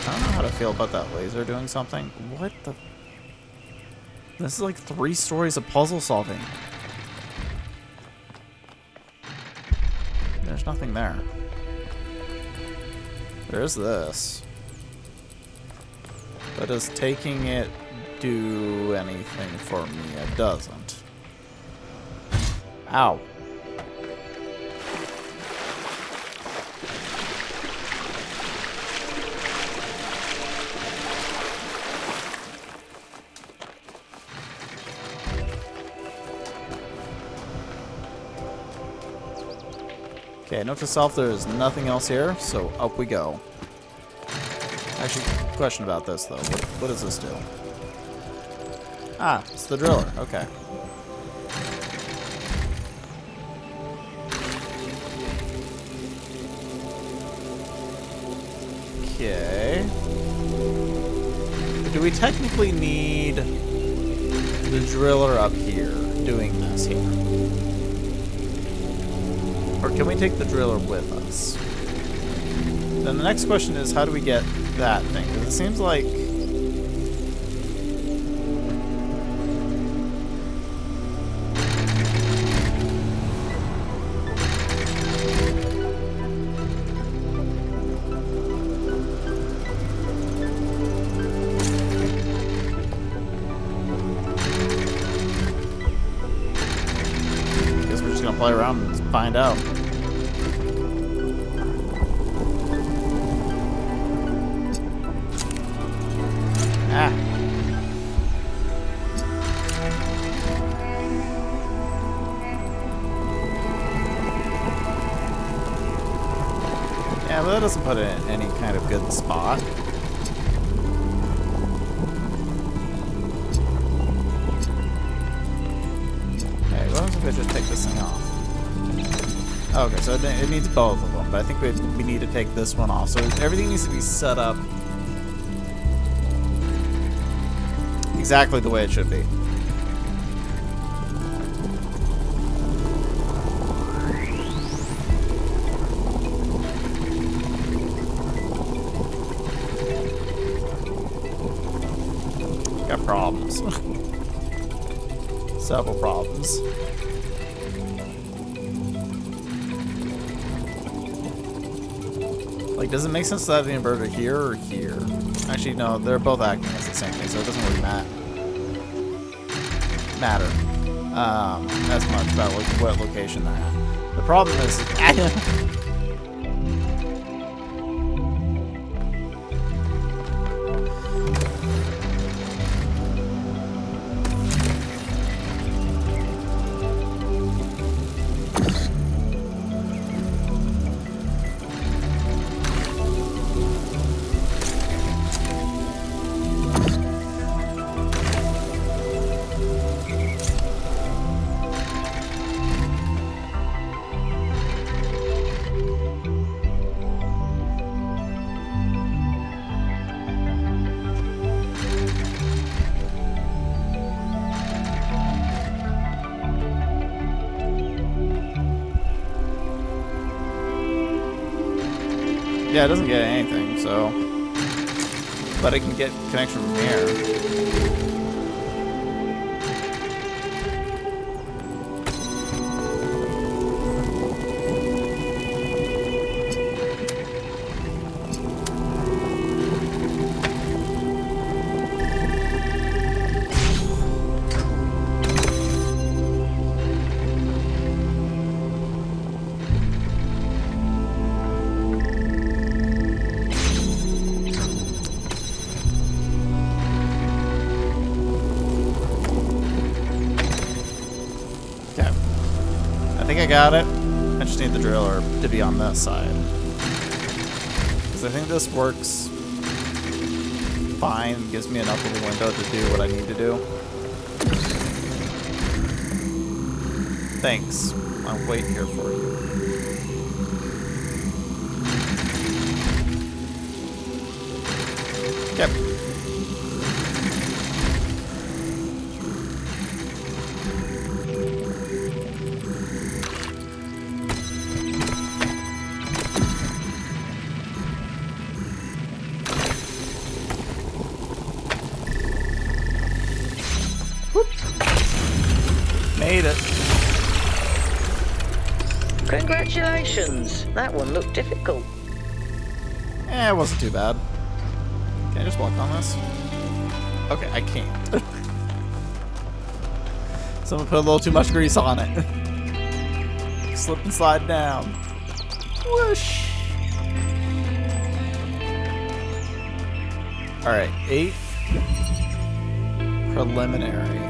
Speaker 1: I don't know how to feel about that laser doing something. What the? This is like 3 stories of puzzle solving. There's nothing there. There's this. But does taking it do anything for me? It doesn't. Ow. Okay, note to self, there is nothing else here, so up we go. Actually, question about this though. What does this do? Ah, it's the driller. Okay. Okay. Do we technically need the driller up here doing this here? Or can we take the driller with us? Then the next question is, how do we get that thing? Because it seems like... we're just gonna play around and find out. Ah. Yeah, but that doesn't put it in any kind of good spot. Okay, what if I just take this thing off? Okay, so it needs both of them, but I think we need to take this one off. So everything needs to be set up exactly the way it should be. Got problems. Several problems. Like, does it make sense to have the inverter here or here? Actually, no, they're both acting as the same thing, so it doesn't really matter as much about what location they're at. The problem is... Yeah, it doesn't get anything, so... But it can get connection from here. I got it. I just need the driller to be on this side. Because I think this works fine. Gives me enough of a window to do what I need to do. Thanks. I'll wait here for you. Yep. Whoop. Made it.
Speaker 2: Congratulations. That one looked difficult.
Speaker 1: Eh, it wasn't too bad. Can I just walk on this? Okay, I can't. Someone put a little too much grease on it. Slip and slide down. Whoosh. Alright, 8. Preliminary.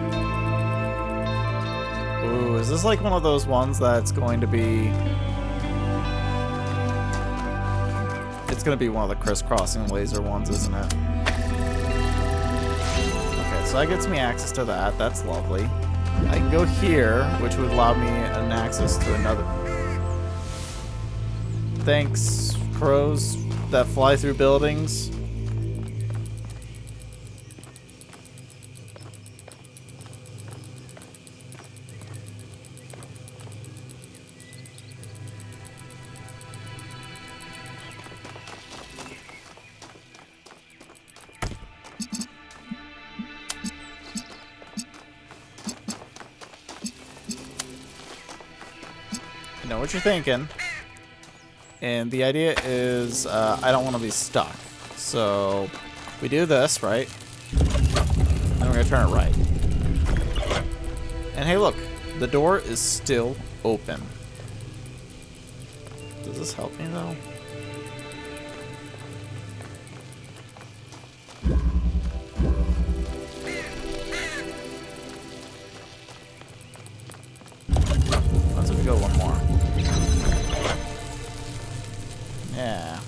Speaker 1: Ooh, is this like one of those ones that's going to be... It's going to be one of the crisscrossing laser ones, isn't it? Okay, so that gets me access to that. That's lovely. I can go here, which would allow me an access to another... Thanks, crows that fly through buildings. I know what you're thinking, and the idea is I don't want to be stuck, so we do this, right? And we're gonna turn it right. And hey, look, the door is still open. Does this help me though? Let's go one more. Yeah.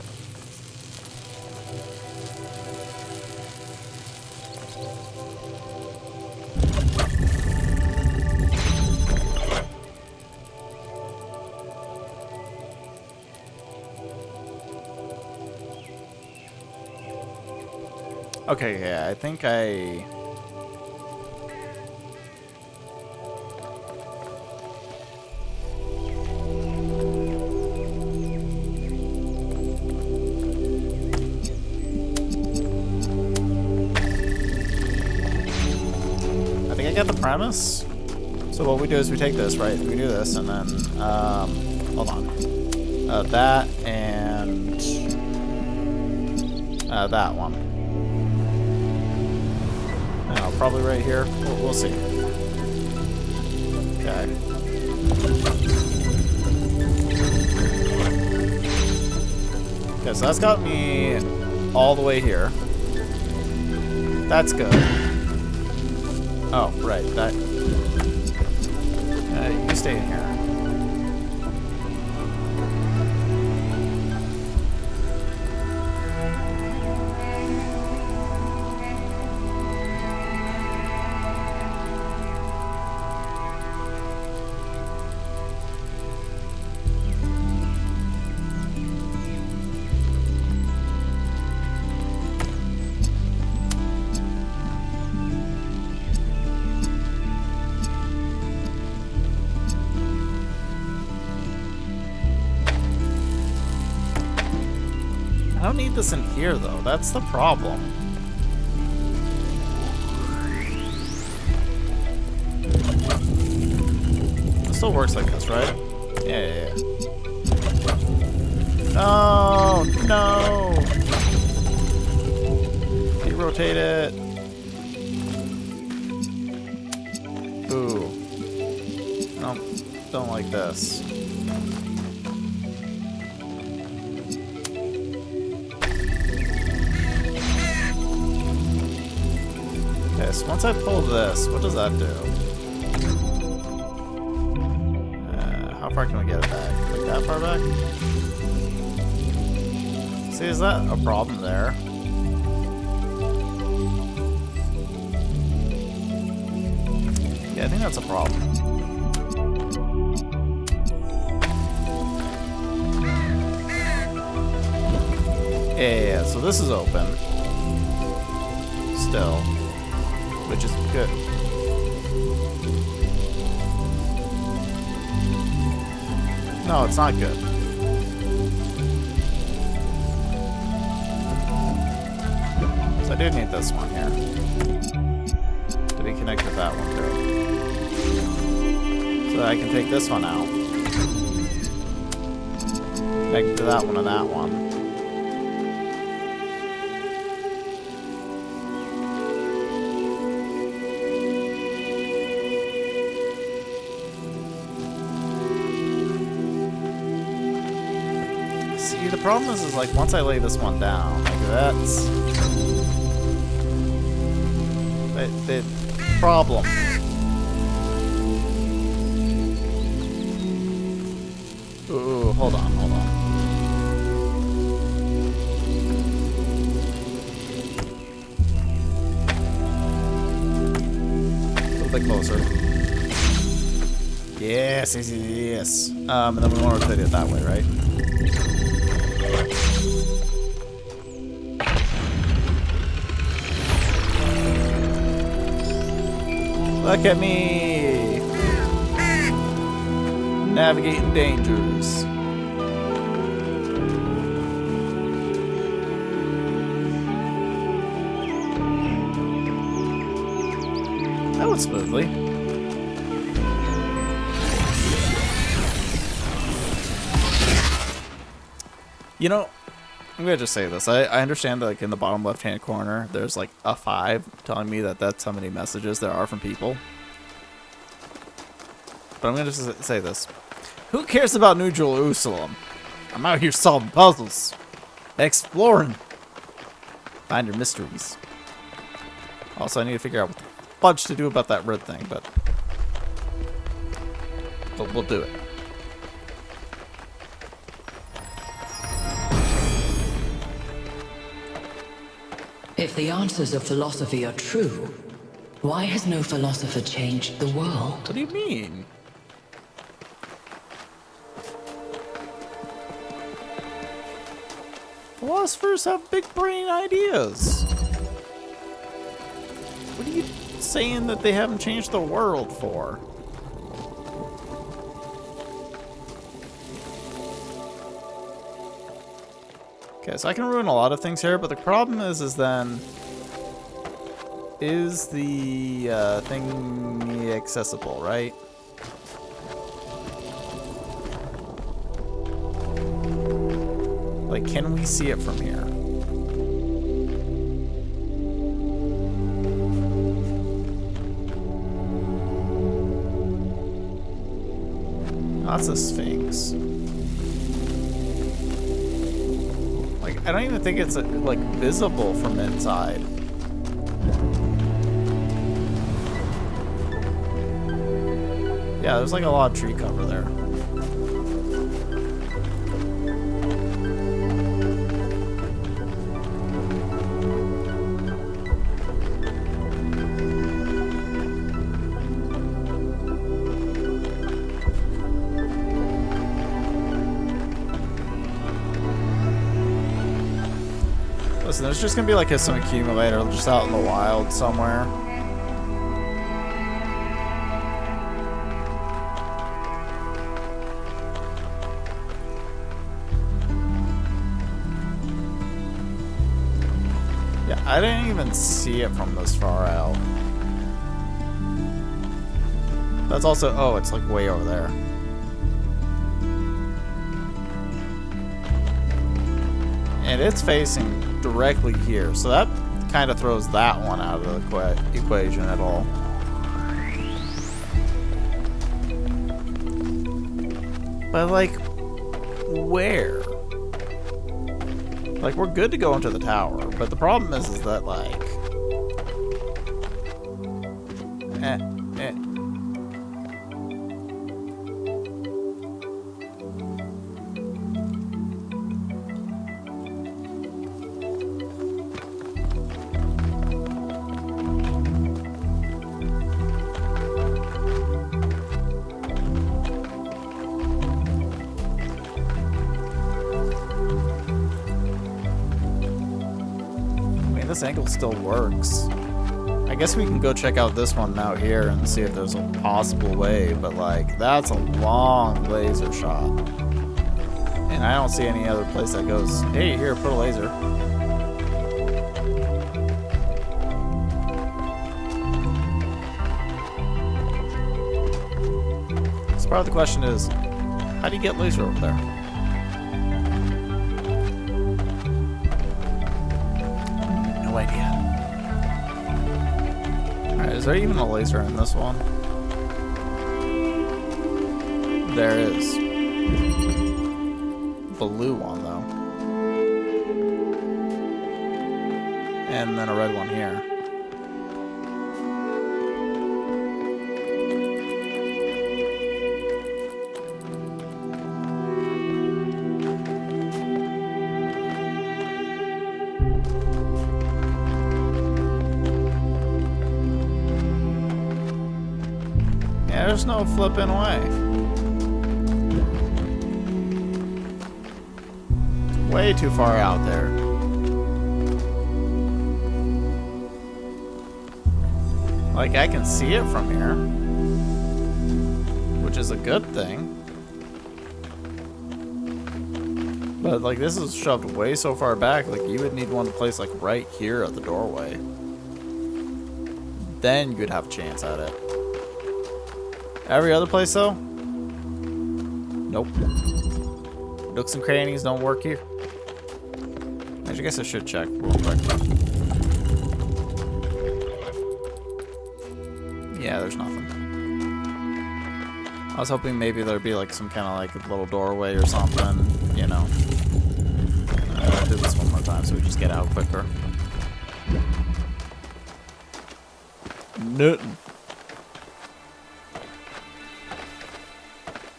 Speaker 1: Okay, yeah, I think I... get the premise. So what we do is we take this, right? We do this, and then hold on, that and that one. No, probably right here. We'll see. Okay. Okay, so that's got me all the way here. That's good. Oh, right, that... you stay in here. I don't need this in here, though. That's the problem. It still works like this, right? Yeah. No! No! Derotate it. Ooh. No, don't like this. Okay, so once I pull this, what does that do? How far can we get it back? Like that far back? See, is that a problem there? Yeah, I think that's a problem. Yeah, so this is open. Still. Which is good. No, it's not good. So I do need this one here. To be connected to that one too. So that I can take this one out. Connect to that one and that one. See, the problem is like once I lay this one down, like that's the problem. Ooh, hold on. A little bit closer. Yes. And then we want to rotate it that way, right? Look at me! Navigating dangers. That went smoothly. You know, I'm gonna just say this. I understand that, like, in the bottom left-hand corner, there's like a 5 telling me that that's how many messages there are from people. But I'm gonna just say this. Who cares about New Jerusalem? I'm out here solving puzzles. Exploring. Finding mysteries. Also, I need to figure out what the fudge to do about that red thing, but we'll do it.
Speaker 13: If the answers of philosophy are true, why has no philosopher changed the world?
Speaker 1: What do you mean? Philosophers have big brain ideas. What are you saying that they haven't changed the world for? Okay, so I can ruin a lot of things here, but the problem is then... Is the thing accessible, right? Like, can we see it from here? That's a Sphinx. Like, I don't even think it's like visible from inside. Yeah, there's like a lot of tree cover there. Listen, there's just gonna be like some accumulator just out in the wild somewhere. Yeah, I didn't even see it from this far out. That's also, oh, it's like way over there. And it's facing directly here, so that kind of throws that one out of the equation at all. But like, where? Like, we're good to go into the tower, but the problem is that like, this angle still works. I guess we can go check out this one out here and see if there's a possible way, but like, that's a long laser shot. And I don't see any other place that goes, hey, here, put a laser. So part of the question is, how do you get laser over there? No idea. Alright, is there even a laser in this one? There is. Blue one, though. And then a red one here. There's no flipping way. It's way too far out there. Like, I can see it from here, which is a good thing. But, like, this is shoved way so far back, like, you would need one place, like, right here at the doorway. Then you'd have a chance at it. Every other place, though? Nope. Nooks and crannies don't work here. I guess I should check real quick. Yeah, there's nothing. I was hoping maybe there'd be like some kind of like little doorway or something, you know. I'll do this one more time so we just get out quicker. Nothing.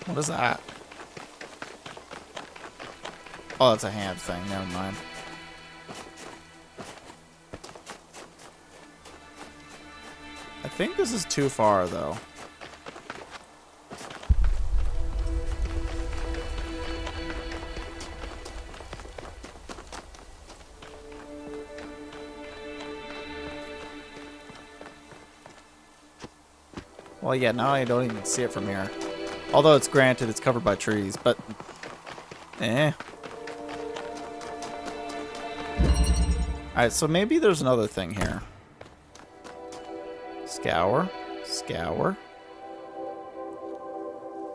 Speaker 1: What is that? Oh, that's a hand thing. Never mind. I think this is too far, though. Well, yeah, now I don't even see it from here. Although it's granted it's covered by trees, but... eh. Alright, so maybe there's another thing here. Scour. Scour.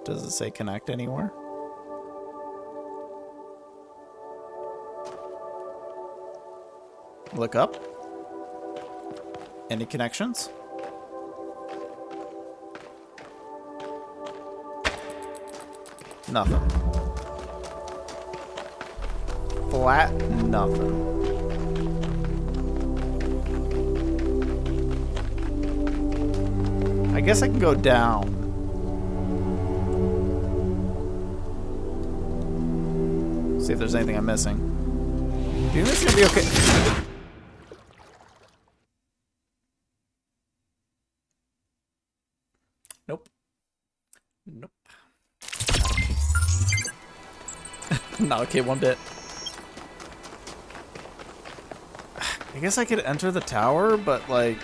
Speaker 1: Does it say connect anywhere? Look up. Any connections? Nothing. Flat nothing. I guess I can go down. See if there's anything I'm missing. Do you think this is gonna be okay? Nope. Nope. Not okay one bit. I guess I could enter the tower, but like...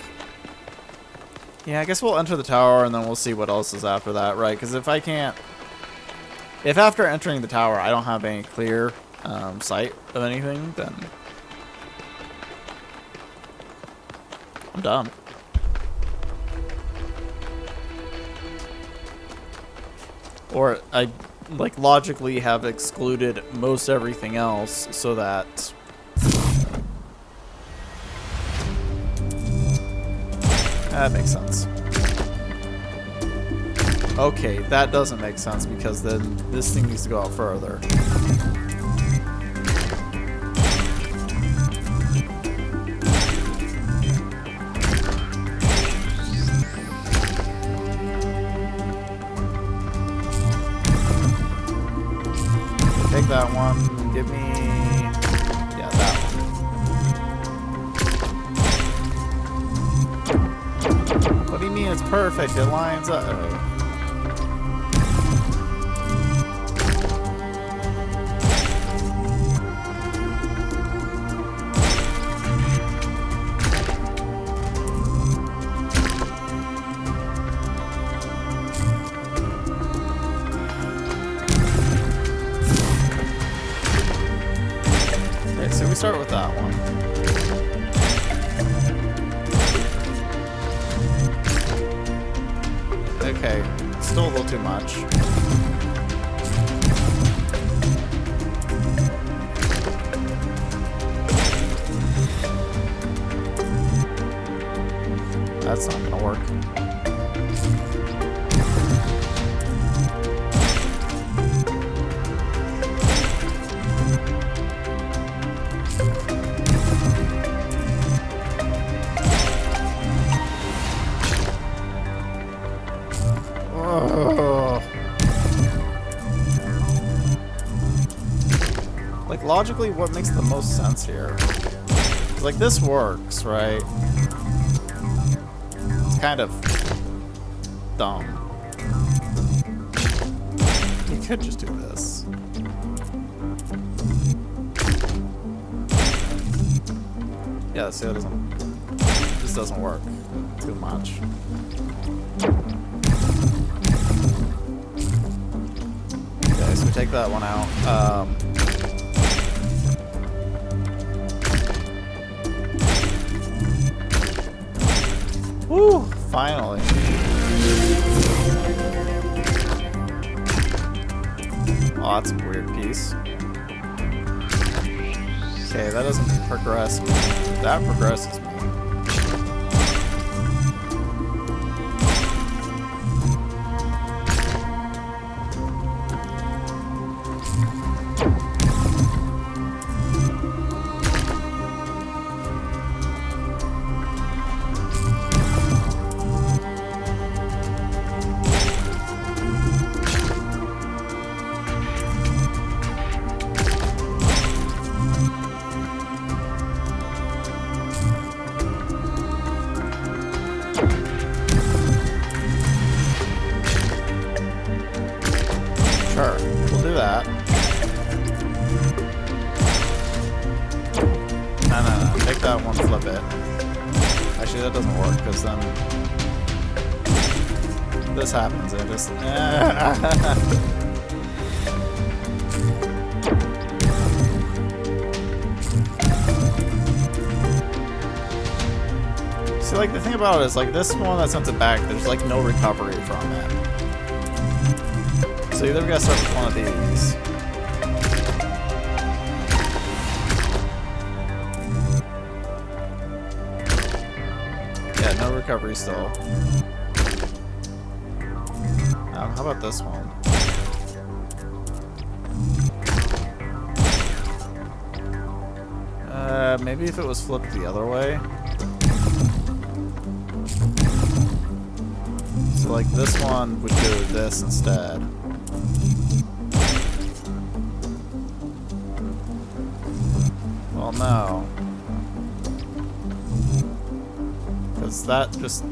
Speaker 1: yeah, I guess we'll enter the tower and then we'll see what else is after that, right? Because if I can't... if after entering the tower I don't have any clear sight of anything, then... I'm done. Or I... like logically have excluded most everything else so that that makes sense. Okay, that doesn't make sense because then this thing needs to go out further. Take that one. Give me... yeah, that one. What do you mean it's perfect? It lines up. still a little too much. That's not gonna work. Like, logically, what makes the most sense here? Like, this works, right? It's kind of dumb. You could just do this. Yeah, see, that doesn't... This doesn't work too much. Okay, so we take that one out. Woo! Finally. Oh, that's a weird piece. Okay, that doesn't progress me. That progresses me. Sure, we'll do that. No. Take that one, flip it. Actually, that doesn't work, because then... this happens, and just... See, like, the thing about it is, like, this one that sends it back, there's, like, no recovery from it. So either we gotta start with one of these. Yeah, no recovery still. How about this one? Maybe if it was flipped the other way. So like this one would do this instead. Well, no. Because that just...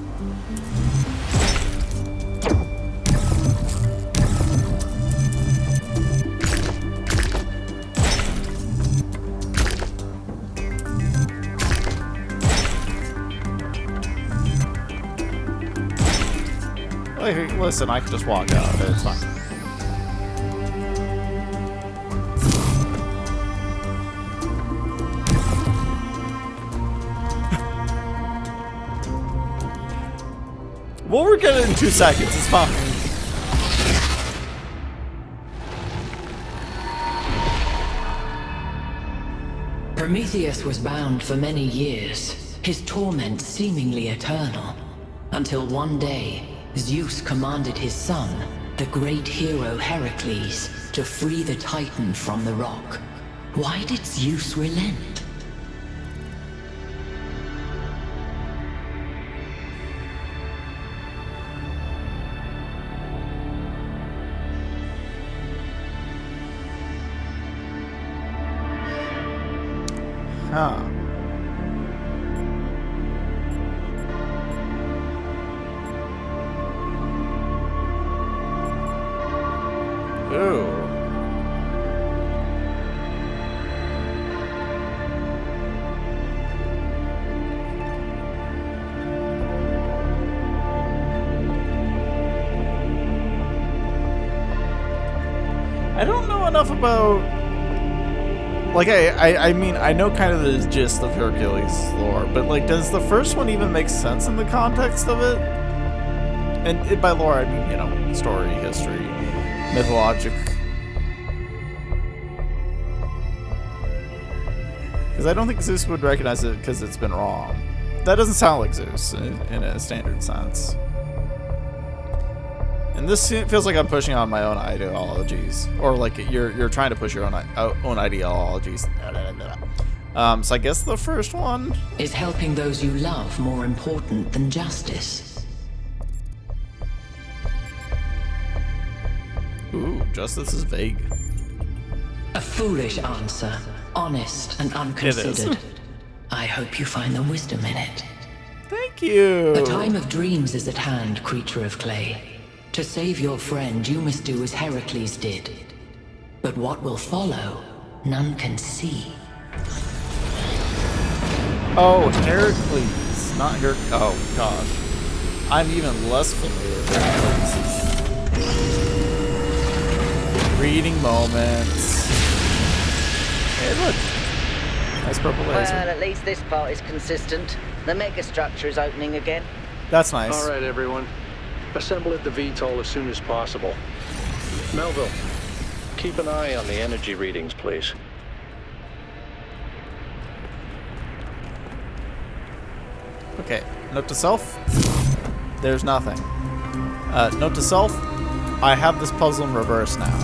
Speaker 1: Hey, listen, I can just walk out of it, it's fine. We'll work at it in 2 seconds, it's fine.
Speaker 13: Prometheus was bound for many years, his torment seemingly eternal, until one day, Zeus commanded his son, the great hero Heracles, to free the Titan from the rock. Why did Zeus relent?
Speaker 1: Huh. Ooh. I don't know enough about... Like, I mean, I know kind of the gist of Hercules' lore, but, like, does the first one even make sense in the context of it? And by lore, I mean, you know, story, history, mythologic. Because I don't think Zeus would recognize it because it's been wrong. That doesn't sound like Zeus in a standard sense. And this feels like I'm pushing on my own ideologies, or like you're trying to push your own ideologies. So I guess the first one
Speaker 13: is helping those you love more important than justice.
Speaker 1: Ooh, justice is vague.
Speaker 13: A foolish answer, honest and unconsidered. I hope you find the wisdom in it.
Speaker 1: Thank you.
Speaker 13: A time of dreams is at hand, creature of clay. To save your friend, you must do as Heracles did. But what will follow, none can see.
Speaker 1: Oh, Heracles, not Oh gosh, I'm even less familiar with Heracles. Reading moments. Hey, look. Nice purple laser.
Speaker 2: Well, at least this part is consistent. The megastructure is opening again.
Speaker 1: That's nice.
Speaker 12: All right, everyone. Assemble at the VTOL as soon as possible. Melville, keep an eye on the energy readings, please.
Speaker 1: Okay, note to self, there's nothing. Note to self, I have this puzzle in reverse now.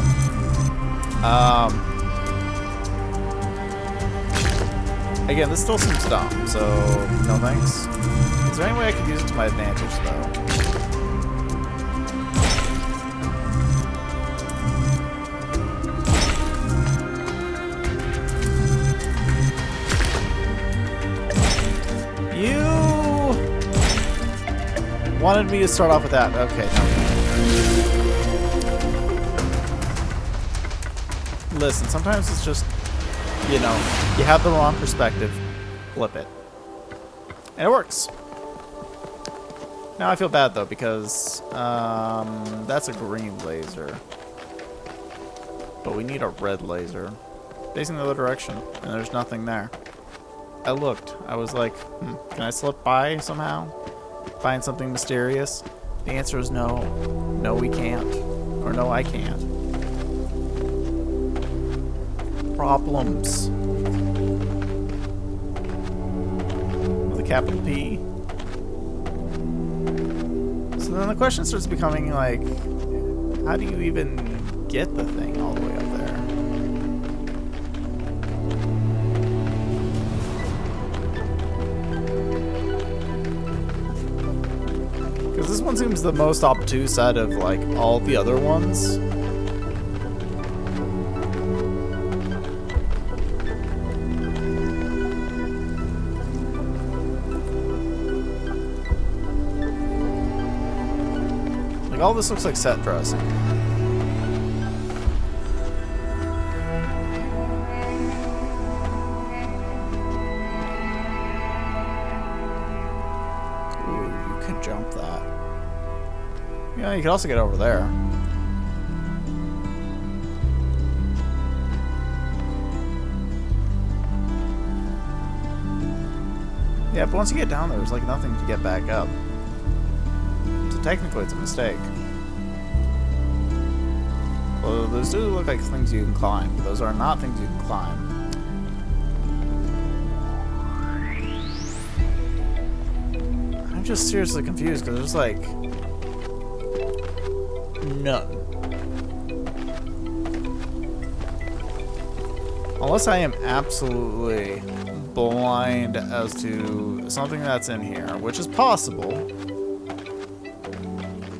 Speaker 1: Again, this still seems dumb, so no thanks. Is there any way I could use it to my advantage, though? You wanted me to start off with that. Okay, no. Listen, sometimes it's just, you know, you have the wrong perspective. Flip it. And it works. Now I feel bad, though, because that's a green laser. But we need a red laser. Facing the other direction, and there's nothing there. I looked. I was like, can I slip by somehow? Find something mysterious? The answer is no. No, we can't. Or no, I can't. Problems. With a capital P. So then the question starts becoming like, how do you even get the thing all the way up there? Because this one seems the most obtuse out of like all the other ones. Like all this looks like set dressing. Jump that. Yeah, you can also get over there. Yeah, but once you get down there, there's like nothing to get back up. So technically it's a mistake. Well, those do look like things you can climb, but those are not things you can climb. I'm just seriously confused because there's like none. Unless I am absolutely blind as to something that's in here, which is possible.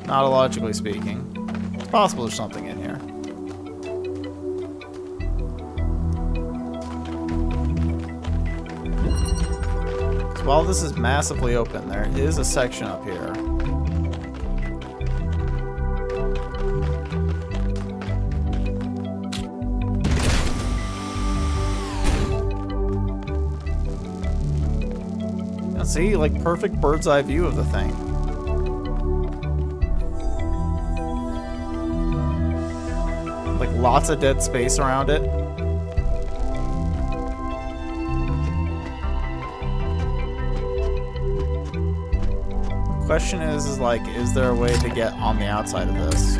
Speaker 1: Not logically speaking. It's possible there's something in here. While this is massively open, there is a section up here. And see, like perfect bird's eye view of the thing. Like lots of dead space around it. Question is like, is there a way to get on the outside of this?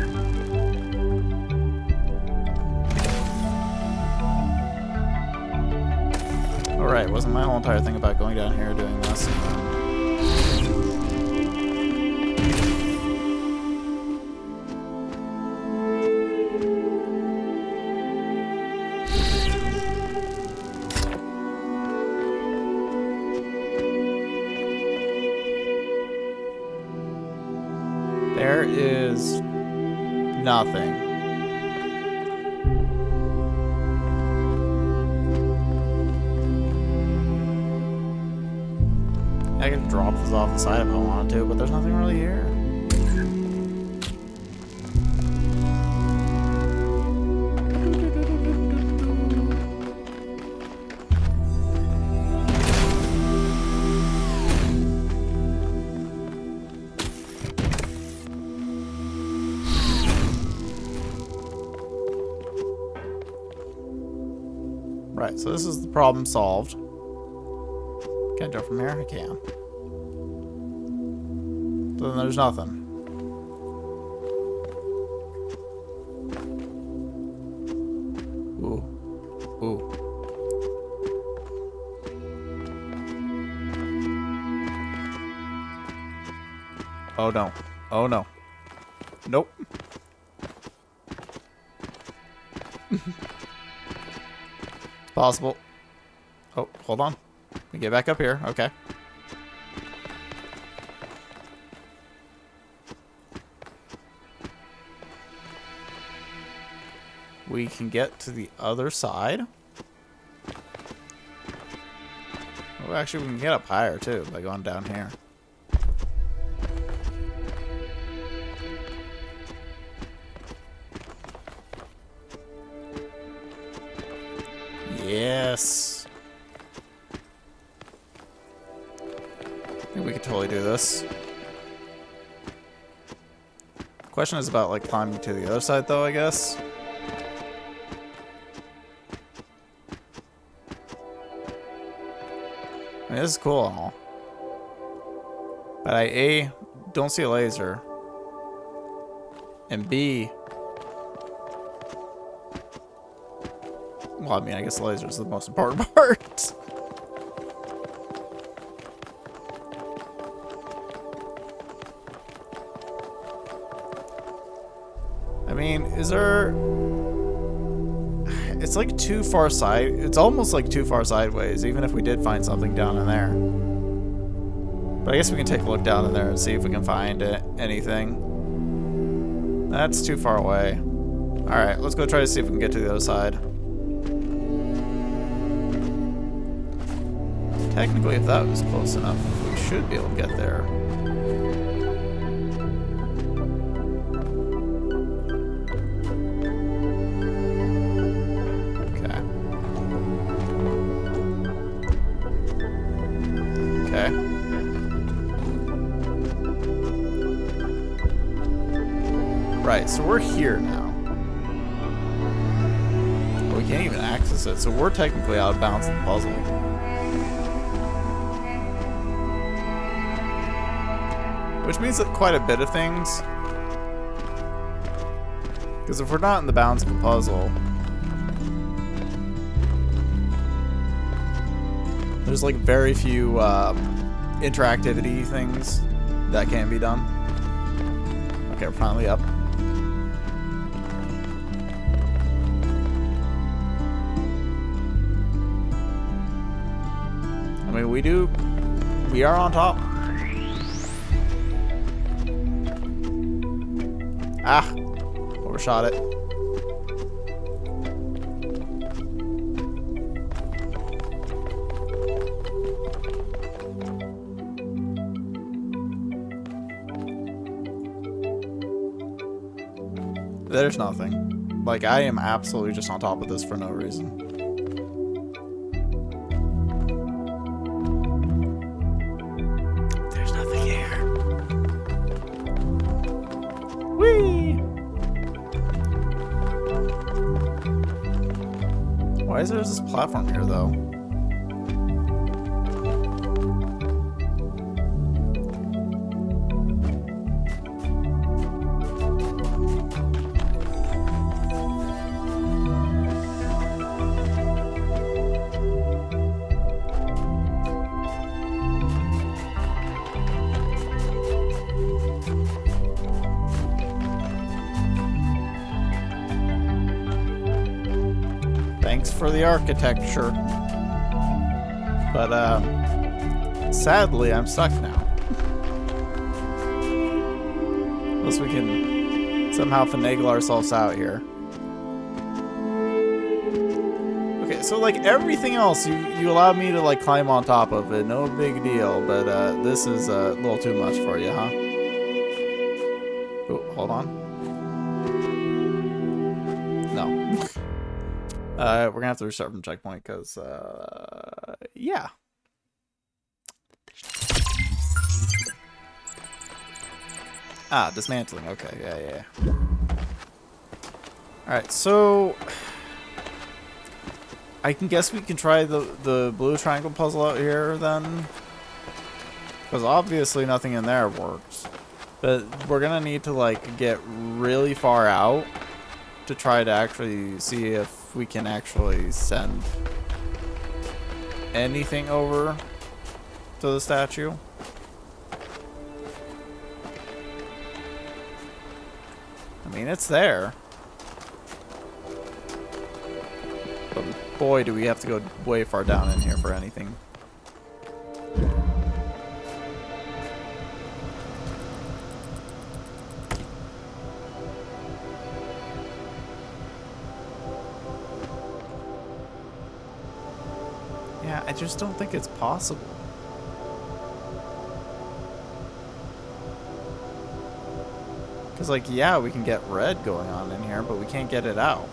Speaker 1: Alright, wasn't my whole entire thing about going down here doing this? There is nothing. I could drop this off the side if I wanted to, but there's nothing really here. Right, so this is the problem solved. Can I jump from here? I can. So then there's nothing. Ooh. Ooh. Oh no. Oh no. Nope. Possible. Oh, hold on. We get back up here. Okay. We can get to the other side. Oh, actually, we can get up higher too by going down here. Yes. I think we could totally do this. Question is about like climbing to the other side though, I guess. I mean, this is cool and all. But I A, don't see a laser. And B, well, I mean, I guess the laser is the most important part. I mean, is there... It's like too far side. It's almost like too far sideways, even if we did find something down in there. But I guess we can take a look down in there and see if we can find anything. That's too far away. Alright, let's go try to see if we can get to the other side. Technically, if that was close enough, we should be able to get there. Right, so we're here now. But we can't even access it, so we're technically out of bounds in the puzzle. Which means that quite a bit of things. Because if we're not in the bounds of the puzzle, there's like very few interactivity things that can be done. Okay, we're finally up. I mean, we are on top. Ah, overshot it. There's nothing. Like, I am absolutely just on top of this for no reason. There's nothing here. Whee! Why is there this platform here, though? thanks for the architecture. But, sadly, I'm stuck now. Unless we can somehow finagle ourselves out here. Okay, so like everything else, you allowed me to like climb on top of it, no big deal. But this is a little too much for you, huh? Oh, hold on. No. We're gonna have to restart from checkpoint because, yeah. Ah, dismantling. Okay, yeah. Alright, so I can guess we can try the blue triangle puzzle out here then. Because obviously nothing in there works. But we're gonna need to like get really far out to try to actually see if we can actually send anything over to the statue. I mean, it's there. But boy, do we have to go way far down in here for anything. Yeah, I just don't think it's possible. Because, like, yeah, we can get red going on in here, but we can't get it out.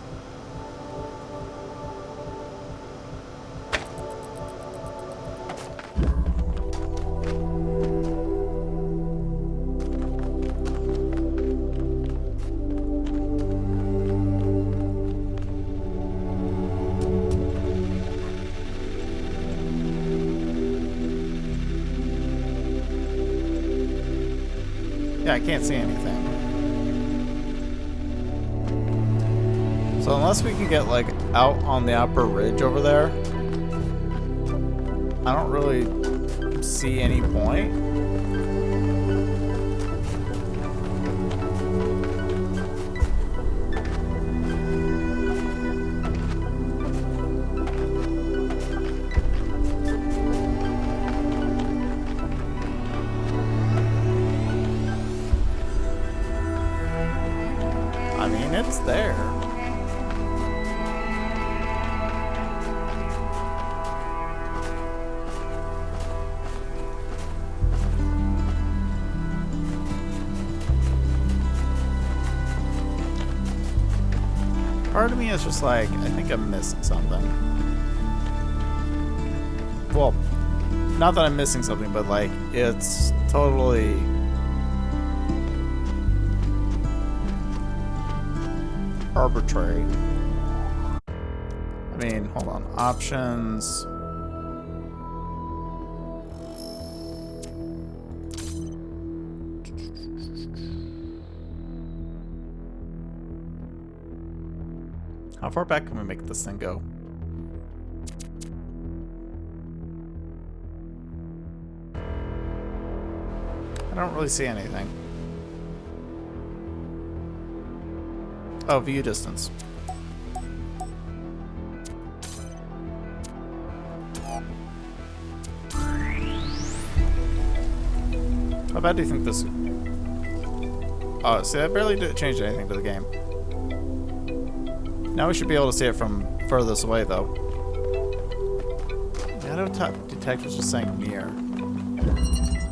Speaker 1: Yeah, I can't see anything. So unless we can get like out on the upper ridge over there, I don't really see any point. I mean, it's there. Part of me is just like, I think I'm missing something. Well, not that I'm missing something, but like, it's totally arbitrary. I mean, hold on. Options. How far back can we make this thing go? I don't really see anything. Oh, view distance. How bad do you think this... Oh, see, that barely changed anything to the game. Now we should be able to see it from furthest away, though. The auto detect was just saying near.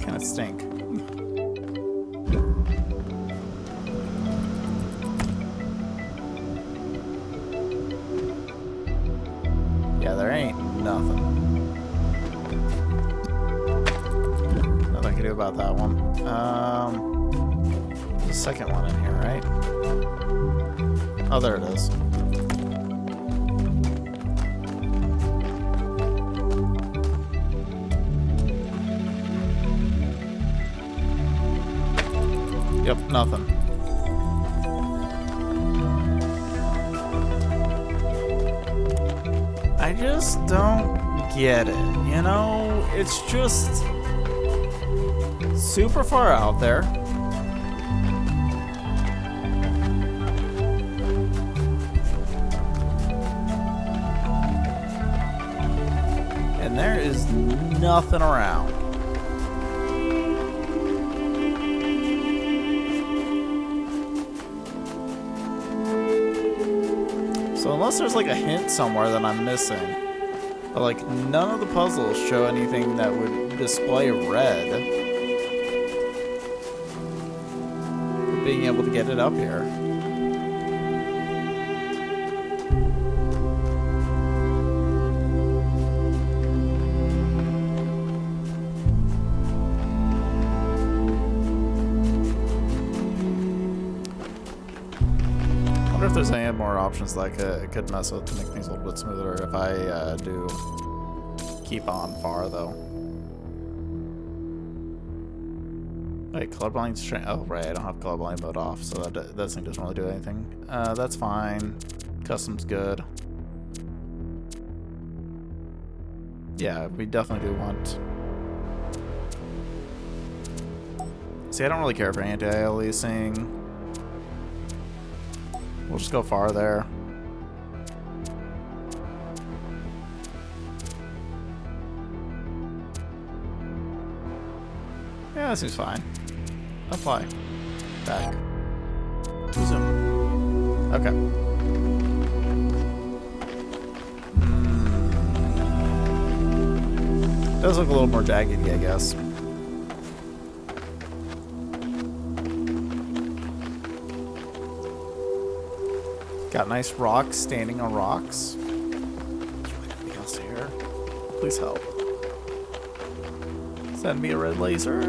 Speaker 1: Kind of stink. Yeah, there ain't nothing. Nothing I can do about that one. There's a second one in here, right? Oh, there it is. Yep, nothing. I just don't get it, you know? It's just super far out there. And there is nothing around. So unless there's like a hint somewhere that I'm missing, but like none of the puzzles show anything that would display red for being able to get it up here. I wonder if there's any more options that I could mess with to make things a little bit smoother if I do keep on far, though. Wait, colorblind strength. Oh, right, I don't have colorblind mode off, so that thing doesn't really do anything. That's fine. Custom's good. Yeah, we definitely do want... See, I don't really care for anti-aliasing. We'll just go far there. Yeah, that seems fine. Apply. Back. Resume. Okay. Does look a little more jaggedy, I guess. Got nice rocks standing on rocks. Is there anything else here? Please help. Send me a red laser.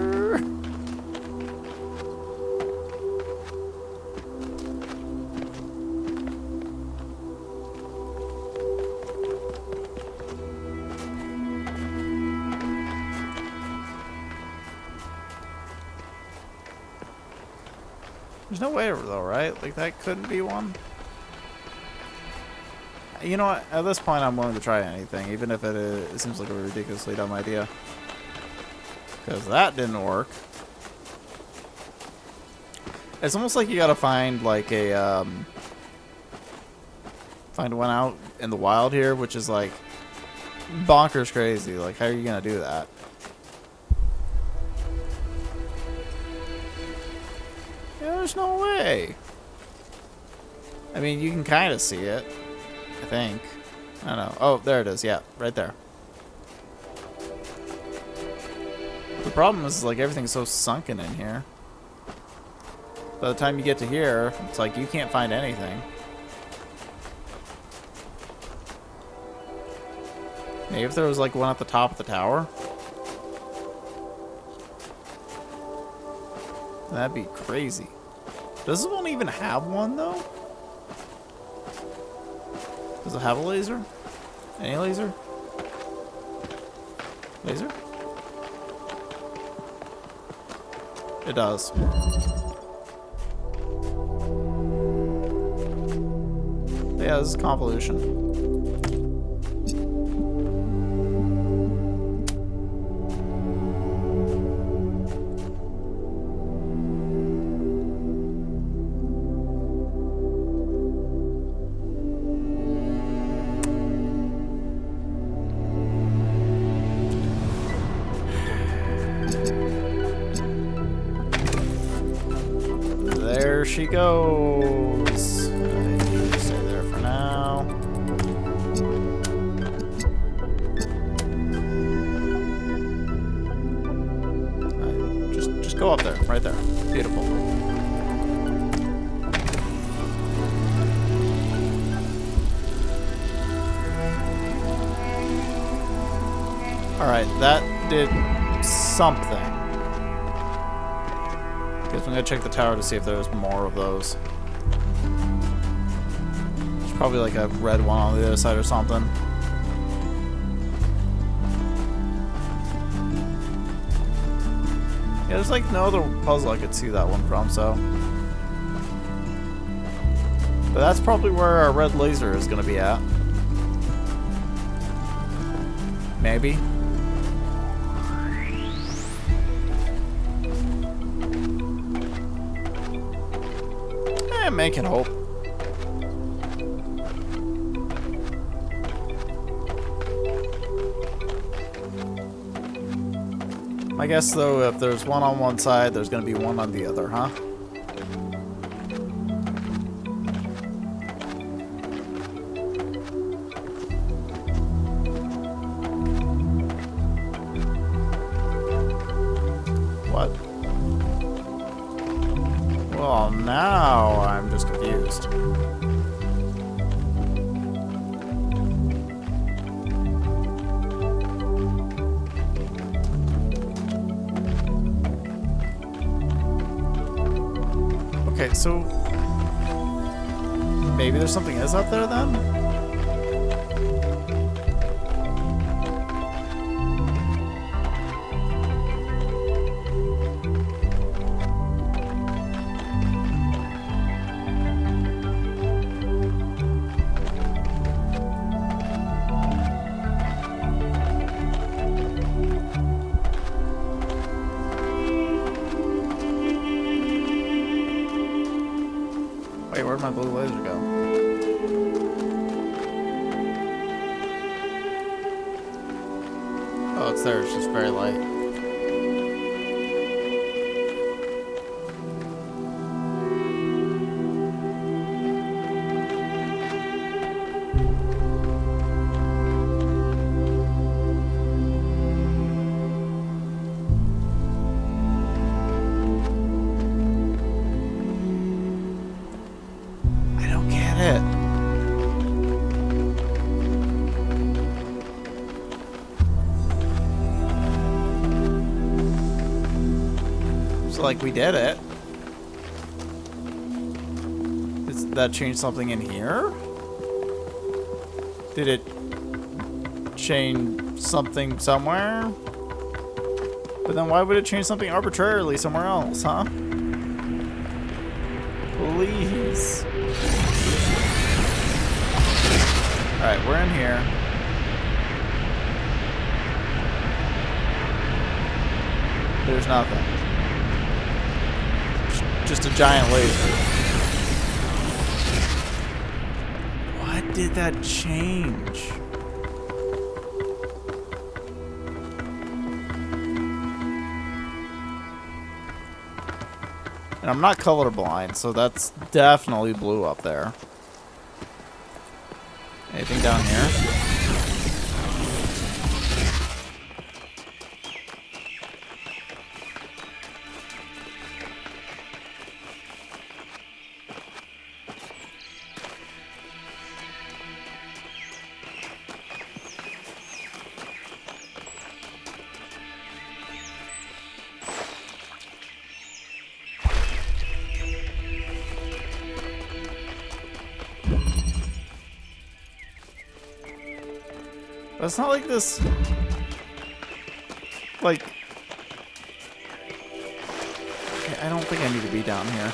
Speaker 1: There's no way over though, right? Like that couldn't be one. You know what? At this point, I'm willing to try anything, even if it seems like a ridiculously dumb idea. Because that didn't work. It's almost like you gotta find like a find one out in the wild here, which is like bonkers crazy. Like, how are you gonna do that? Yeah, there's no way. I mean, you can kind of see it. I think. I don't know. Oh, there it is. Yeah, right there. The problem is, like, everything's so sunken in here. By the time you get to here, it's like you can't find anything. Maybe if there was, like, one at the top of the tower. That'd be crazy. Does this one even have one, though? Does it have a laser? Any laser? Laser? It does. Yeah, this is convolution. There she goes. Stay there for now. Right, just go up there, right there. Beautiful. All right, that did something. Guess I'm gonna check the tower to see if there's more of those. There's probably like a red one on the other side or something. Yeah, there's like no other puzzle I could see that one from, so. But that's probably where our red laser is gonna be at. Maybe. Making hope. I guess, though, if there's one on one side, there's going to be one on the other, huh? What? Well, now I'm just confused. Okay, so maybe there's something else up there then? Wait, where'd my blue laser go? Oh, it's there. It's just very light. I don't get it. So, like, we did it. Does that change something in here? Did it change something somewhere? But then why would it change something arbitrarily somewhere else, huh? Please. Alright, we're in here. There's nothing. Just a giant laser. What did that change? And I'm not colorblind, so that's definitely blue up there. Anything down here? But it's not like this. Like. Okay, I don't think I need to be down here.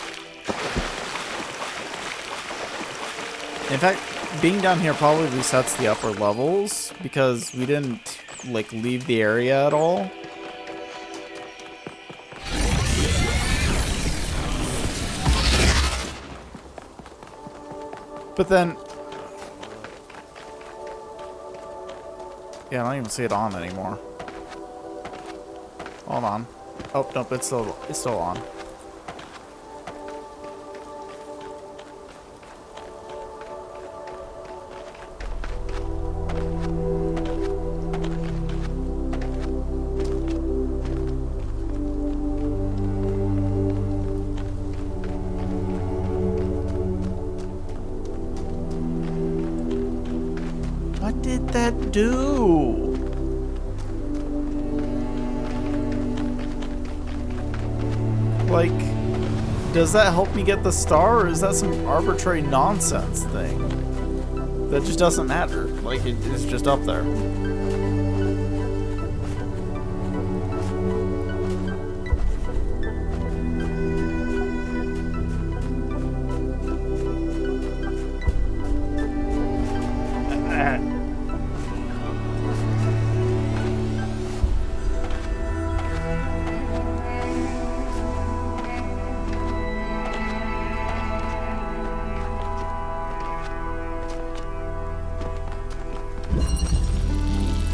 Speaker 1: In fact, being down here probably resets the upper levels because we didn't, like, leave the area at all. But then. Yeah, I don't even see it on anymore. Hold on. Oh, nope, it's still on. What did that do? Like, does that help me get the star, or is that some arbitrary nonsense thing that just doesn't matter? Like, it's just up there.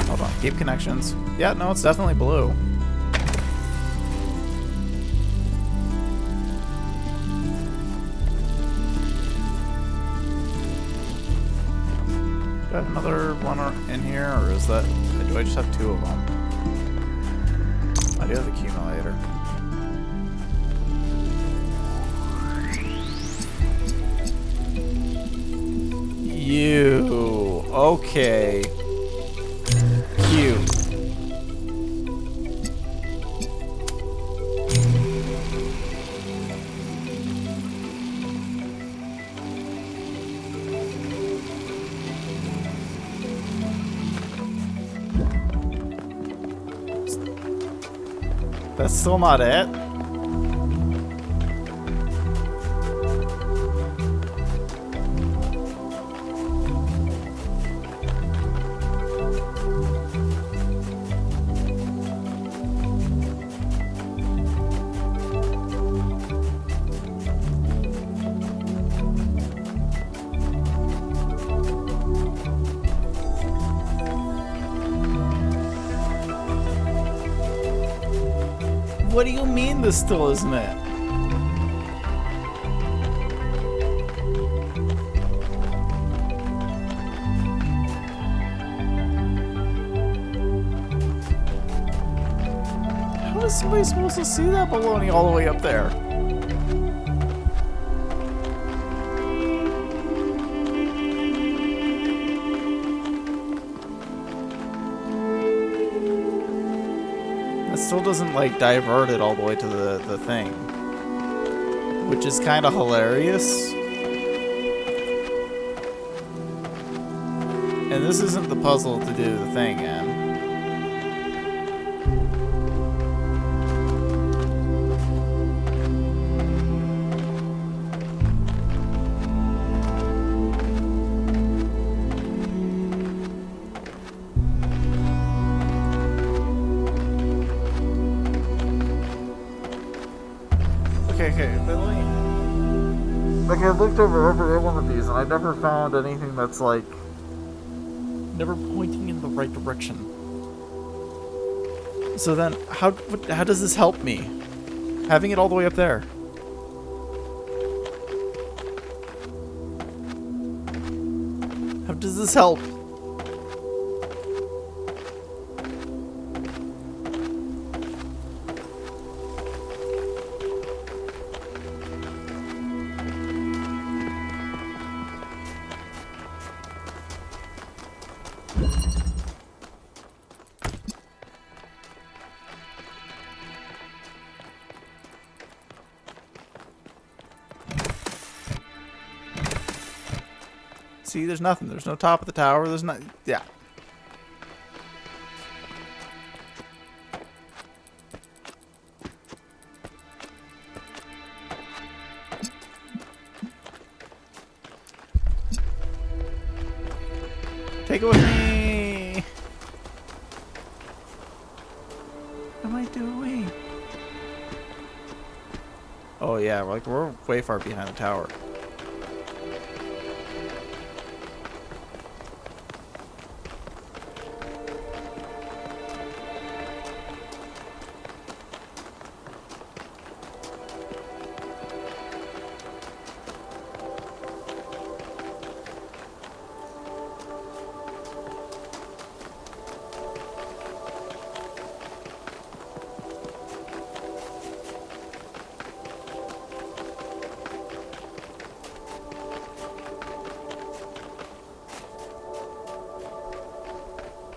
Speaker 1: Hold on, keep connections. Yeah, no, it's definitely blue. I have another one in here, or is that... Do I just have 2 of them? I do have the accumulator. You... Okay. Cute. That's still not it? What do you mean this still isn't it? How is somebody supposed to see that baloney all the way up there? Still doesn't like divert it all the way to the thing, which is kind of hilarious. And this isn't the puzzle to do the thing in. Okay, but like I looked over every one of these and I never found anything that's like never pointing in the right direction. So then how does this help me? Having it all the way up there. How does this help? See, there's nothing. There's no top of the tower. There's not... Yeah. Take it with me! What am I doing? Oh yeah, we're way far behind the tower.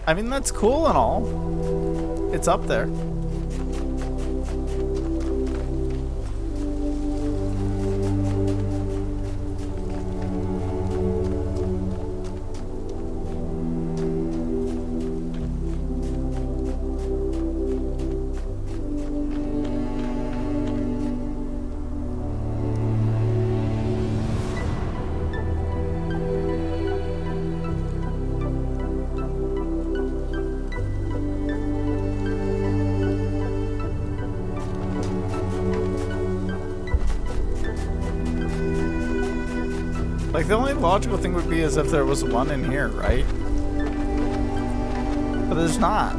Speaker 1: I mean, that's cool and all. It's up there. Like, the only logical thing would be as if there was one in here, right? But there's not.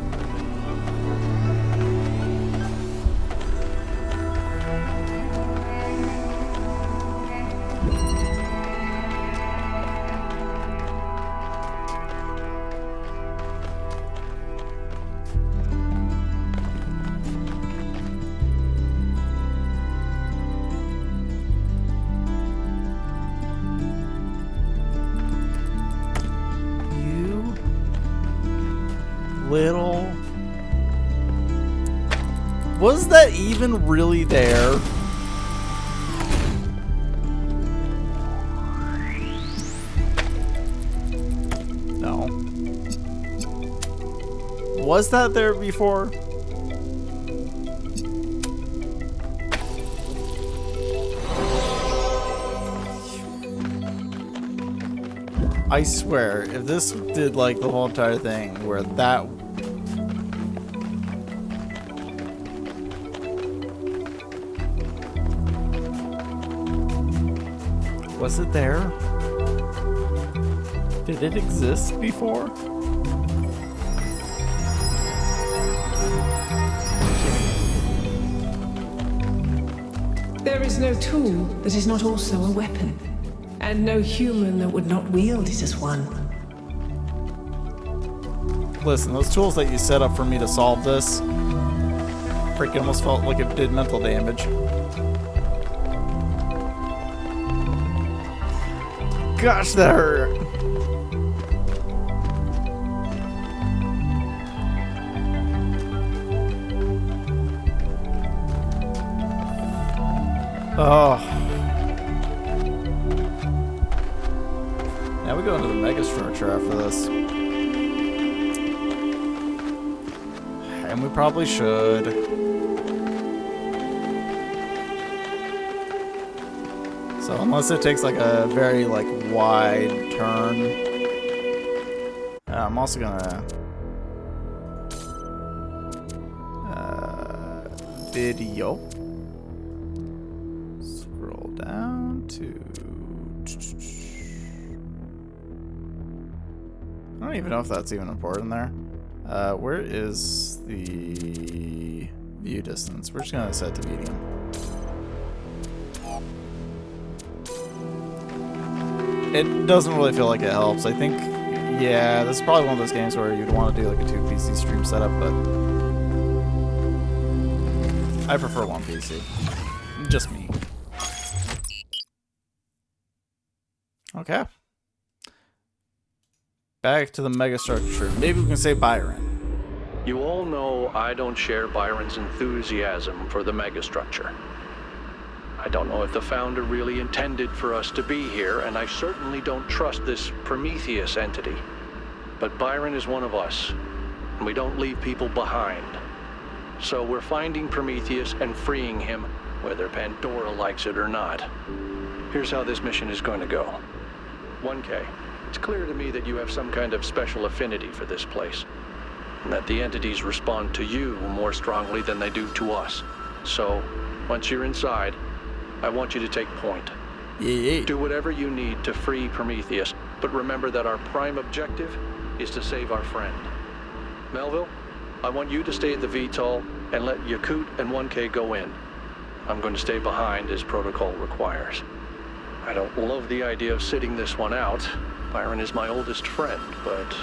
Speaker 1: Was that even really there? No. Was that there before? I swear, if this did like the whole entire thing where that... Was it there? Did it exist before?
Speaker 5: There is no tool that is not also a weapon, and no human that would not wield it as one.
Speaker 1: Listen, those tools that you set up for me to solve this freaking almost felt like it did mental damage. Gosh, that hurt. Oh. Now we go into the megastructure after this. And we probably should. So unless it takes like a very like wide turn. I'm also gonna video. Scroll down to I don't even know if that's even important there. Where is the view distance? We're just gonna set to medium. It doesn't really feel like it helps. I think, yeah, this is probably one of those games where you'd want to do like a 2 PC stream setup, but I prefer 1 PC. Just me. Okay. Back to the megastructure. Maybe we can say Byron.
Speaker 12: You all know I don't share Byron's enthusiasm for the megastructure. I don't know if the founder really intended for us to be here, and I certainly don't trust this Prometheus entity. But Byron is one of us, and we don't leave people behind. So we're finding Prometheus and freeing him, whether Pandora likes it or not. Here's how this mission is going to go. 1K, it's clear to me that you have some kind of special affinity for this place, and that the entities respond to you more strongly than they do to us. So, once you're inside, I want you to take point.
Speaker 1: Yeah.
Speaker 12: Do whatever you need to free Prometheus, but remember that our prime objective is to save our friend. Melville, I want you to stay at the VTOL and let Yakut and 1K go in. I'm going to stay behind as protocol requires. I don't love the idea of sitting this one out. Byron is my oldest friend, but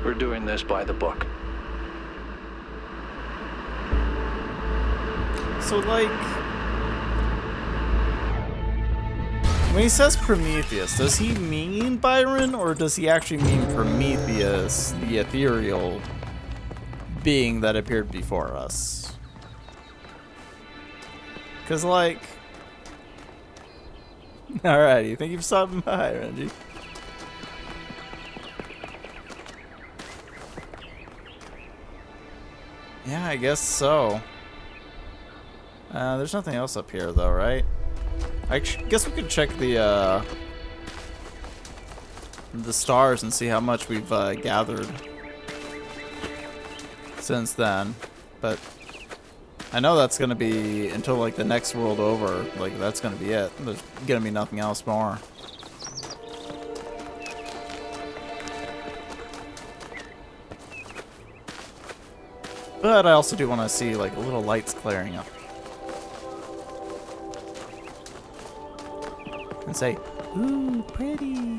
Speaker 12: we're doing this by the book.
Speaker 1: So, like, when he says Prometheus, does he mean Byron, or does he actually mean Prometheus, the ethereal being that appeared before us? Because, like... Alrighty, thank you for stopping by, Renji. Yeah, I guess so. There's nothing else up here, though, right? I guess we could check the stars and see how much we've gathered since then. But I know that's gonna be until like the next world over. Like that's gonna be it. There's gonna be nothing else more. But I also do want to see like little lights clearing up. And say, ooh, pretty.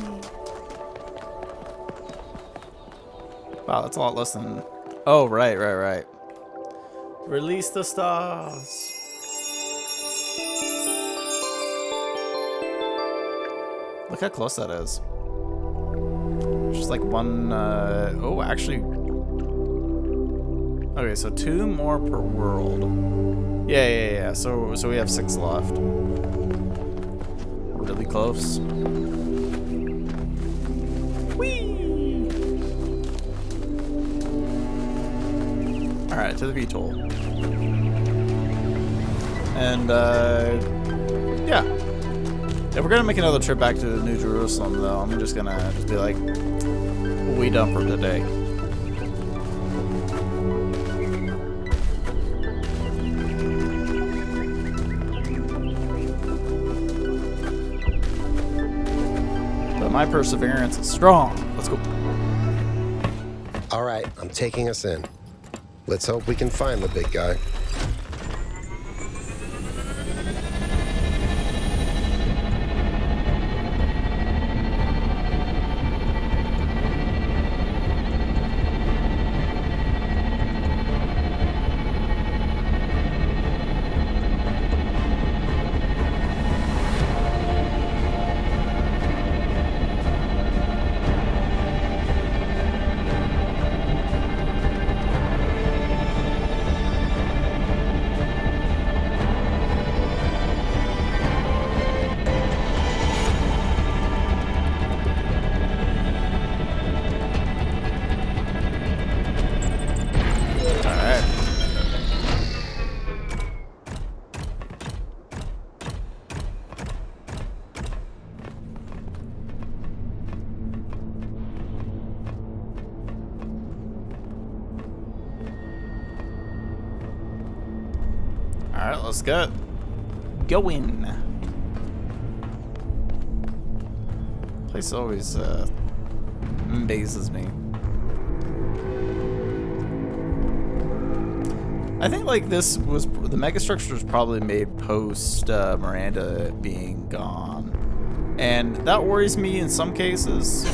Speaker 1: Wow, that's a lot less than... Oh, right. Release the stars. Look how close that is. Just like one, oh, actually... Okay, so 2 more per world. Yeah. So we have 6 left. Really close. Whee! Alright, to the VTOL. And, yeah. If we're gonna make another trip back to New Jerusalem, though, I'm just gonna be like, we done for today. But my perseverance is strong. Let's go.
Speaker 8: All right, I'm taking us in. Let's hope we can find the big guy. Alright, let's go. Going. Place always amazes me. I think like this was the megastructure was probably made post Miranda being gone, and that worries me in some cases.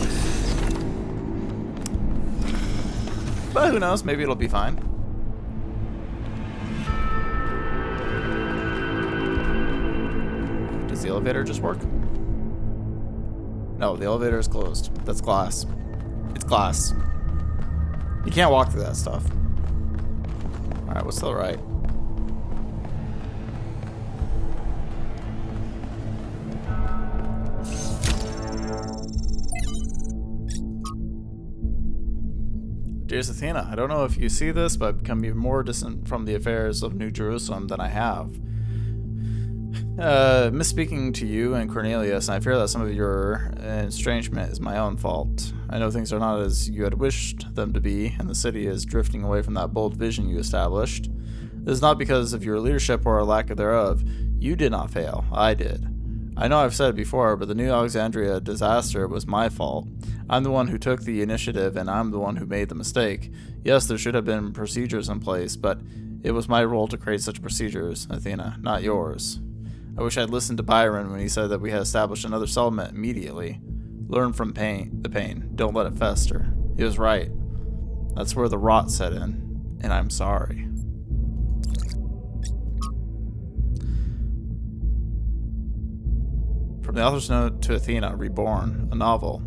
Speaker 8: But who knows? Maybe it'll be fine. Does the elevator just work? No, the elevator is closed. That's glass. It's glass. You can't walk through that stuff. Alright, what's to the right? Dearest Athena, I don't know if you see this, but I've become even more distant from the affairs of New Jerusalem than I have. Misspeaking to you and Cornelius, and I fear that some of your estrangement is my own fault. I know things are not as you had wished them to be, and the city is drifting away from that bold vision you established. This is not because of your leadership or a lack thereof. You did not fail. I did. I know I've said it before, but the New Alexandria disaster was my fault. I'm the one who took the initiative, and I'm the one who made the mistake. Yes, there should have been procedures in place, but it was my role to create such procedures, Athena, not yours. I wish I'd listened to Byron when he said that we had established another settlement immediately. Learn from the pain. Don't let it fester. He was right. That's where the rot set in, and I'm sorry. From the author's note to Athena, Reborn, a novel.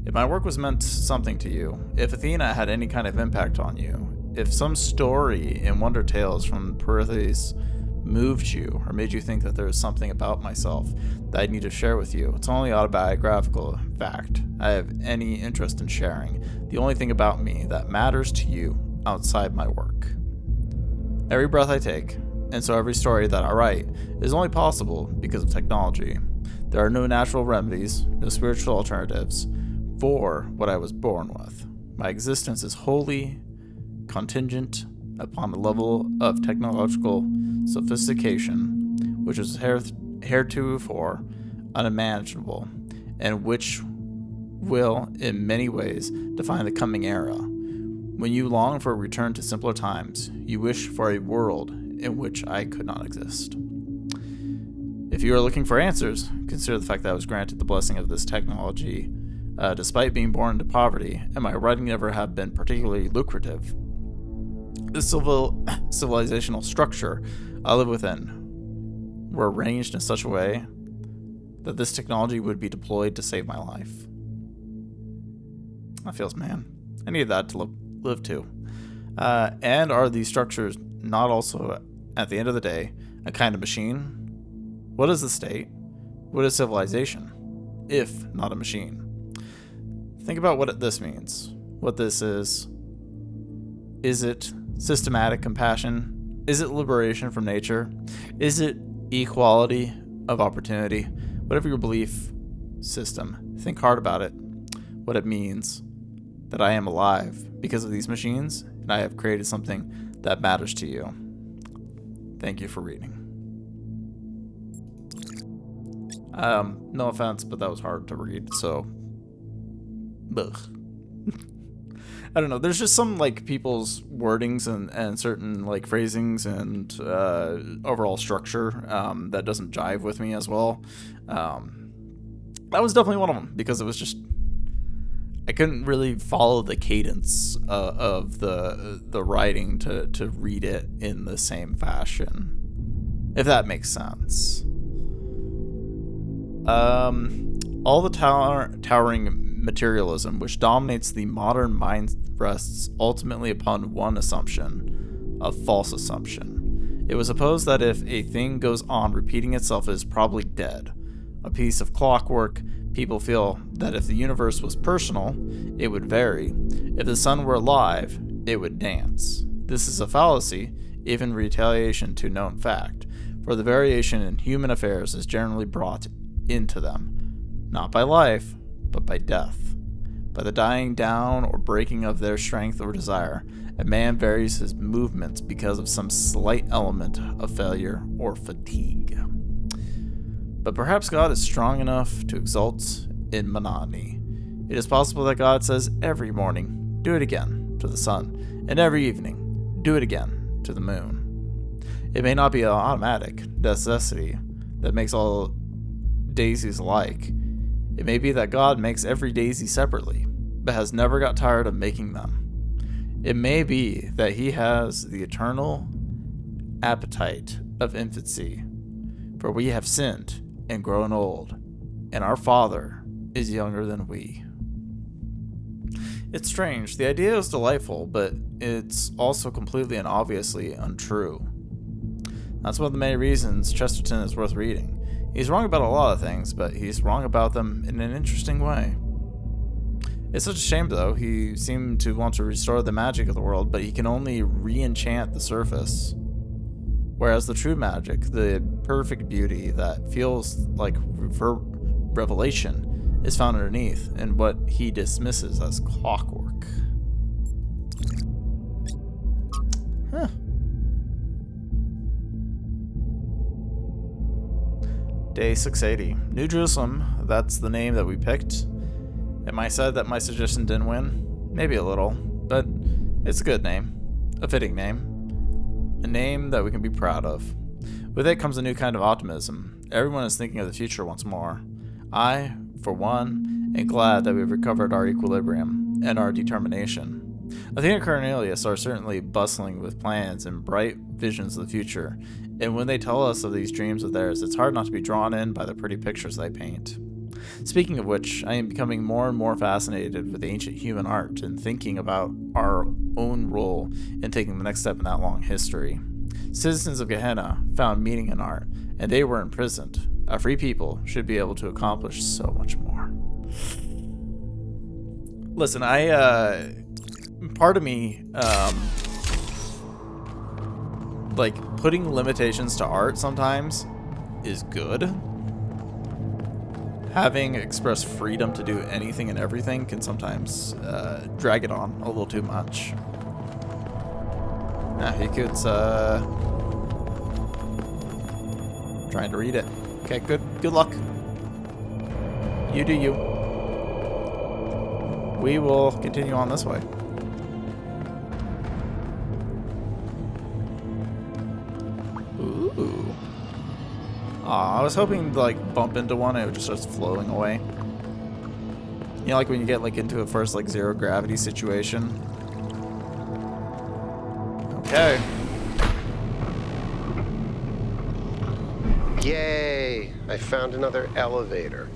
Speaker 8: If my work was meant something to you, if Athena had any kind of impact on you, if some story in Wonder Tales from Perseus moved you or made you think that there is something about myself that I need to share with you, it's only autobiographical fact I have any interest in sharing. The only thing about me that matters to you outside my work. Every breath I take, and so every story that I write, is only possible because of technology. There are no natural remedies, no spiritual alternatives for what I was born with. My existence is wholly contingent upon a level of technological sophistication which is heretofore unimaginable, and which will, in many ways, define the coming era. When you long for a return to simpler times, you wish for a world in which I could not exist. If you are looking for answers, consider the fact that I was granted the blessing of this technology, despite being born into poverty, and my writing never have been particularly lucrative. The civilizational structure I live within were arranged in such a way that this technology would be deployed to save my life. That feels, man. I need that to live too. And are these structures not also
Speaker 1: at the end of the day, a kind of machine? What is the state? What is civilization, if not a machine? Think about what this means. What this is. Is it systematic compassion? Is it liberation from nature? Is it equality of opportunity? Whatever your belief system, think hard about it. What it means that I am alive because of these machines, and I have created something that matters to you. Thank you for reading. No offense, but that was hard to read, so ugh. I don't know. There's just some like people's wordings and certain like phrasings and overall structure that doesn't jive with me as well. That was definitely one of them because it was just I couldn't really follow the cadence of the writing to read it in the same fashion, if that makes sense. All the towering materialism which dominates the modern mind rests ultimately upon one assumption, a false assumption. It was supposed that if a thing goes on repeating itself, it is probably dead. A piece of clockwork. People feel that if the universe was personal, it would vary. If the sun were alive, it would dance. This is a fallacy, even retaliation to known fact, for the variation in human affairs is generally brought into them, not by life, but by death. By the dying down or breaking of their strength or desire, a man varies his movements because of some slight element of failure or fatigue. But perhaps God is strong enough to exult in monotony. It is possible that God says every morning, do it again, to the sun, and every evening, do it again, to the moon. It may not be an automatic necessity that makes all daisies alike. It may be that God makes every daisy separately, but has never got tired of making them. It may be that he has the eternal appetite of infancy, for we have sinned and grown old, and our Father is younger than we. It's strange. The idea is delightful, but it's also completely and obviously untrue. That's one of the many reasons Chesterton is worth reading. He's wrong about a lot of things, but he's wrong about them in an interesting way. It's such a shame, though. He seemed to want to restore the magic of the world, but he can only re-enchant the surface. Whereas the true magic, the perfect beauty that feels like revelation, is found underneath in what he dismisses as clockwork. Huh. Day 680. New Jerusalem, that's the name that we picked. Am I sad that my suggestion didn't win? Maybe a little, but it's a good name. A fitting name. A name that we can be proud of. With it comes a new kind of optimism. Everyone is thinking of the future once more. I, for one, am glad that we've recovered our equilibrium and our determination. Athena and Cornelius are certainly bustling with plans and bright visions of the future, and when they tell us of these dreams of theirs, it's hard not to be drawn in by the pretty pictures they paint. Speaking of which, I am becoming more and more fascinated with ancient human art and thinking about our own role in taking the next step in that long history. Citizens of Gehenna found meaning in art, and they were imprisoned. A free people should be able to accomplish so much more. Listen, part of me, like, putting limitations to art sometimes is good. Having expressed freedom to do anything and everything can sometimes drag it on a little too much. Nah, Hikut's trying to read it. Okay, good luck. You do you. We will continue on this way. Ooh. Aw, I was hoping to, like, bump into one and it would just start floating away. You know, like when you get, like, into a first, like, zero gravity situation. Okay.
Speaker 8: Yay! I found another elevator.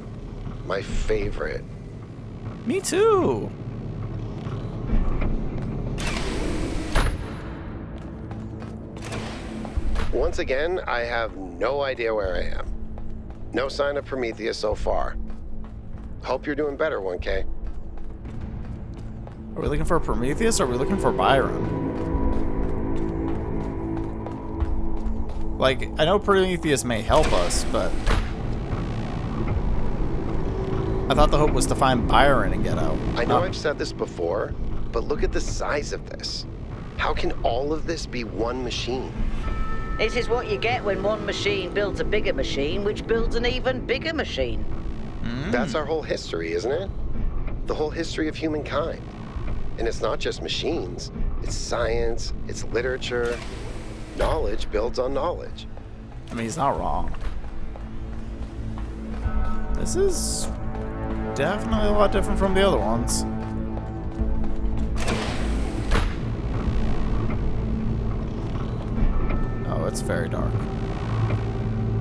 Speaker 8: My favorite.
Speaker 1: Me too!
Speaker 8: Once again, I have no idea where I am. No sign of Prometheus so far. Hope you're doing better, 1K.
Speaker 1: Are we looking for Prometheus or are we looking for Byron? Like, I know Prometheus may help us, but I thought the hope was to find Byron and get out.
Speaker 8: I know I've said this before, but look at the size of this. How can all of this be one machine?
Speaker 2: This is what you get when one machine builds a bigger machine, which builds an even bigger machine.
Speaker 8: That's our whole history, isn't it? The whole history of humankind. And it's not just machines. It's science, it's literature. Knowledge builds on knowledge.
Speaker 1: I mean, he's not wrong. This is definitely a lot different from the other ones. Oh, it's very dark.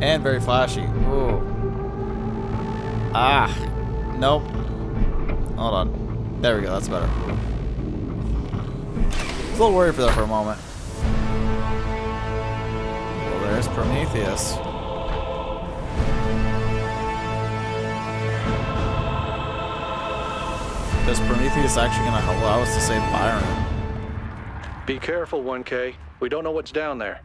Speaker 1: And very flashy. Ooh. Ah. Nope. Hold on. There we go, that's better. I was a little worried for that for a moment. Well, there's Prometheus. Is Prometheus actually going to allow us to save Byron?
Speaker 12: Be careful, 1K. We don't know what's down there.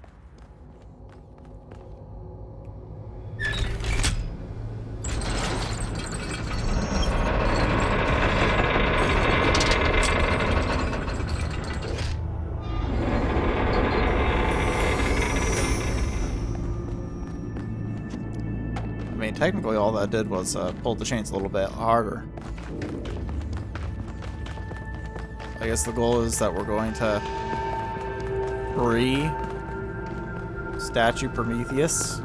Speaker 1: I mean, technically all that did was pull the chains a little bit harder. I guess the goal is that we're going to statue Prometheus.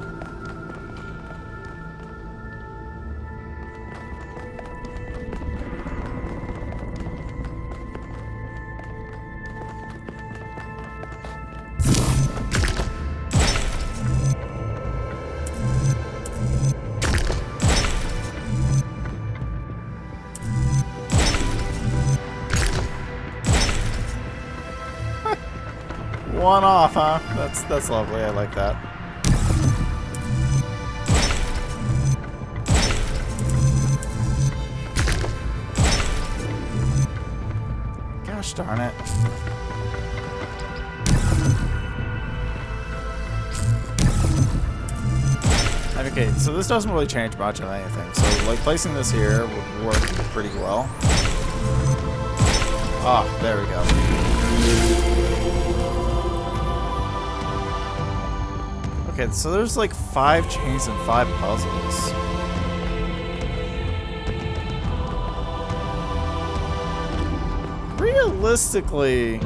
Speaker 1: One off, huh? That's lovely. I like that. Gosh darn it. Okay, so this doesn't really change much of anything. So, like, placing this here would work pretty well. Ah, there we go. Okay, so there's like 5 chains and 5 puzzles. Realistically,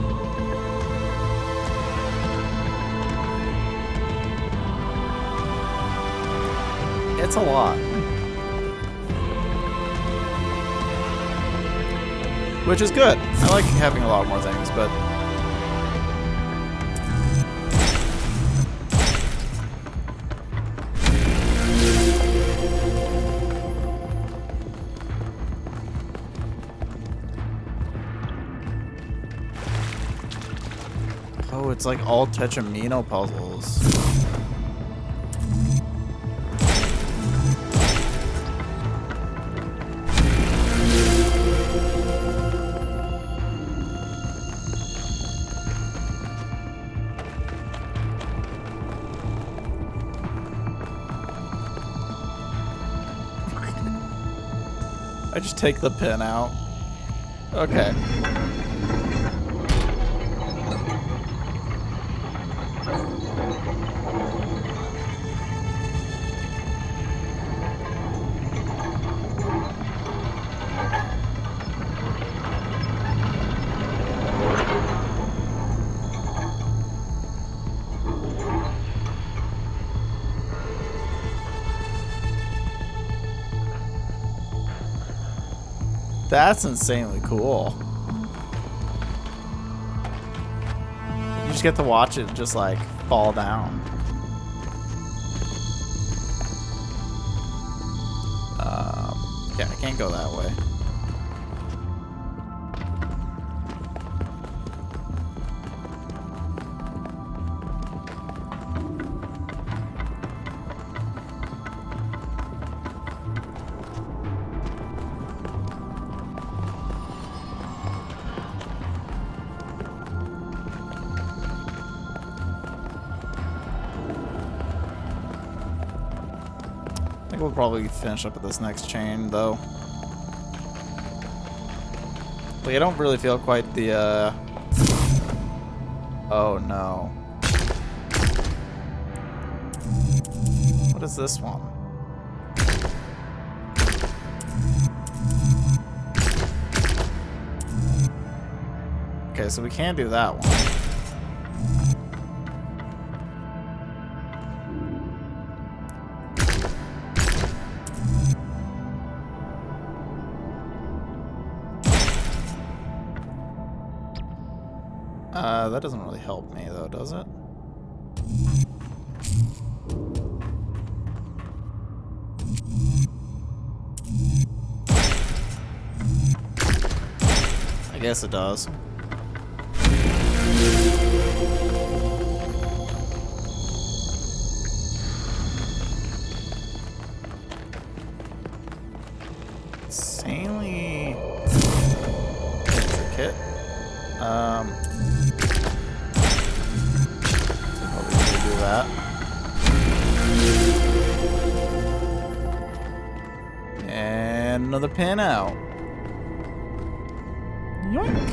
Speaker 1: it's a lot. Which is good. I like having a lot more things, but oh, it's like all Tetramino puzzles. I just take the pin out. Okay. That's insanely cool. You just get to watch it just like fall down. Yeah, I can't go that way. think we'll probably finish up with this next chain, though. Like, I don't really feel quite the, Oh, no. What is this one? Okay, so we can do that one. That doesn't really help me, though, does it? I guess it does. Insanely intricate. Do that. And another pin out. Yoink.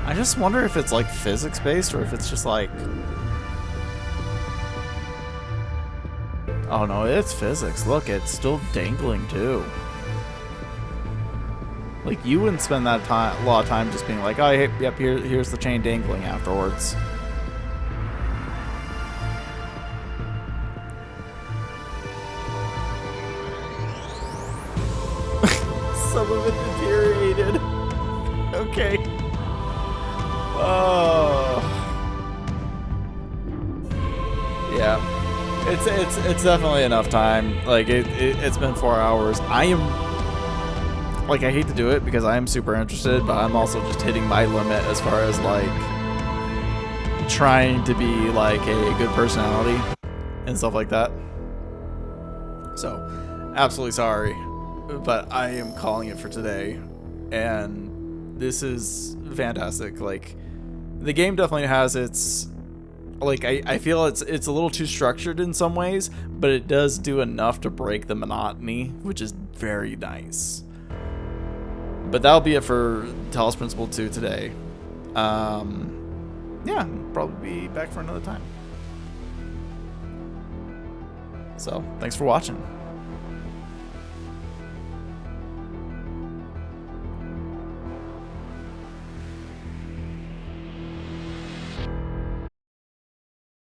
Speaker 1: I just wonder if it's like physics based or if it's just like, oh no, it's physics. Look, it's still dangling too. Like, you wouldn't spend that time, a lot of time just being like, oh, yep, here's the chain dangling afterwards. Some of it deteriorated. Okay. Oh. Yeah. It's definitely enough time. Like, it's been 4 hours. I am, like, I hate to do it because I am super interested, but I'm also just hitting my limit as far as, like, trying to be, like, a good personality and stuff like that. So, absolutely sorry, but I am calling it for today. And this is fantastic. Like, the game definitely has its, like, I feel it's a little too structured in some ways, but it does do enough to break the monotony, which is very nice. But that'll be it for Talos Principle 2 today. Yeah, probably be back for another time. So, thanks for watching.